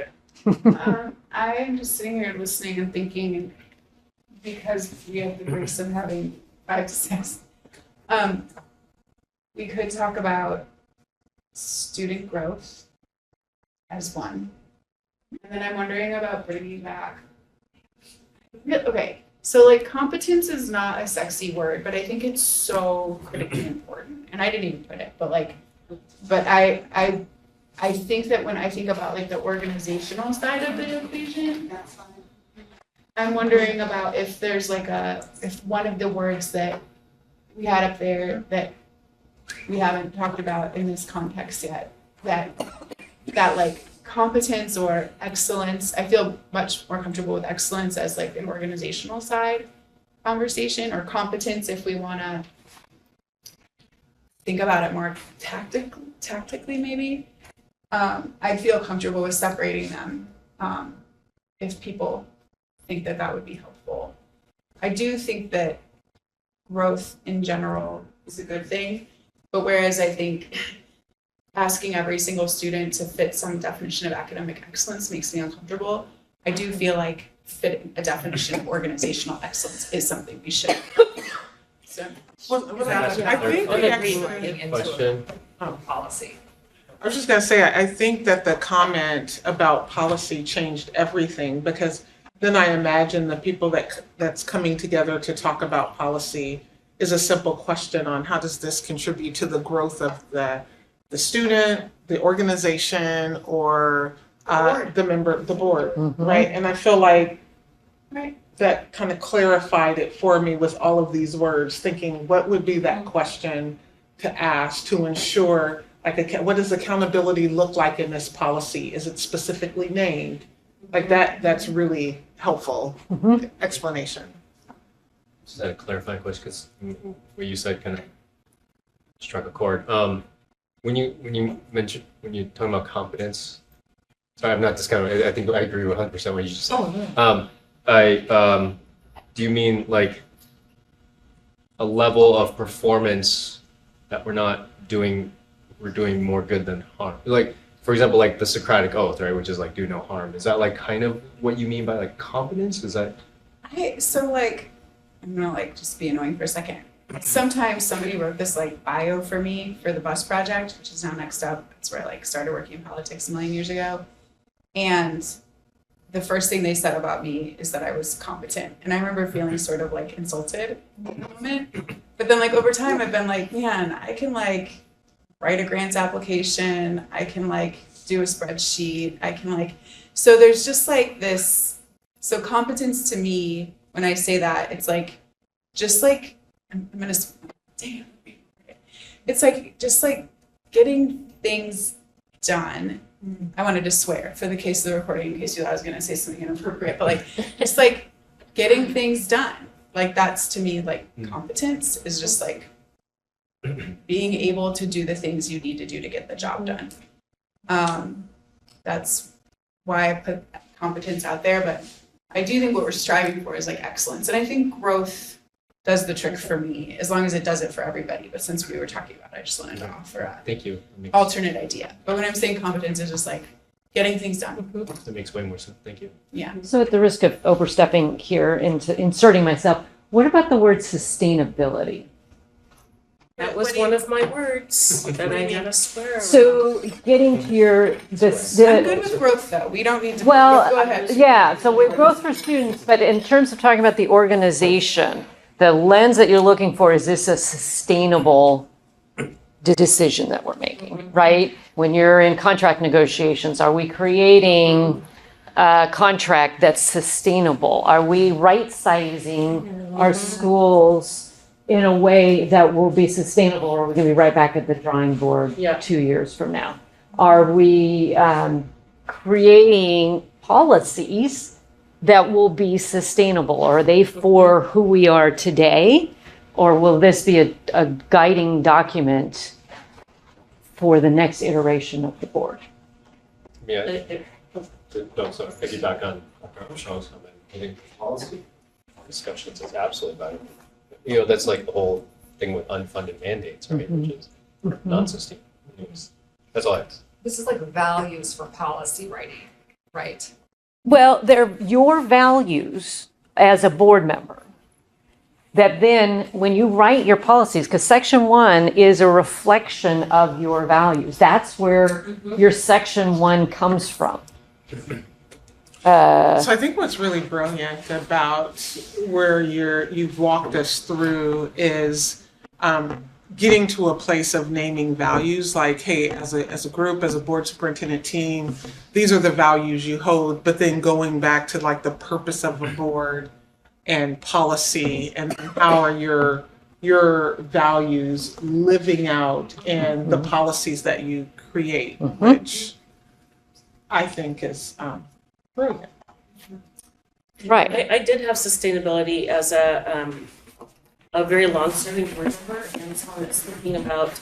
it. I am just sitting here listening and thinking, because we have the grace of having 5 to 6, we could talk about student growth as one. And then I'm wondering about bringing back, okay, so like competence is not a sexy word, but I think it's so critically important. And I didn't even put it, but like, but I think that when I think about like the organizational side of the equation, I'm wondering about if there's like if one of the words that we had up there that we haven't talked about in this context yet, that like competence or excellence, I feel much more comfortable with excellence as like an organizational side conversation, or competence if we want to think about it more tactically maybe. I feel comfortable with separating them if people think that would be helpful. I do think that growth in general is a good thing, but whereas I think asking every single student to fit some definition of academic excellence makes me uncomfortable, I do feel like fitting a definition of organizational excellence is something we should. So, I think we actually, Question? Policy. I was just gonna say, I think that the comment about policy changed everything, because then I imagine the people that's coming together to talk about policy is a simple question on how does this contribute to the growth of the student, the organization, or the board, right? And I feel like that kind of clarified it for me with all of these words, thinking what would be that question to ask to ensure, like, what does accountability look like in this policy? Is it specifically named? Like that's really helpful explanation. Just had a clarifying question, because what you said kind of struck a chord. When you mentioned, when you're talking about competence, sorry, I'm not discounting, I think I agree with 100% what you just said. Do you mean like a level of performance that we're doing more good than harm? Like, for example, like the Socratic Oath, right, which is like do no harm. Is that like kind of what you mean by like competence? Is that? So like, I'm gonna like just be annoying for a second. Sometimes somebody wrote this like bio for me for the bus project, which is now Next Up. It's where I like started working in politics a million years ago. And the first thing they said about me is that I was competent. And I remember feeling sort of like insulted in the moment. But then like over time I've been like, man, I can like write a grants application. I can like do a spreadsheet. I can like, so there's just like this, so competence to me, when I say that, it's like, just like I'm gonna, damn. It's like, just like getting things done. I wanted to swear for the case of the recording in case you thought I was gonna say something inappropriate, but like, just like getting things done. Like that's to me, like competence is just like being able to do the things you need to do to get the job done. That's why I put competence out there, but I do think what we're striving for is like excellence. And I think growth does the trick for me, as long as it does it for everybody. But since we were talking about it, I just wanted to offer a Thank you. alternate idea. But when I'm saying competence, it's just like getting things done. That makes way more sense. Thank you. Yeah. So at the risk of overstepping here into inserting myself, what about the word sustainability? That was one of my words that I had to swear around. So getting to your, I'm good with growth though. We don't need to. well, go ahead. yeah, so with growth for students, but in terms of talking about the organization, the lens that you're looking for, is this a sustainable decision that we're making, right? When you're in contract negotiations, are we creating a contract that's sustainable? Are we right-sizing our schools in a way that will be sustainable, or are we going to be right back at the drawing board 2 years from now? Are we creating policies that will be sustainable? Are they for who we are today? Or will this be a guiding document for the next iteration of the board? Yeah. Sorry, piggyback on Michelle's comment. I think policy discussions is absolutely valuable. You know, that's like the whole thing with unfunded mandates, right? Which is non-sustainable. That's all I have. This is like values for policy writing, right? Well, they're your values as a board member. That then, when you write your policies, because section 1 is a reflection of your values. That's where your section 1 comes from. So I think what's really brilliant about where you've walked us through is getting to a place of naming values, like, hey, as a group, as a board superintendent team, these are the values you hold, but then going back to like the purpose of a board and policy and how are your values living out in the policies that you create, which I think is brilliant. Right. I did have sustainability as a very long-serving board member, and so I was thinking about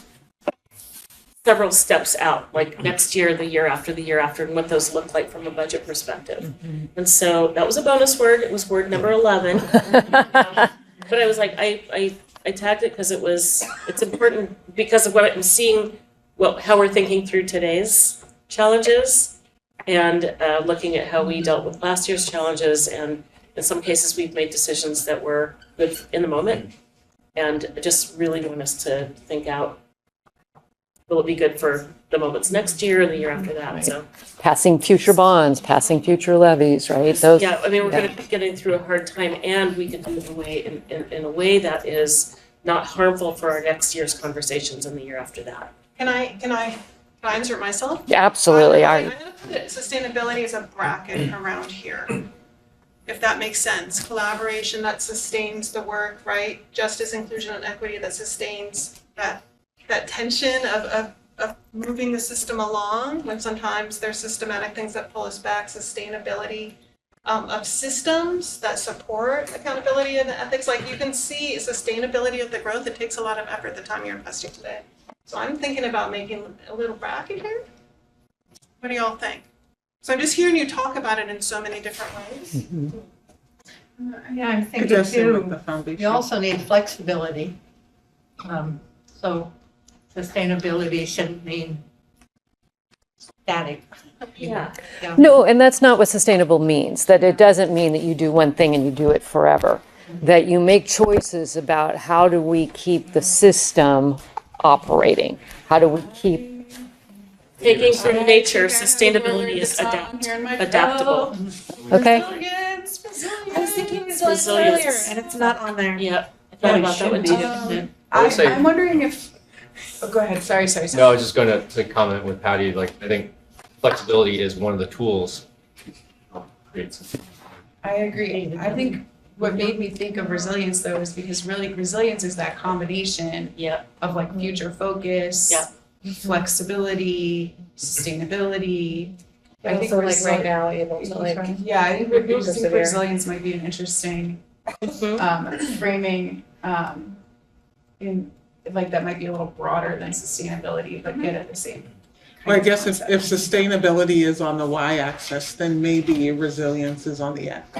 several steps out, like next year, the year after, and what those look like from a budget perspective. And so that was a bonus word. It was word number 11. But I was like, I tagged it because it's important because of what I'm seeing, how we're thinking through today's challenges and looking at how we dealt with last year's challenges. And in some cases, we've made decisions that were good in the moment. And I just really want us to think out, will it be good for the moments next year or the year after that? Right. So Passing future bonds, passing future levies, right? Those. yeah, I mean, we're going to be getting through a hard time, and we can do it in a way that is not harmful for our next year's conversations and the year after that. Can I insert myself? Yeah, absolutely. I'm gonna put sustainability as a bracket around here, if that makes sense. Collaboration that sustains the work, right? Justice, inclusion, and equity that sustains that tension of moving the system along when sometimes there's systematic things that pull us back. Sustainability of systems that support accountability and ethics. Like you can see sustainability of the growth. It takes a lot of effort the time you're investing today. So I'm thinking about making a little bracket here. What do y'all think? So I'm just hearing you talk about it in so many different ways. Yeah, I'm It thinking does seem like too, the foundation. you also need flexibility. So sustainability shouldn't mean static. Yeah. No, and that's not what sustainable means, that it doesn't mean that you do one thing and you do it forever. That you make choices about how do we keep the system operating? How do we keep Taking from nature, sustainability is adaptable. Okay. I was thinking Resilience. earlier, and it's not on there. Yeah, I thought about that one too. I would say, I'm wondering if, oh, go ahead, sorry. no, I was just going to comment with Patty, like, I think flexibility is one of the tools. I agree. I think what made me think of resilience though is because really resilience is that combination Yeah. of like future focus, Yeah. flexibility, sustainability. I think Also like right now, able to like. Yeah, I think persevere. resilience might be an interesting framing in like that might be a little broader than sustainability, but get at the same. Well, I guess if sustainability is on the y-axis, then maybe resilience is on the x.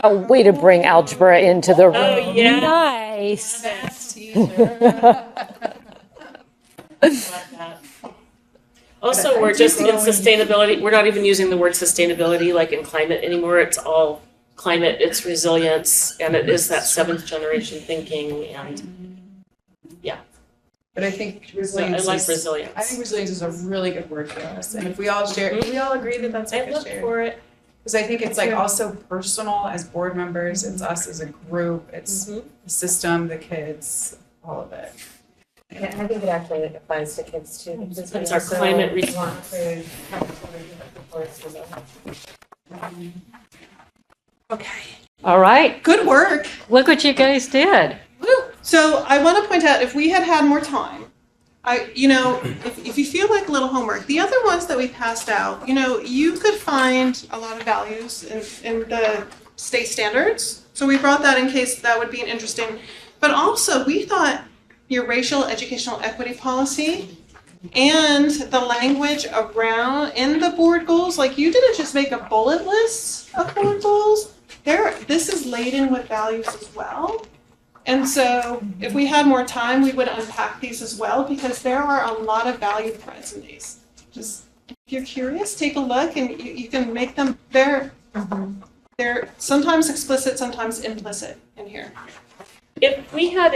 A way to bring algebra into the room. Oh, yeah. Nice. Also, we're just in sustainability, we're not even using the word sustainability like in climate anymore. It's all climate, it's resilience, and it is that seventh generation thinking and But I think I resilience like is, resilience. I think resilience is a really good word for us. And if we all share, if we all agree that that's I like a look share. for it. Because I think it's like also personal as board members, it's us as a group, it's the system, the kids, all of it. Yeah, and I think it actually applies to kids too. Because we It's our also climate want to have children who supports resilience. Okay. All right, Good work. look what you guys did. So I want to point out, if we had had more time, if you feel like a little homework, the other ones that we passed out, you could find a lot of values in the state standards. So we brought that in case that would be an interesting, but also we thought your racial educational equity policy and the language around in the board goals, like you didn't just make a bullet list of board goals. This is laden with values as well. And so if we had more time, we would unpack these as well, because there are a lot of value threads in these. Just, if you're curious, take a look and you can make them, they're sometimes explicit, sometimes implicit in here. If we had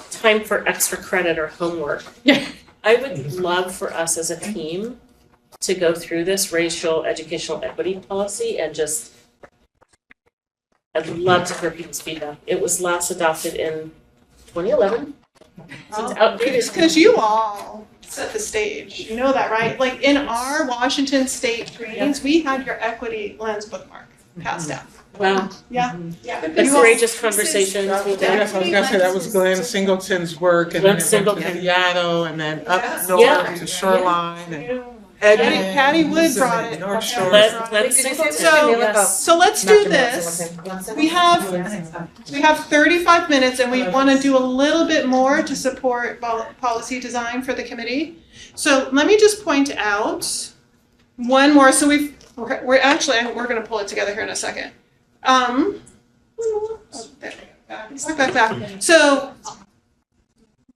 time for extra credit or homework, I would love for us as a team to go through this racial educational equity policy and just, I'd love to hear people's feedback. It was last adopted in 2011. So it's outdated. It's because you all set the stage. You know that, right? Like in our Washington State trainings, we had your equity lens bookmark passed out. Wow. Yeah. The courageous conversations. Yes, I was gonna say, that was Glenn Singleton's work, and then it went to Seattle, and then up north to Shoreline, and Patty Wood brought it. North Shore. Let's So let's do this. We have 35 minutes and we want to do a little bit more to support policy design for the committee. So let me just point out one more. So we're going to pull it together here in a second. Back. So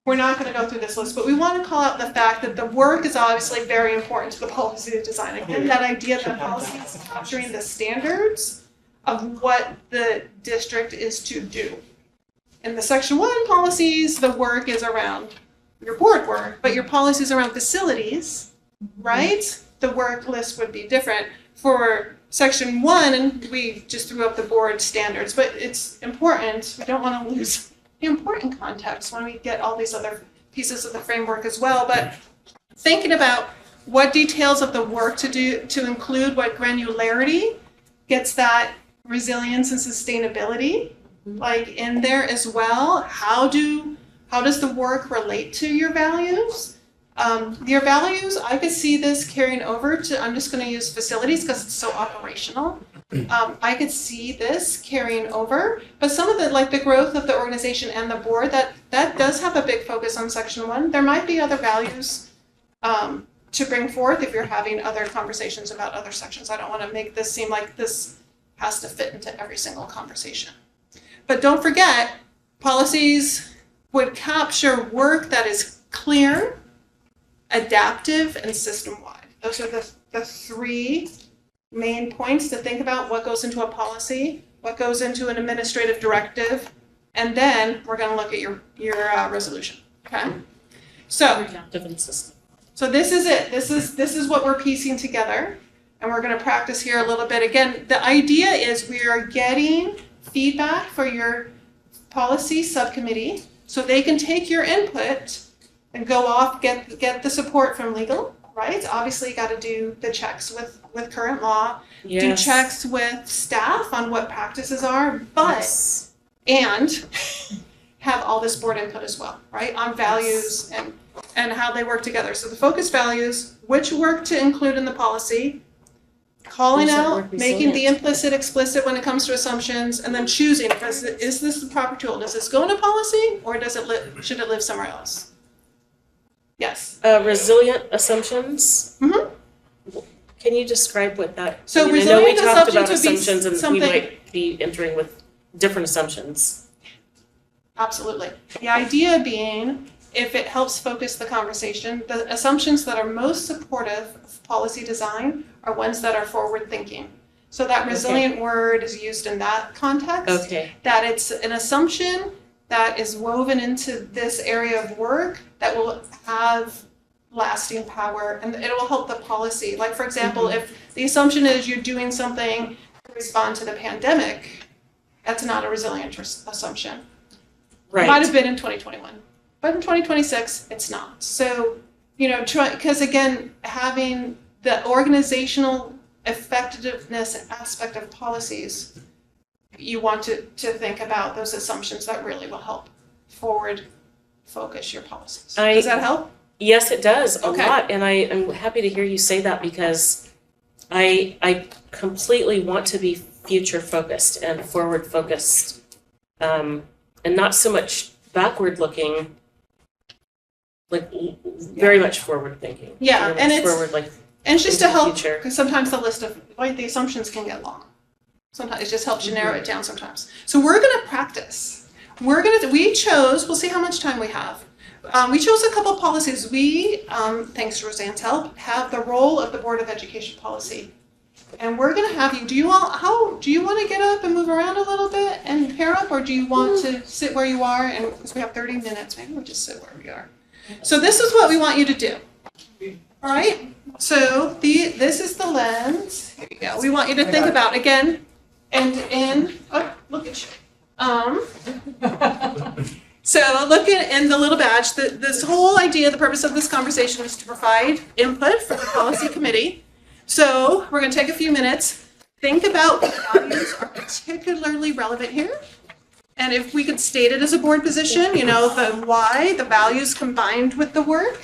we're not going to go through this list, but we want to call out the fact that the work is obviously very important to the policy design. Again, that idea that policy is capturing the standards of what the district is to do. In the Section 1 policies, the work is around your board work, but your policies around facilities, right? The work list would be different. For Section 1, we just threw up the board standards, but it's important. We don't want to lose the important context when we get all these other pieces of the framework as well. But thinking about what details of the work to do to include what granularity gets that resilience and sustainability like in there as well. How does the work relate to your values? Your values, I could see this carrying over to, I'm just going to use facilities because it's so operational. I could see this carrying over, but some of the growth of the organization and the board, that does have a big focus on Section 1. There might be other values to bring forth if you're having other conversations about other sections. I don't want to make this seem like this has to fit into every single conversation. But don't forget, policies would capture work that is clear, adaptive, and system-wide. Those are the three main points to think about: what goes into a policy, what goes into an administrative directive, and then we're going to look at your resolution. Okay. So this is it. This is what we're piecing together, and we're going to practice here a little bit. Again, the idea is we are getting feedback for your policy subcommittee, so they can take your input and go off, get the support from legal, right? Obviously, you gotta do the checks with current law, do Yes. checks with staff on what practices are, but, Yes. and have all this board input as well, right? On values and how they work together. So the focus values, which work to include in the policy, calling Those that out, work making the resilient. implicit explicit when it comes to assumptions, and then choosing, is this the proper tool? Does this go in a policy, or should it live somewhere else? Yes. Resilient assumptions. Mhm. Can you describe what that? So I mean, I know we resilient talked about assumptions would be assumptions and we something- might be entering with different assumptions. Absolutely. The idea being, if it helps focus the conversation, the assumptions that are most supportive of policy design are ones that are forward-thinking. So that resilient word is used in that context. Okay. That it's an assumption that is woven into this area of work that will have lasting power and it will help the policy. Like, for example, if the assumption is you're doing something to respond to the pandemic, that's not a resilient assumption. Right. It might have been in 2021, but in 2026, it's not. So, because again, having the organizational effectiveness aspect of policies, you want to think about those assumptions that really will help forward focus your policies. Does that help? Yes, it does a Okay. lot, and I'm happy to hear you say that because I completely want to be future focused and forward focused, and not so much backward looking, like very much forward thinking. Yeah, Very and much it's- forward, like And it's just into to the help, future. because sometimes the assumptions can get long. Sometimes it just helps you narrow it down sometimes. So we're gonna practice. We chose, we'll see how much time we have. We chose a couple policies. We, thanks to Roseanne's help, have the role of the Board of Education policy. And we're gonna have you, do you wanna get up and move around a little bit and pair up, or do you want to sit where you are? And, because we have 30 minutes, maybe we'll just sit where we are. So this is what we want you to do. All right, so this is the lens. Here you go. We want you to think about, again, look at you. So look in the little badge, this whole idea, the purpose of this conversation is to provide input for the policy committee. So we're gonna take a few minutes, think about what values are particularly relevant here. And if we could state it as a board position, the why, the values combined with the work,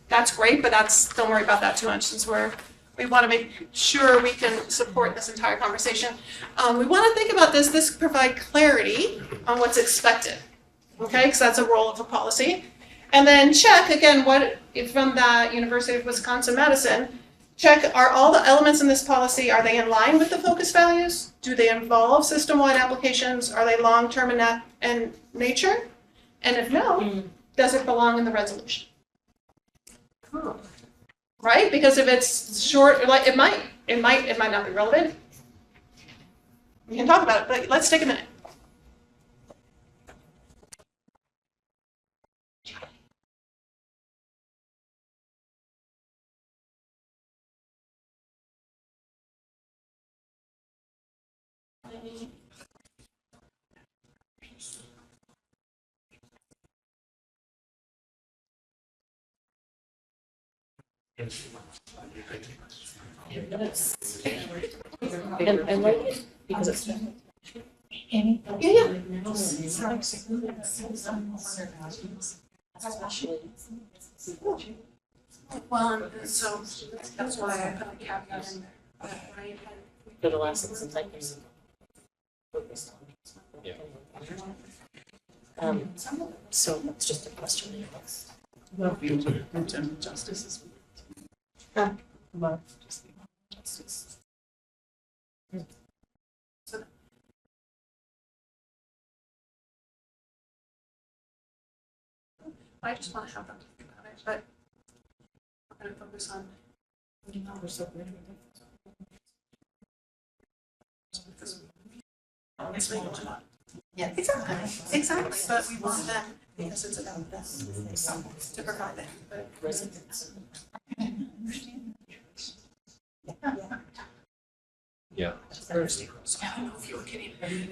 that's great, but don't worry about that too much since we want to make sure we can support this entire conversation. We want to think about this provide clarity on what's expected, okay? Because that's a role of a policy. And then check, again, from the University of Wisconsin-Madison, check, are all the elements in this policy, are they in line with the focus values? Do they involve system-wide applications? Are they long-term in nature? And if no, does it belong in the resolution? Right? Because if it's short, it might not be relevant. We can talk about it, but let's take a minute. And I like it because it's. Well, so that's why I put a caveat in there. For the lessons and like focused on. Yeah. So it's just a question. Love you, justice is. Love justice. I just want to have them think about it, but I'm going to focus on. It's legal or not. Yeah, exactly, but we want them, because it's about them, to provide them, but. Yeah. Thursday.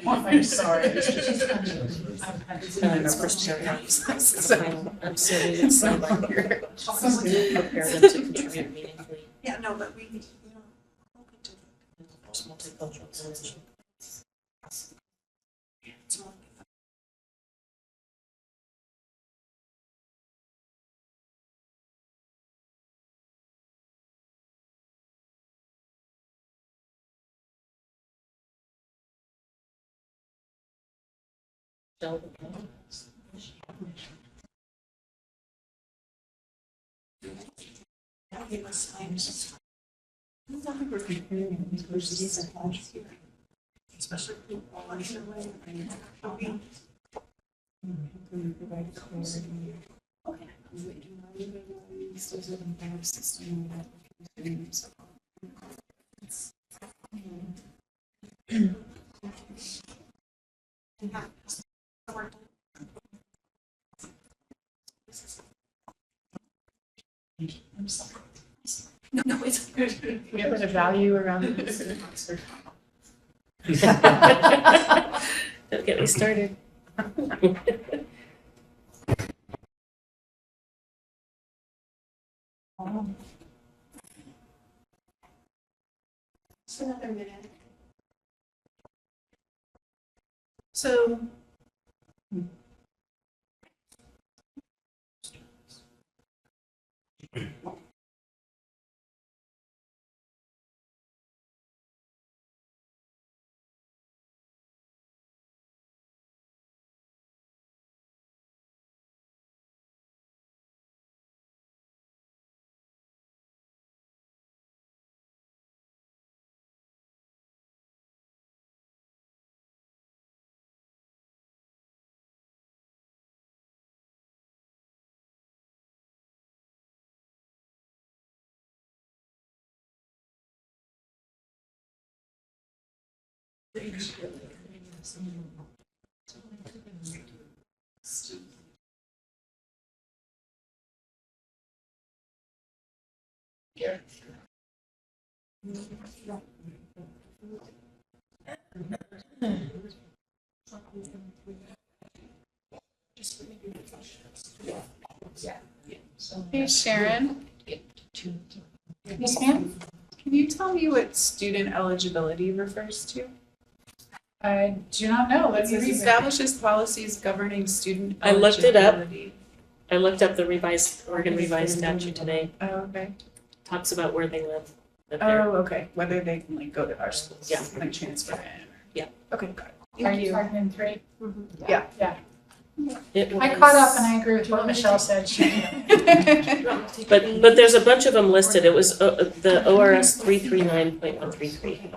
I'm sorry. It's first paragraph. I'm sorry, it's not like you're prepare them to contribute meaningfully. Yeah, no, but we, There's multicultural transition. No, it's good. We have a value around this. Don't get me started. Just another minute. So. Hey Sharon. Yes, ma'am. Can you tell me what student eligibility refers to? I do not know. It establishes policies governing student I looked it up. eligibility. I looked up the revised, Oregon revised statute today. Oh, okay. Talks about where they live. That they're- Oh, okay. Whether they can like go to our schools. Yeah. Like transfer in. Yeah. Okay, got it. Are you talking in three? Yeah. Yeah. It I caught up was- and I agree with what Michelle said. But there's a bunch of them listed. It was the ORS 339.133.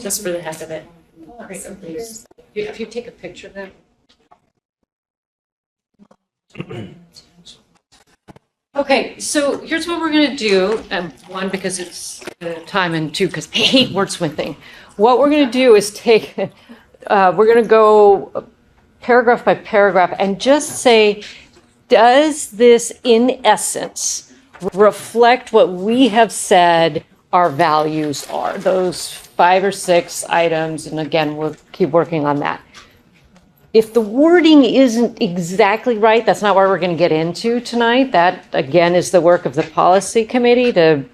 Just for the heck of it. If you take a picture of that. Okay, so here's what we're gonna do, one, because it's time, and two, because I hate wordsmithing. What we're gonna do is take, we're gonna go paragraph by paragraph and just say, does this in essence reflect what we have said our values are? Those 5 or 6 items, and again, we'll keep working on that. If the wording isn't exactly right, that's not what we're going to get into tonight. That, again, is the work of the policy committee to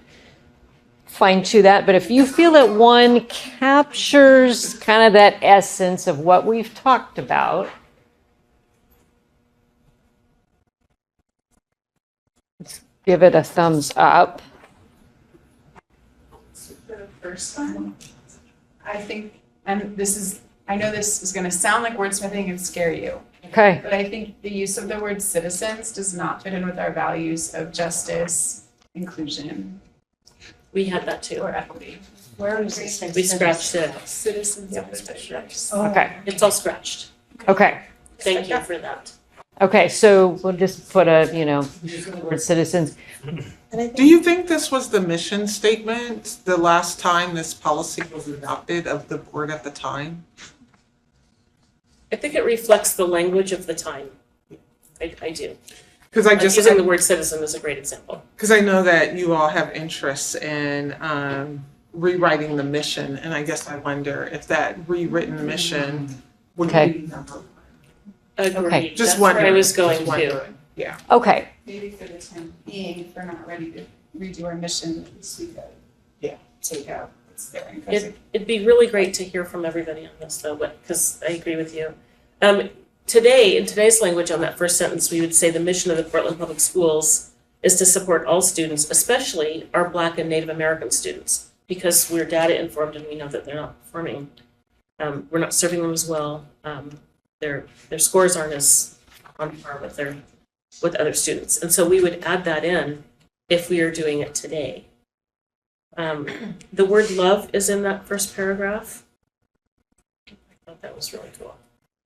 fine tune that. But if you feel that one captures kind of that essence of what we've talked about, let's give it a thumbs up. The first one, I think, and this is, I know this is gonna sound like wordsmithing and scare you. Okay. But I think the use of the word citizens does not fit in with our values of justice, inclusion, We had that too. or equity. Where is it? We scratched it. Citizens of the district. Okay. It's all scratched. Okay. Thank you for that. Okay. So we'll just put a, word citizens. Do you think this was the mission statement the last time this policy was adopted of the board at the time? I think it reflects the language of the time. I do. Because I Like just, using the word citizen is a great example. because I know that you all have interests in rewriting the mission, and I guess I wonder if that rewritten mission would Okay. be number one. Agreed. Just That's where I wondering, was going just to. wondering. Yeah. Okay, Maybe for the time being, if we're not ready to redo our mission, at least we could. Yeah. Take out what's there and cause It'd be really great to hear from everybody on this though, but, because I agree with you. Today, in today's language on that first sentence, we would say the mission of the Portland Public Schools is to support all students, especially our Black and Native American students, because we're data informed and we know that they're not performing. We're not serving them as well. Their scores aren't as on par with other students. And so we would add that in if we are doing it today. The word love is in that first paragraph. I thought that was really cool.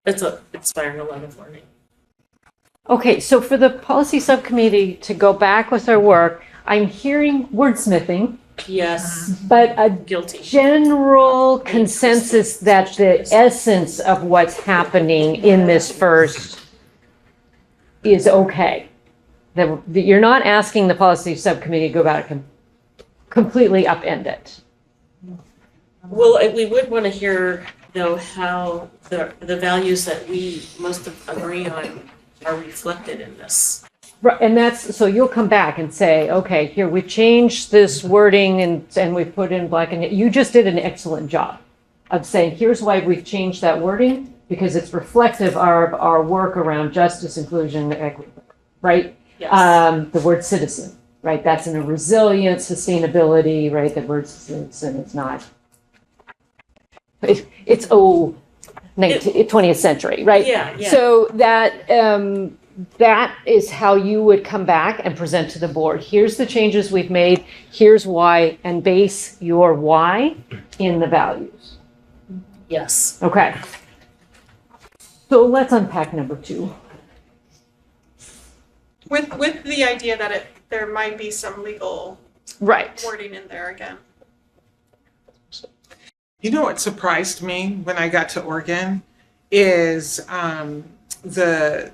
It's inspiring a love of learning. okay, so for the policy subcommittee to go back with our work, I'm hearing wordsmithing, Yes, but a guilty. general consensus that the essence of what's happening in this first is okay. That you're not asking the policy subcommittee to go back and completely upend it. Well, we would want to hear though how the values that we most agree on are reflected in this. Right, and that's, so you'll come back and say, okay, here, we've changed this wording and we've put in black and you just did an excellent job of saying, here's why we've changed that wording, because it's reflective of our work around justice, inclusion, equity, right? Yes. The word citizen, right? That's in a resilient sustainability, right? The word citizen is not, it's 20th century, right? Yeah, yeah. So that is how you would come back and present to the board. Here's the changes we've made, here's why, and base your why in the values. Yes. Okay. So let's unpack number 2. With the idea that there might be some legal Right. wording in there again. You know what surprised me when I got to Oregon is that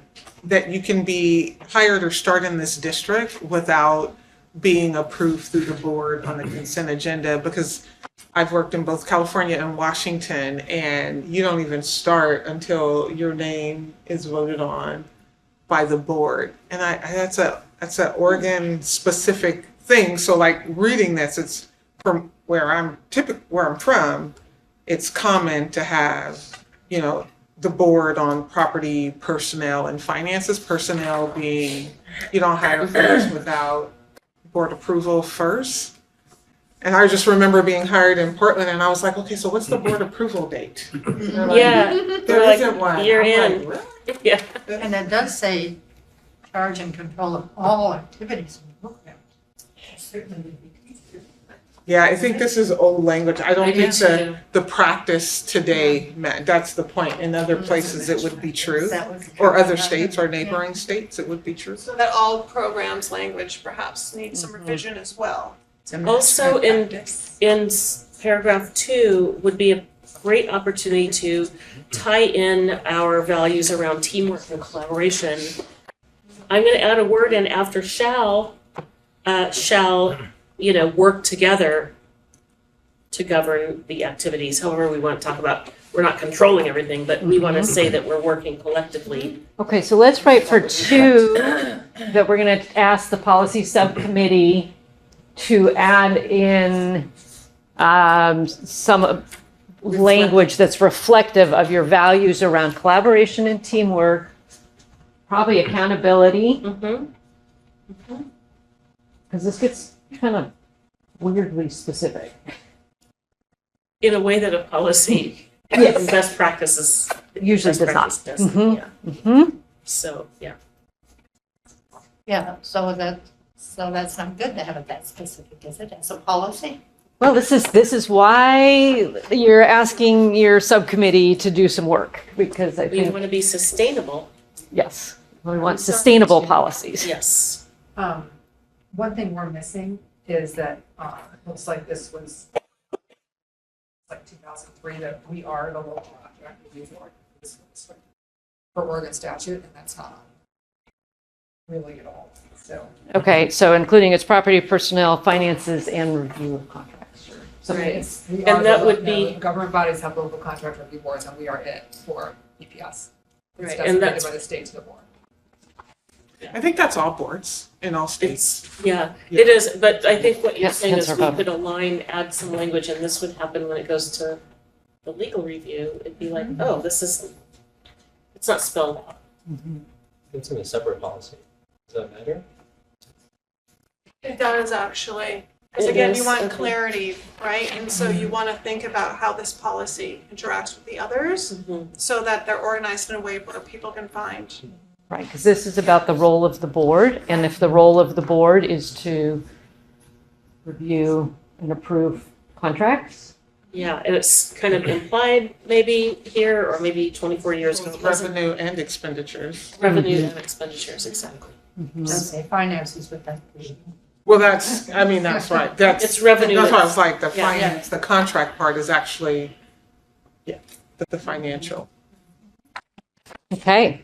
you can be hired or start in this district without being approved through the board on the consent agenda, because I've worked in both California and Washington, and you don't even start until your name is voted on by the board. And that's a Oregon specific thing. So like reading this, it's from where I'm from, it's common to have, the board on property, personnel, and finances. Personnel being, you don't hire first without board approval first. And I just remember being hired in Portland, and I was like, okay, so what's the board approval date? And they're like, Yeah. there Like, isn't one. you're I'm in. like, "Really?" Yeah. And it does say charge and control of all activities in the program. Certainly would be. Yeah, I think this is old language. I don't I do think too. the practice today, that's the point. In other places, it would be true. That was- Or other states or neighboring states, it would be true. So that all programs language perhaps needs some revision as well. Also in paragraph 2 would be a great opportunity to tie in our values around teamwork and collaboration. I'm going to add a word in after shall, work together to govern the activities, however we want to talk about. We're not controlling everything, but we want to say that we're working collectively. Okay, so let's write for 2 that we're going to ask the policy subcommittee to add in some language that's reflective of your values around collaboration and teamwork, probably accountability, because this gets kind of weirdly specific. In a way that a policy Yes. best practices Usually best does not. practice doesn't, Mhm. yeah. Mm-hmm. So, yeah. Yeah, so that's not good to have it that specific, is it, as a policy? Well, this is why you're asking your subcommittee to do some work, because I We think, want to be sustainable. yes, we want sustainable policies. Yes. One thing we're missing is that, looks like this was like 2003, that we are the local contract review board for Oregon statute, and that's not really at all, so. Okay, so including its property, personnel, finances, and review of contracts. Right. It's, we And are that the- would no, be- government bodies have local contract review boards, and we are it for EPS. It's Right, and designated that's- by the state to the board. I think that's all boards in all states. Yeah, it is, but I think what you're Yes, saying is hence we our vote. could align, add some language, and this would happen when it goes to the legal review. It'd be like, oh, this is, it's not spelled out. It's in a separate policy. Does that matter? It does actually. Because It again, is, you want okay. clarity, right? And so you want to think about how this policy interacts with the others so that they're organized in a way where people can find. Right, because this is about the role of the board, and if the role of the board is to review and approve contracts, Yeah, and it's kind of implied maybe here, or maybe 24 years ago. it wasn't. Revenue and expenditures. Revenue and expenditures, exactly. Say finances, but that's. Well, that's, I mean, that's right. That's. It's revenue. That's why I was like, the Yeah. finance, the contract part is actually, yeah, the financial. okay.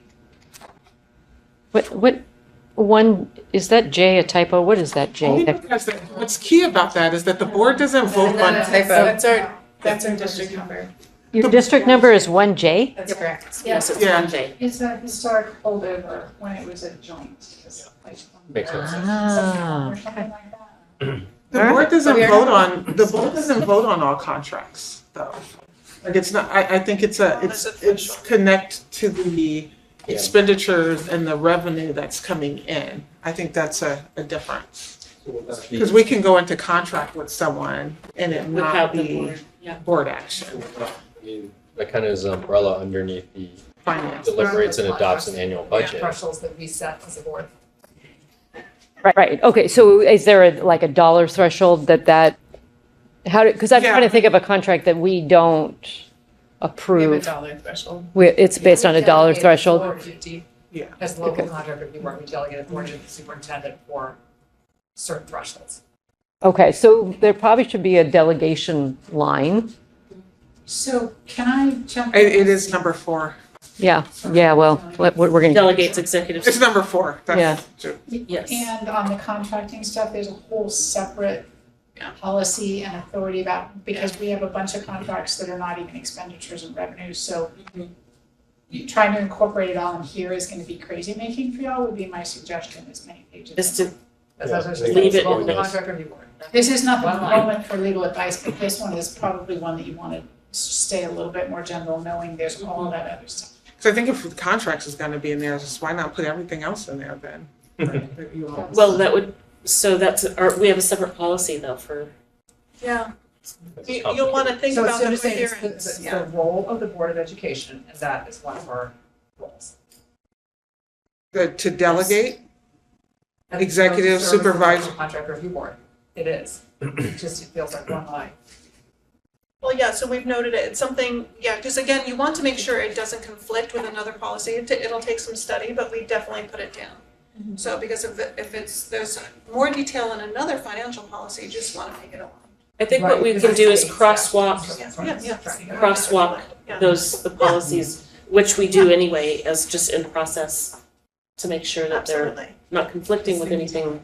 What, one, is that J a typo? What is that J? Only because what's key about that is that the board doesn't vote on. That's our district number. Your district number is 1J? That's correct. Yes, it's Yeah. 1J. It's a historic holdover when it was a joint. It's like Makes sense. Ah. or something like that. The board doesn't vote on, the board doesn't vote on all contracts, though. Like, it's not, I think it's it's connect to the Yeah. expenditures and the revenue that's coming in. I think that's a difference. Because we can go into contract with someone and it not Without the be board, yeah. board action, That kind of is an umbrella underneath the finance. deliberates and adopts an annual budget. Thresholds that we set as a board. Right, okay, so is there like a dollar threshold how, because I'm trying to Yeah. think of a contract that we don't We have a approve. dollar threshold. It's based on a dollar threshold? $4.50. Yeah. As the local contract review board, we delegate authority to the superintendent for certain thresholds. Okay, so there probably should be a delegation line. So can I jump? It is number 4. Yeah, well, we're going to, Delegates executive. It's number 4. That's true. Yes. And on the contracting stuff, there's a whole separate policy and authority about, because we have a bunch of contracts that are not even expenditures and revenues, so trying to incorporate it all in here is gonna be crazy making for y'all, would be my suggestion, as many pages. Is to That's what I was Yeah. saying. Leave it Local in this. contract review board. This is not the One line. moment for legal advice, but this one is probably one that you wanna stay a little bit more general, knowing there's all that other stuff. So I think if the contracts is gonna be in there, just why not put everything else in there then? Well, that would, so we have a separate policy though for, Yeah. That's You'll want to think So about it's the just saying, it's coherence. the role of the Board of Education, and that is one of our roles. To delegate, And Executive service of the supervisor. Contract review board, it is, it just feels like one line. Well, yeah, so we've noted it. It's something, yeah, because again, you want to make sure it doesn't conflict with another policy. It'll take some study, but we definitely put it down. So because if there's more detail in another financial policy, you just want to make it aligned. I think what we can do is crosswalk Yeah. the policies, which we do anyway, as just in process to make sure that they're Absolutely. not conflicting with anything.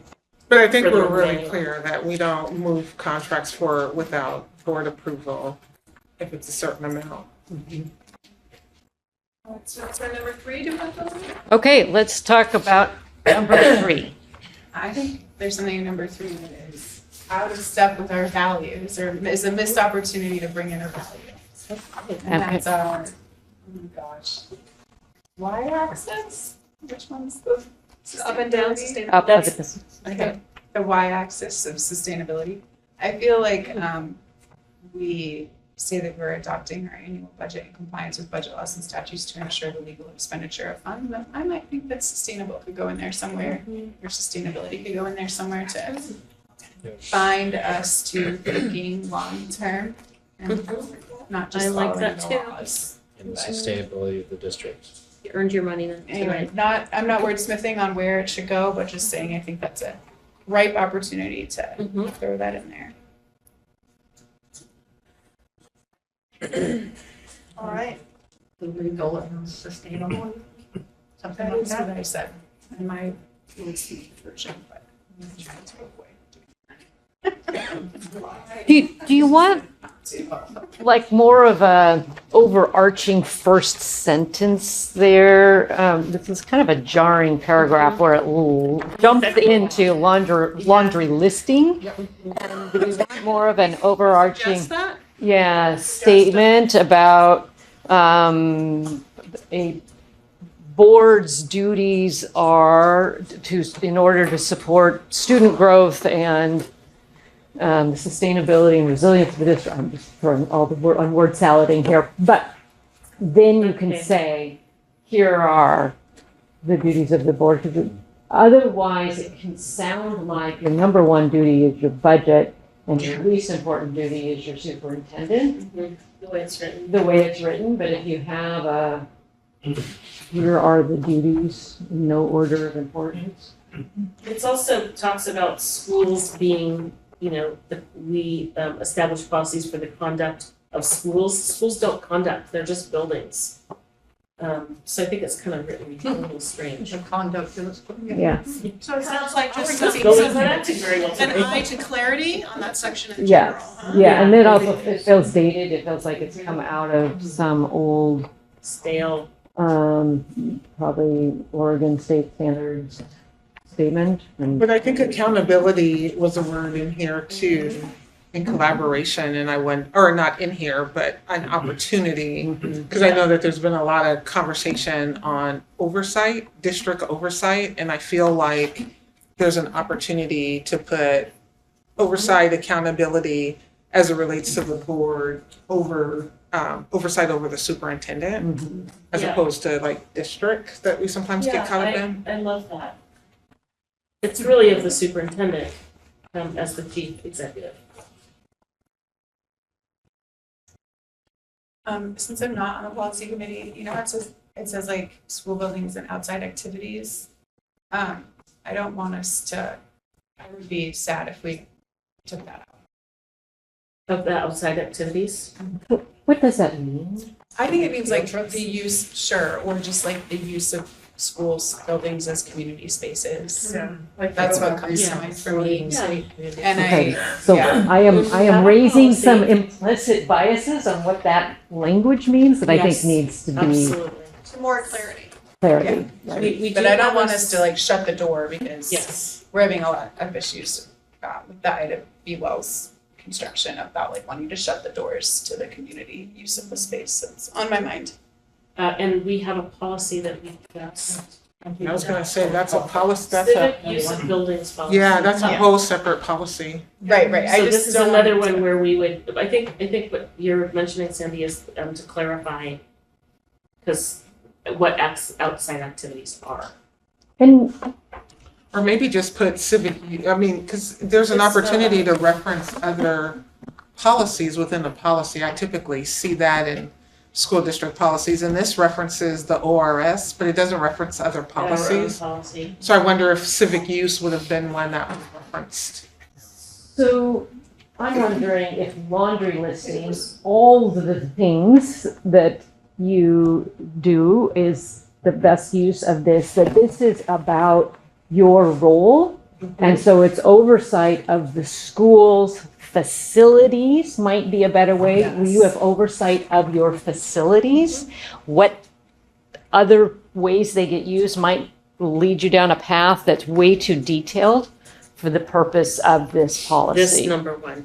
but I think Further we're really manual. clear that we don't move contracts without board approval if it's a certain amount. So that's my number 3. Do you want to? okay, let's talk about number 3. I think there's something in number 3 that is out of step with our values, or is a missed opportunity to bring in our values. And that's our, oh my gosh, y-axis? Which one's the? Up and down sustainability? sustainability. Up of it. Okay, the y-axis of sustainability. I feel like we say that we're adopting our annual budget in compliance with budget laws and statutes to ensure the legal expenditure of funds. But I might think that sustainable could go in there somewhere, or sustainability could go in there somewhere to bind us to thinking long-term and not just I like following that the too. laws. And the sustainability of the district. You earned your money then. Anyway, I'm not wordsmithing on where it should go, but just saying I think that's a ripe opportunity to Mhm. throw that in there. All right. The legal and sustainable, something That like is that. what I said in my wordsmith version, but I'm gonna try to avoid doing that. Do you want like more of a overarching first sentence there? This is kind of a jarring paragraph where it jumps into laundry listing. And do we want more of an overarching, Suggest that? yeah, statement about a board's duties are in order to support student growth and sustainability and resilience of the district. I'm just throwing all the word salading here, but then you can say, here are the duties of the board. Because otherwise, it can sound like your number one duty is your budget, and your least important duty is your superintendent. The way it's written. The way it's written, but if you have a, here are the duties, in no order of importance. It's also talks about schools being, we establish policies for the conduct of schools. Schools don't conduct, they're just buildings. So I think it's kind of written a little strange. The conduct of the school. Yeah. So it sounds like just Buildings are acting very well. an eye to clarity on that section in Yeah. general, huh? Yeah, and then also it feels dated, it feels like it's come out of some old, Stale. probably Oregon State Standards statement. And But I think accountability was a word in here too, in collaboration, and I went, or not in here, but an opportunity. Because I know that there's been a lot of conversation on oversight, district oversight, and I feel like there's an opportunity to put oversight, accountability as it relates to the board over, oversight over the superintendent, as Yeah. opposed to like district that we sometimes get caught up in. I love that. It's really of the superintendent as the chief executive. Since I'm not on the policy committee, you know, it says like school buildings and outside activities. I don't want us to, I would be sad if we took that out. Of the outside activities. what does that mean? I think it means like the use, sure, or just like the use of schools, buildings as community spaces. Yeah. That's what comes to mind for me. And Okay, I, so yeah. I am Have a raising policy. some implicit biases on what that language means that I think Yes, needs to be Absolutely. Some more clarity. clarity. We But do I don't have want a us to like shut the door because Yes. we're having a lot of issues with the Ida B. Wells construction about like wanting to shut the doors to the community use of the space. So it's on my mind. And we have a policy that we passed. I was gonna say, that's a policy, that's Civic a, use of buildings policy. yeah, that's a Yeah. whole separate policy. Right, right. I So just this is don't another want one where we would, I think what you're mentioning, Sandy, is to clarify, because what outside activities are. And Or maybe just put civic, I mean, because there's an It's, opportunity to reference other policies within the policy. I typically see that in school district policies, and this references the ORS, but it doesn't reference other policies. Policy. So I wonder if civic use would have been one that was referenced. so I'm wondering if laundry listings, all of the things that you do is the best use of this, that this is about your role. And so it's oversight of the school's facilities might be a better way. You have oversight of your facilities. What other ways they get used might lead you down a path that's way too detailed for the purpose of this policy. This number one.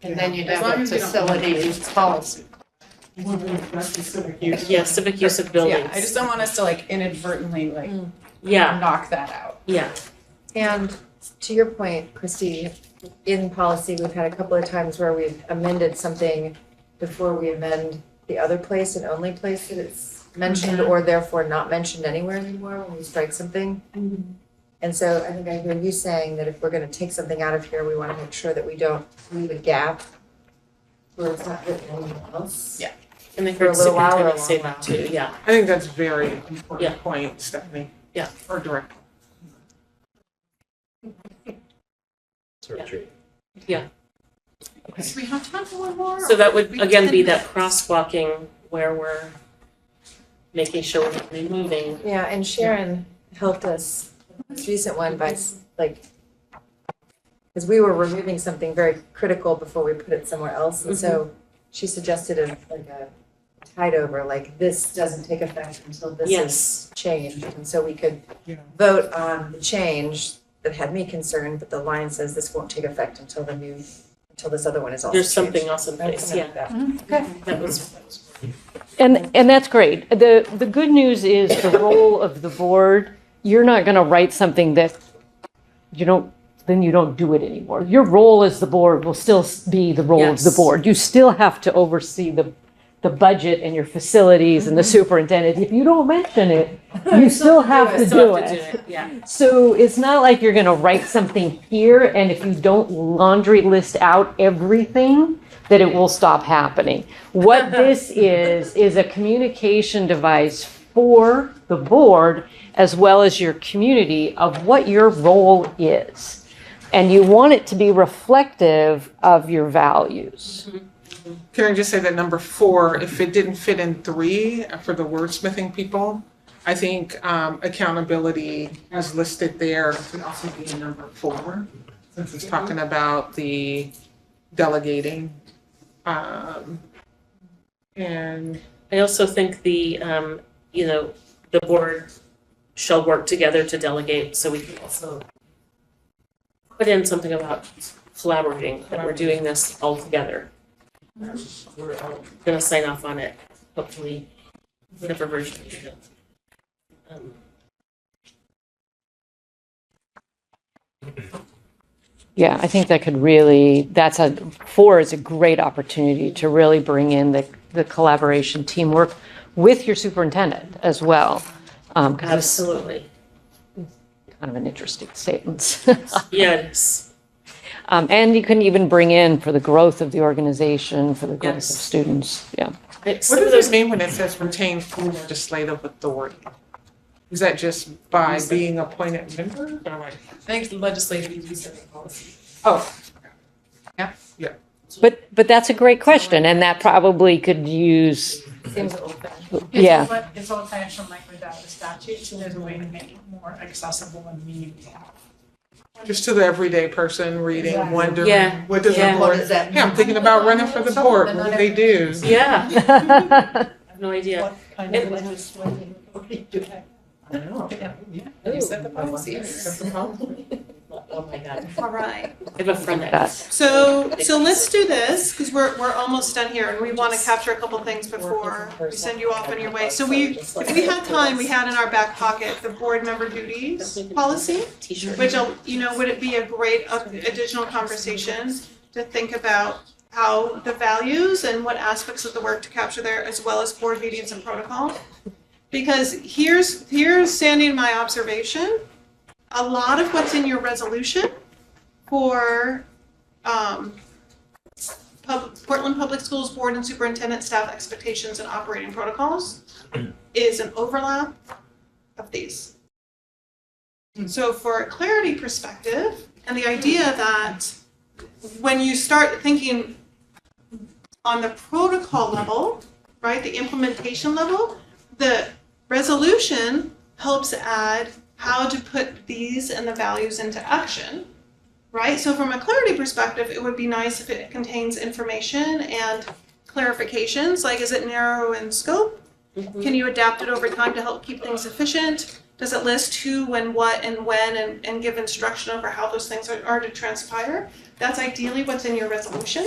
And then you'd As long have a as you don't- facility use policy. That's the civic use. Yeah, civic use of buildings. Yeah, I just don't want us to like inadvertently like Yeah, knock that out. yeah. And to your point, Christy, in policy, we've had a couple of times where we've amended something before we amend the other place and only place that it's mentioned or therefore not mentioned anywhere anymore when we strike something. And so I think I hear you saying that if we're gonna take something out of here, we wanna make sure that we don't leave a gap where it's not written anywhere else. Yeah. And I For a heard little while or a superintendent say long that while. too, yeah. I think that's very Yeah. important point, Stephanie. Yeah. Or director. Sort of treat. So we have time for one more? So that would, We again, 10 be that minutes. crosswalking where we're making sure we're not removing. Yeah, and Sharon helped us, this recent one by like, because we were removing something very critical before we put it somewhere else. And so she suggested like a tide over, like this doesn't take effect until this is changed. And so we could vote on the change that had me concerned, but the line says this won't take effect until this other one is also There's changed. something else in place, yeah. Okay. That was And that's great. The good news is the role of the board, you're not gonna write something that then you don't do it anymore. Your role as the board will still be the role of the Yes. board. You still have to oversee the budget and your facilities and the superintendent. If you don't mention it, you still have to do it. Yeah. So it's not like you're gonna write something here, and if you don't laundry list out everything, that it will stop happening. What this is a communication device for the board as well as your community of what your role is. And you want it to be reflective of your values. Can I just say that number 4, if it didn't fit in 3 for the wordsmithing people, I think accountability as listed there could also be in number 4, since it's talking about the delegating. And I also think the board shall work together to delegate, so we can also put in something about collaborating, that we're doing this all together. We're all gonna sign off on it, hopefully, whatever version we do. Yeah, I think that could really, 4 is a great opportunity to really bring in the collaboration, teamwork with your superintendent as well. 'Cause it's Absolutely. kind of an interesting statement. Yeah, it is. And you can even bring in for the growth of the organization, for the growth of Yes. students, yeah. what does this mean when it says retain full legislative authority? Is that just by being appointed member or like? I think legislative is setting policy. Oh. Yeah. Yeah. But that's a great question, and that probably could use, Seems open. yeah. It's all kind of from like the statute, so there's a way to make it more accessible and meaningful. Just to the everyday person reading, Exactly. wondering, Yeah. what does the Yeah. board? What does that Yeah, I'm mean? thinking about running for the board, what do they do? Yeah. I have no idea. What kind of legislative authority do they? I don't know. Yeah, you set the policy. Oh my God. All right. I have a friend that does. So let's do this, because we're almost done here, and we want to capture a couple things before we send you off on your way. So if we had time, we had in our back pocket the board member duties policy, T-shirt. which, would it be a great additional conversation to think about how the values and what aspects of the work to capture there, as well as board meetings and protocol? Because here's Sandy and my observation. A lot of what's in your resolution for Portland Public Schools Board and Superintendent Staff Expectations and Operating Protocols is an overlap of these. So for a clarity perspective, and the idea that when you start thinking on the protocol level, right, the implementation level, the resolution helps add how to put these and the values into action, right? So from a clarity perspective, it would be nice if it contains information and clarifications, like is it narrow in scope? Can you adapt it over time to help keep things efficient? Does it list who, when, what, and when, and give instruction over how those things are to transpire? That's ideally what's in your resolution,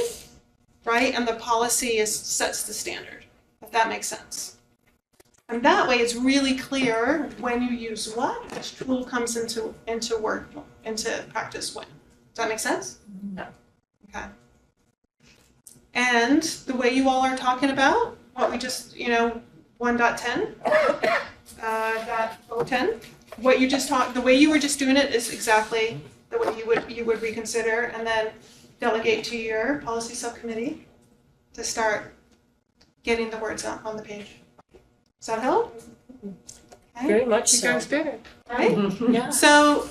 right? And the policy sets the standard, if that makes sense. And that way it's really clear when you use what, which tool comes into work, into practice when. Does that make sense? No. Okay. And the way you all are talking about what we just, 1.10, .010, what you just talked, the way you were just doing it is exactly the way you would reconsider, and then delegate to your policy subcommittee to start getting the words out on the page. Does that help? Okay. Very much You so. guys did it. Right? Yeah. So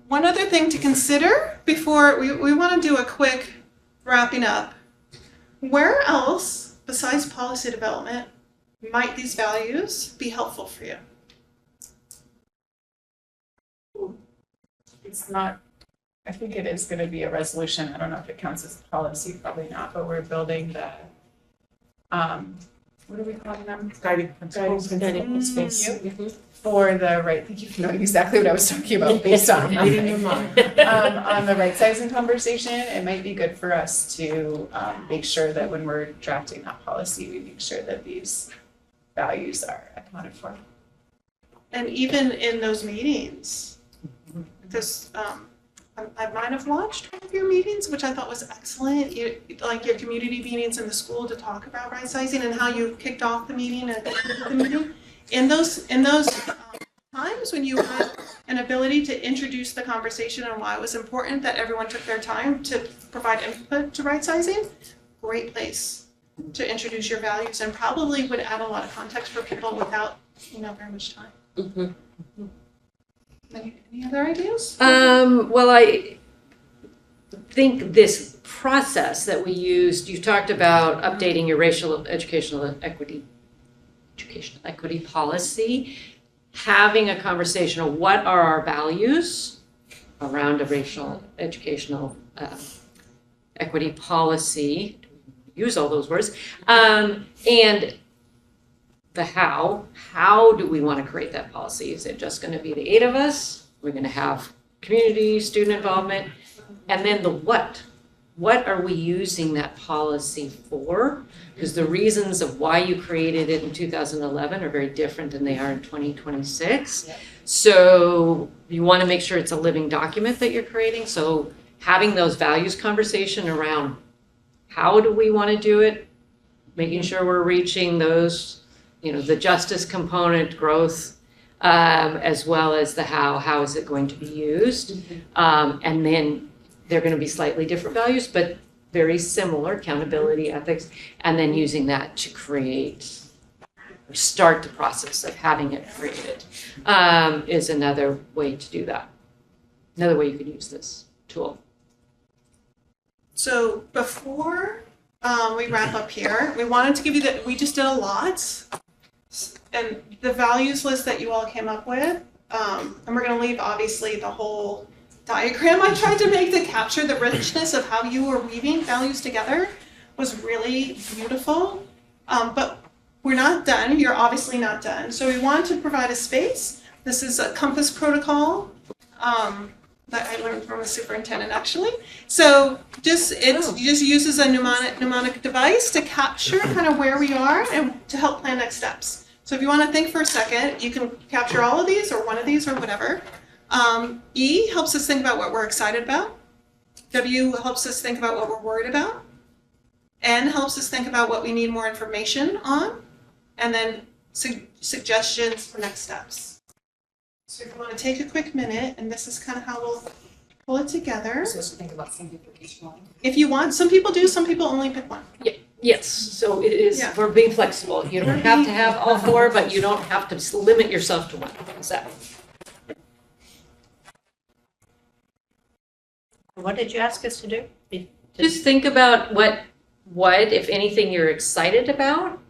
one other thing to consider before we want to do a quick wrapping up. Where else, besides policy development, might these values be helpful for you? It's not I think it is gonna be a resolution, I don't know if it counts as policy, probably not, but we're building the, what are we calling them? Guiding principles. Guiding principles. Thank you. For the right, thank you for knowing exactly what I was talking about based on Reading nothing. your mind. On the right sizing conversation, it might be good for us to make sure that when we're drafting that policy, we make sure that these values are accounted for. And even in those meetings, because I might have watched one of your meetings, which I thought was excellent. Like your community meetings in the school to talk about right sizing and how you kicked off the meeting and ended the meeting. In those times when you had an ability to introduce the conversation on why it was important that everyone took their time to provide input to right sizing, great place to introduce your values and probably would add a lot of context for people without, very much time. Mm-hmm. Any other ideas? Well, I think this process that we used, you talked about updating your racial educational equity policy, having a conversation of what are our values around a racial educational equity policy, use all those words, and the how do we want to create that policy? Is it just going to be the 8 of us? We're going to have community, student involvement, and then the what. What are we using that policy for? Because the reasons of why you created it in 2011 are very different than they are in 2026. Yep. So you want to make sure it's a living document that you're creating. So having those values conversation around how do we want to do it, making sure we're reaching those, the justice component, growth, as well as the how is it going to be used? And then they're going to be slightly different values, but very similar, accountability, ethics, and then using that to create or start the process of having it created is another way to do that. Another way you could use this tool. So before we wrap up here, we wanted to give you we just did a lot. And the values list that you all came up with, and we're going to leave obviously the whole diagram I tried to make to capture the richness of how you were weaving values together was really beautiful. But we're not done. You're obviously not done. So we want to provide a space. This is a Compass protocol that I learned from a superintendent actually. So it just uses a mnemonic device to capture kind of where we are and to help plan next steps. So if you want to think for a second, you can capture all of these or one of these or whatever. E helps us think about what we're excited about. W helps us think about what we're worried about. N helps us think about what we need more information on. And then suggestions for next steps. So if you want to take a quick minute, and this is kind of how we'll pull it together. So to think about simplification line. If you want, some people do, some people only pick one. Yeah. Yes, so it is, we're being flexible. You don't have to have all 4, but you don't have to limit yourself to one. How's that? What did you ask us to do? Just think about what, if anything, you're excited about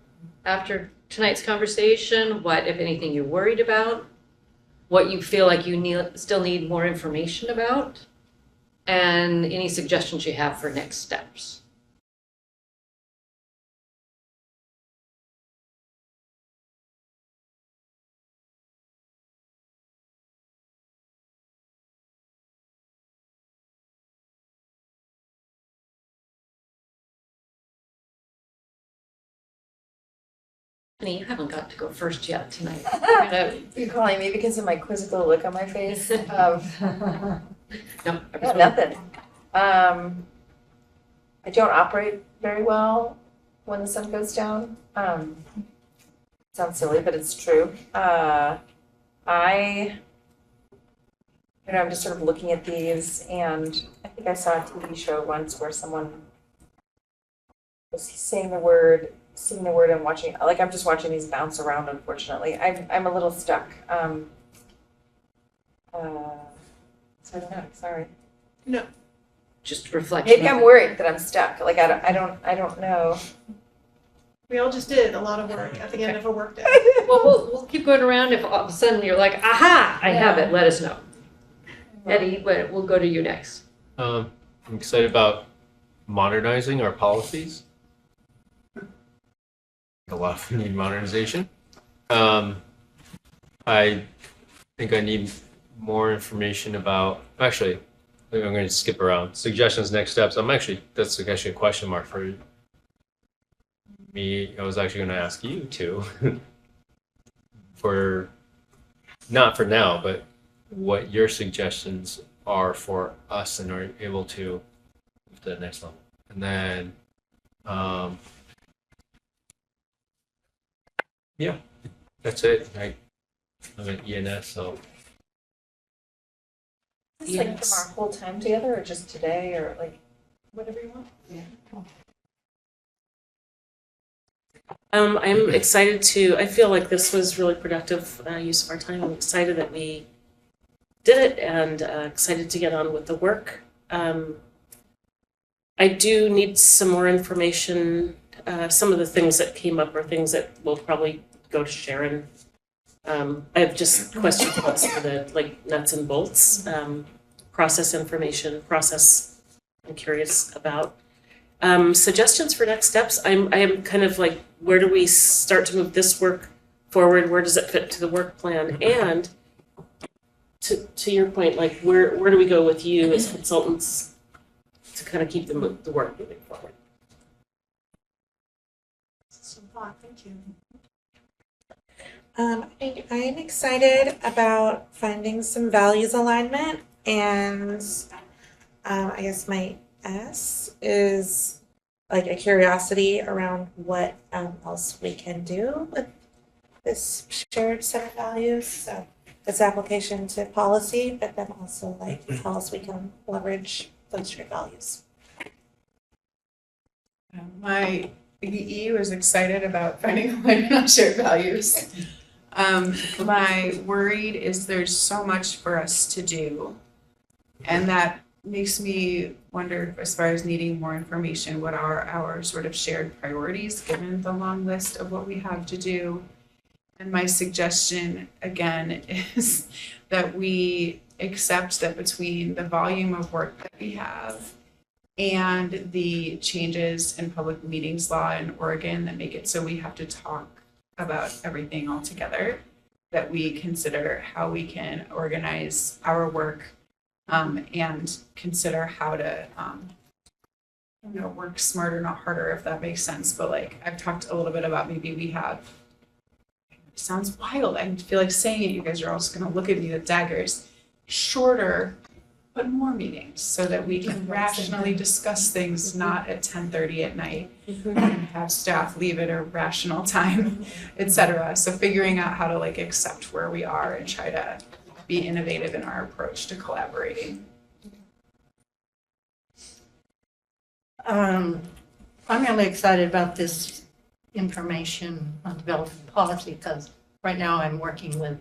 after tonight's conversation. What, if anything, you're worried about. What you feel like you still need more information about. And any suggestions you have for next steps. Honey, you haven't got to go first yet tonight. You're calling me because of my quizzical look on my face? No, nothing. I don't operate very well when the sun goes down. Sounds silly, but it's true. I'm just sort of looking at these, and I think I saw a TV show once where someone was saying the word, and watching, I'm just watching these bounce around, unfortunately. I'm a little stuck. So I don't know, sorry. No. Just reflection. Maybe I'm worried that I'm stuck. I don't know. We all just did a lot of work at the end of a work day. Well, we'll keep going around. If all of a sudden you're like, aha, I have it, let us know. Eddie, we'll go to you next. I'm excited about modernizing our policies. A lot of need modernization. I think I need more information about, actually, I think I'm going to skip around. Suggestions, next steps. That's actually a question mark for me. I was actually going to ask you too, not for now, but what your suggestions are for us and are able to move to the next level. And then, yeah, that's it. I'm at ENS, so. Is this like from our whole time together or just today or like whatever you want? Yeah. I'm excited I feel like this was really productive use of our time. I'm excited that we did it and excited to get on with the work. I do need some more information. Some of the things that came up are things that will probably go to Sharon. I have just questions about some of the nuts and bolts, process information, process I'm curious about. Suggestions for next steps. I am kind of like, where do we start to move this work forward? Where does it fit to the work plan? And to your point, like where do we go with you as consultants to kind of keep the work moving forward? Some thought, thank you. I think I'm excited about finding some values alignment, and I guess my S is like a curiosity around what else we can do with this shared set of values. So it's application to policy, but then also like how else we can leverage those shared values. My E was excited about finding alignment on shared values. My worried is there's so much for us to do, and that makes me wonder, as far as needing more information, what are our sort of shared priorities given the long list of what we have to do. And my suggestion again is that we accept that between the volume of work that we have and the changes in public meetings law in Oregon that make it so we have to talk about everything all together, that we consider how we can organize our work and consider how to work smarter, not harder, if that makes sense. But like I've talked a little bit about, maybe we have, it sounds wild, I feel like saying it, you guys are also going to look at me with daggers, shorter but more meetings so that we can rationally discuss things, not at 10:30 at night and have staff leave at a rational time, etc. So figuring out how to like accept where we are and try to be innovative in our approach to collaborating. I'm really excited about this information on developing policy because right now I'm working with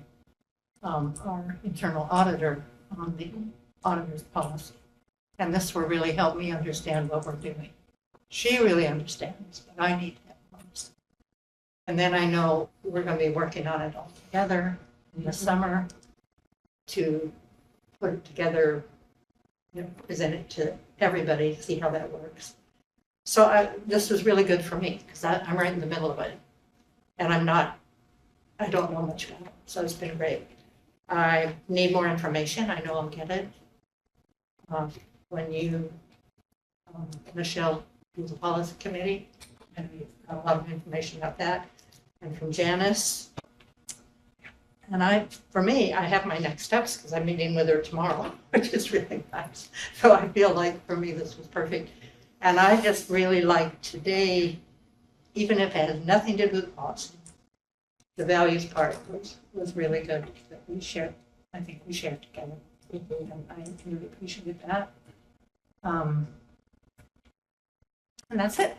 our internal auditor on the auditor's policy. And this will really help me understand what we're doing. She really understands, but I need to have most. And then I know we're going to be working on it all together in the summer to put it together, present it to everybody, see how that works. So this was really good for me because I'm right in the middle of it. And I don't know much about it, so it's been great. I need more information. I know I'll get it. When you, Michelle, do the policy committee, and we got a lot of information about that. And from Janice. And for me, I have my next steps because I'm meeting with her tomorrow, which is really nice. So I feel like for me, this was perfect. And I just really like today, even if it has nothing to do with policy, the values part was really good that we shared. I think we shared together. And I really appreciated that. And that's it.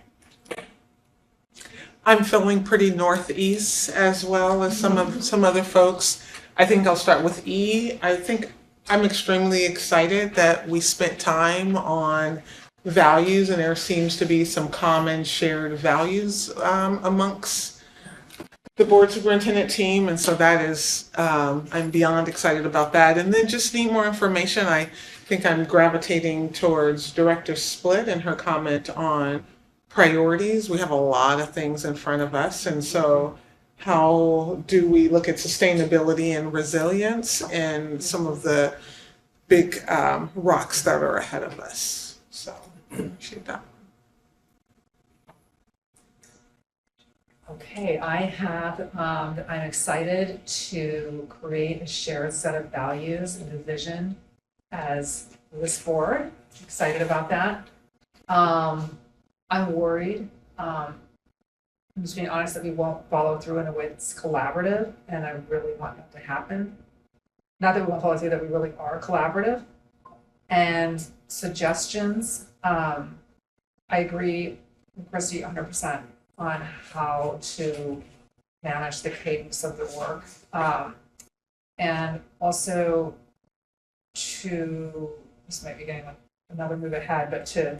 I'm feeling pretty northeast as well as some other folks. I think I'll start with E. I think I'm extremely excited that we spent time on values and there seems to be some common shared values amongst the board superintendent team, and so that is I'm beyond excited about that. And then just need more information. I think I'm gravitating towards Director Split and her comment on priorities. We have a lot of things in front of us, and so how do we look at sustainability and resilience and some of the big rocks that are ahead of us? So I appreciate that. Okay, I'm excited to create a shared set of values and a vision as this board. Excited about that. I'm worried, I'm just being honest, that we won't follow through in a way that's collaborative, and I really want that to happen. Not that we won't follow through, that we really are collaborative. And suggestions, I agree with Christy 100% on how to manage the cadence of the work. And also this might be getting another move ahead, but to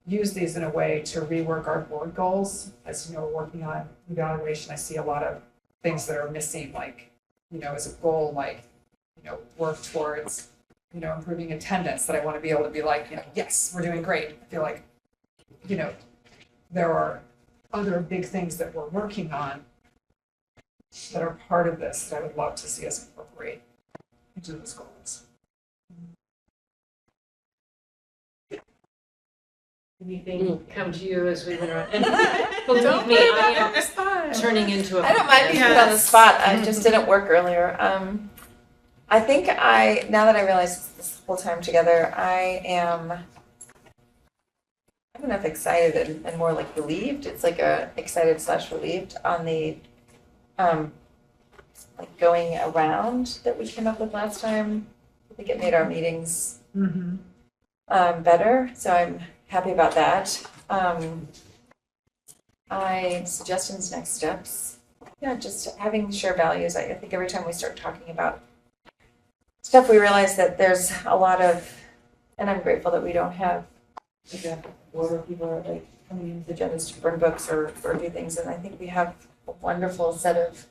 use these in a way to rework our board goals. As you know, we're working on evaluation. I see a lot of things that are missing, like, as a goal, like, work towards, improving attendance, that I want to be able to be like, yes, we're doing great. I feel like, there are other big things that we're working on that are part of this that I would love to see us incorporate into those goals. Anything come to you as we went around? And believe me, I am turning into a. I don't mind being put on the spot. I just didn't work earlier. I think now that I realize this whole time together, I'm enough excited and more like relieved. It's like excited / relieved on the like going around that we came up with last time. I think it made our meetings better. So I'm happy about that. Suggestions, next steps. Yeah, just having shared values. I think every time we start talking about stuff, we realize that there's a lot of, and I'm grateful that we don't have where people are like coming in with agendas to burn books or do things. And I think we have a wonderful set of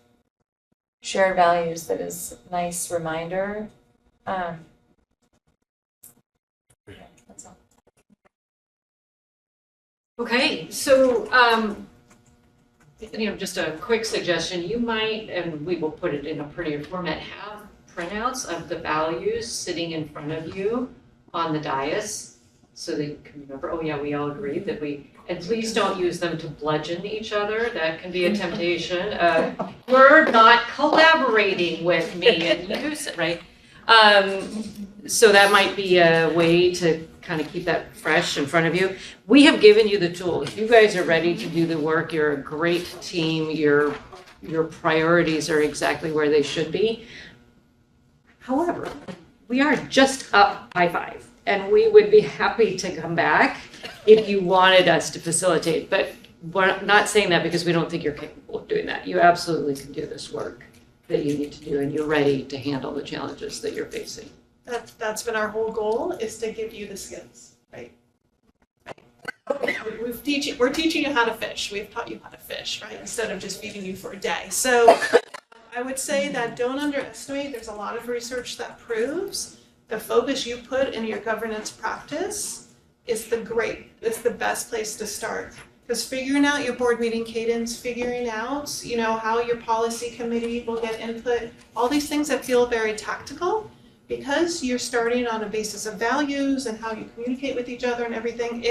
shared values that is a nice reminder. That's all. Okay, so, just a quick suggestion, you might, and we will put it in a prettier format, have printouts of the values sitting in front of you on the dais, so that you can remember, oh yeah, we all agreed that and please don't use them to bludgeon each other, that can be a temptation. We're not collaborating with me and you, right? So that might be a way to kind of keep that fresh in front of you. We have given you the tools. You guys are ready to do the work. You're a great team. Your priorities are exactly where they should be. However, we are just up by 5, and we would be happy to come back if you wanted us to facilitate. But we're not saying that because we don't think you're capable of doing that. You absolutely can do this work that you need to do, and you're ready to handle the challenges that you're facing. That's been our whole goal, is to give you the skills, right? We're teaching you how to fish. We've taught you how to fish, right? Instead of just feeding you for a day. So I would say that don't underestimate. There's a lot of research that proves the focus you put in your governance practice is the best place to start. Because figuring out your board meeting cadence, figuring out, how your policy committee will get input, all these things that feel very tactical, because you're starting on a basis of values and how you communicate with each other and everything,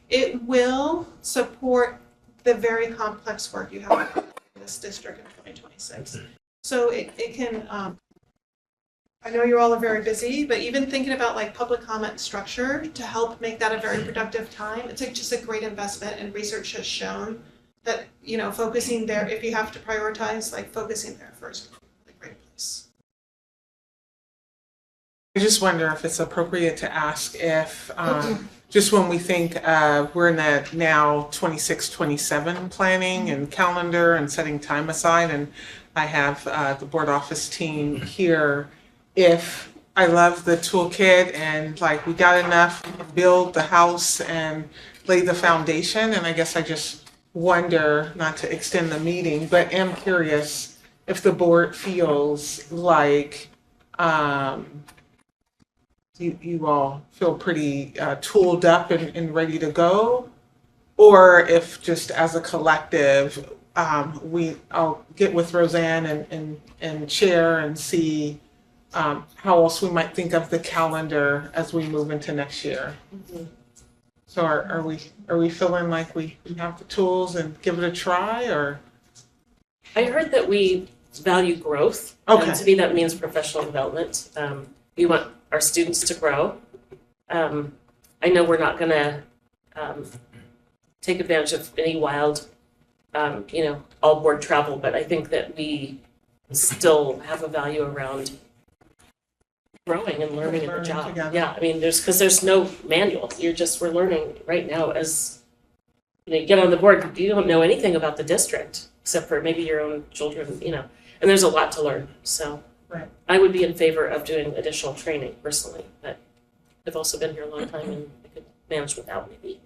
it will support the very complex work you have in this district in 2026. So it can, I know you all are very busy, but even thinking about like public comment structure to help make that a very productive time, it's just a great investment, and research has shown that, focusing there, if you have to prioritize, like focusing there first, is a great place. I just wonder if it's appropriate to ask if, just when we think we're in that now 26-27 planning and calendar and setting time aside, and I have the board office team here, if I love the toolkit and like we got enough to build the house and lay the foundation, and I guess I just wonder, not to extend the meeting, but am curious if the board feels like you all feel pretty tooled up and ready to go, or if just as a collective, I'll get with Roseanne and Chair and see how else we might think of the calendar as we move into next year. So are we feeling like we have the tools and give it a try, or? I heard that we value growth. Okay. And to me, that means professional development. We want our students to grow. I know we're not gonna take advantage of any wild, all board travel, but I think that we still have a value around growing and learning in the job. Together. Yeah, I mean, there's no manual. We're learning right now as, you get on the board, you don't know anything about the district except for maybe your own children, and there's a lot to learn. So Right. I would be in favor of doing additional training personally, but I've also been here a long time and I could manage without maybe.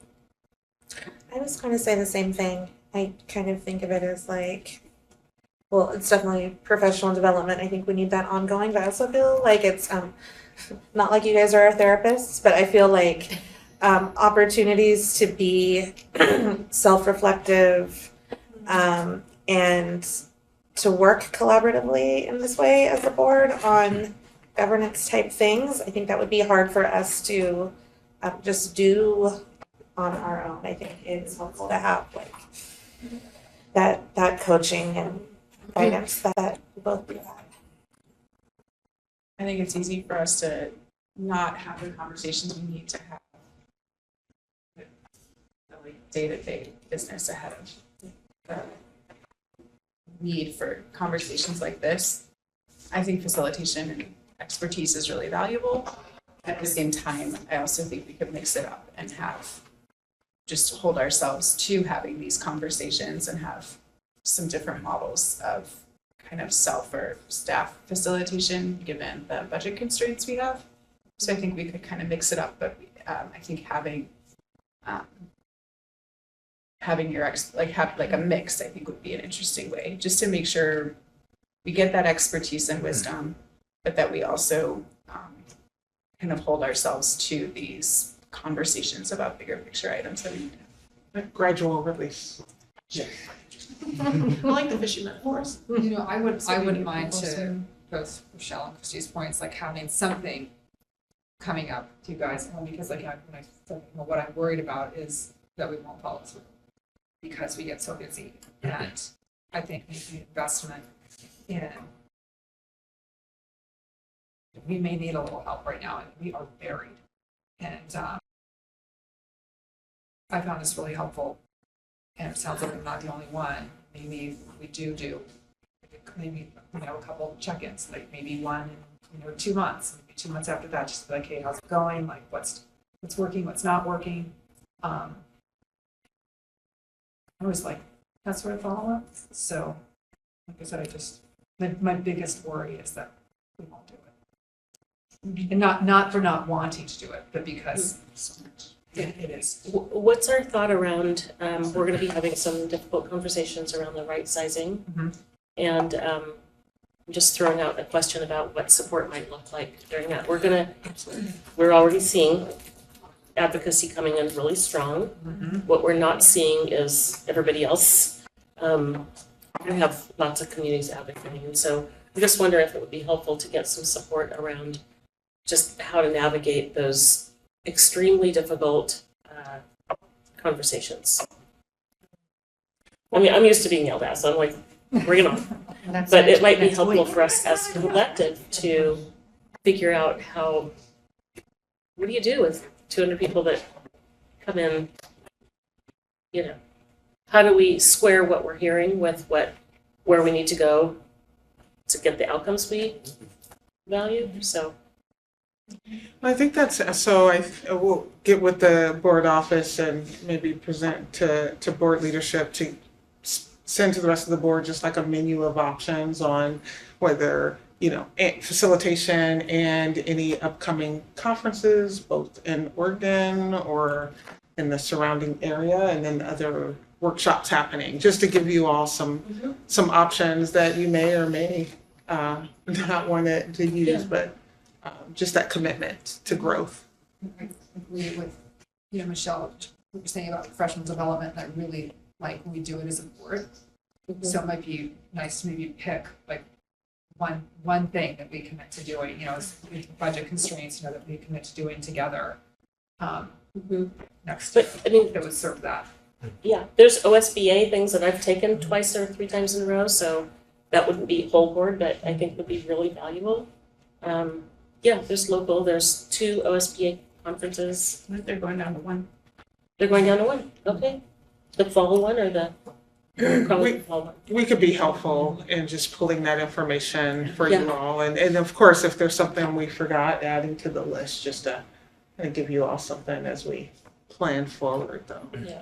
I was going to say the same thing. I kind of think of it as like, well, it's definitely professional development. I think we need that ongoing, but I also feel like it's not like you guys are our therapists, but I feel like opportunities to be self-reflective and to work collaboratively in this way as a board on governance type things. I think that would be hard for us to just do on our own. I think it's helpful to have like that coaching and guidance that we both do that. I think it's easy for us to not have the conversations we need to have the day-to-day business ahead of the need for conversations like this. I think facilitation and expertise is really valuable. At the same time, I also think we could mix it up and just hold ourselves to having these conversations and have some different models of kind of self or staff facilitation given the budget constraints we have. So I think we could kind of mix it up, but I think having a mix, I think would be an interesting way, just to make sure we get that expertise and wisdom, but that we also kind of hold ourselves to these conversations about bigger picture items that we need to have. Gradual release. Yeah. I like the fishy metaphors. I wouldn't mind to both Rochelle and Christie's points, like having something coming up to you guys, because when I said, what I'm worried about is that we won't follow through because we get so busy. And I think the investment in, we may need a little help right now, and we are buried. And I found this really helpul. And it sounds like I'm not the only one. Maybe we do maybe a couple of check-ins, like maybe one in 2 months, maybe 2 months after that, just like, hey, how's it going? Like what's working, what's not working. I was like, that sort of follow-up. So like I said, my biggest worry is that we won't do it. And not for not wanting to do it, but because it is. What's our thought around, we're gonna be having some difficult conversations around the right sizing. And I'm just throwing out a question about what support might look like during that. We're already seeing advocacy coming in really strong. What we're not seeing is everybody else. We have lots of communities advocating, and so I just wonder if it would be helpful to get some support around just how to navigate those extremely difficult conversations. I mean, I'm used to being yelled at, so I'm like, bring it on. But it might be helpful for us as a collective to figure out what do you do with 200 people that come in, how do we square what we're hearing with where we need to go to get the outcomes we value, so. I think that's, so I will get with the board office and maybe present to board leadership to send to the rest of the board just like a menu of options on whether, facilitation and any upcoming conferences, both in Oregon or in the surrounding area, and then other workshops happening, just to give you all some options that you may or may not want to use, but just that commitment to growth. I agree with, Michelle, what you're saying about professional development, and I really like when we do it as a board. So it might be nice to maybe pick like one thing that we commit to doing, as budget constraints, that we commit to doing together. Next year, But I mean, that would serve that. yeah, there's OSBA things that I've taken twice or 3 times in a row, so that wouldn't be whole board, but I think would be really valuable. Yeah, there's local, there's 2 OSBA conferences. I think they're going down to 1. They're going down to 1, okay. The fall one or the, probably the fall one. We could be helpful in just pulling that information for Yeah. you all. And of course, if there's something we forgot, adding to the list, just to kind of give you all something as we plan forward though. Yeah.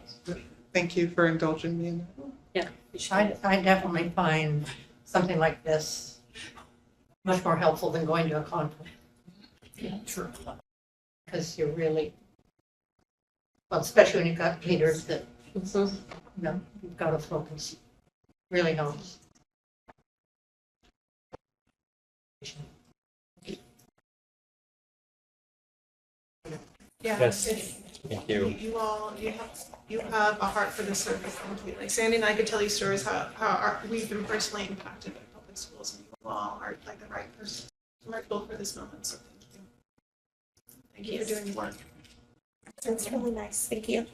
Thank you for indulging me in that. Yeah. we should. I definitely find something like this much more helpful than going to a conference. Yeah, true. Because you're really, well, especially when you've got leaders that, you've got to focus. Really helps. Yeah. Yes. it's- Thank you. You have a heart for this service completely. Sandy and I could tell you stories how we've been personally impacted by public schools, and you all are like the right person, right people for this moment, so thank you. Thank you for doing the work. It's really nice. Thank you.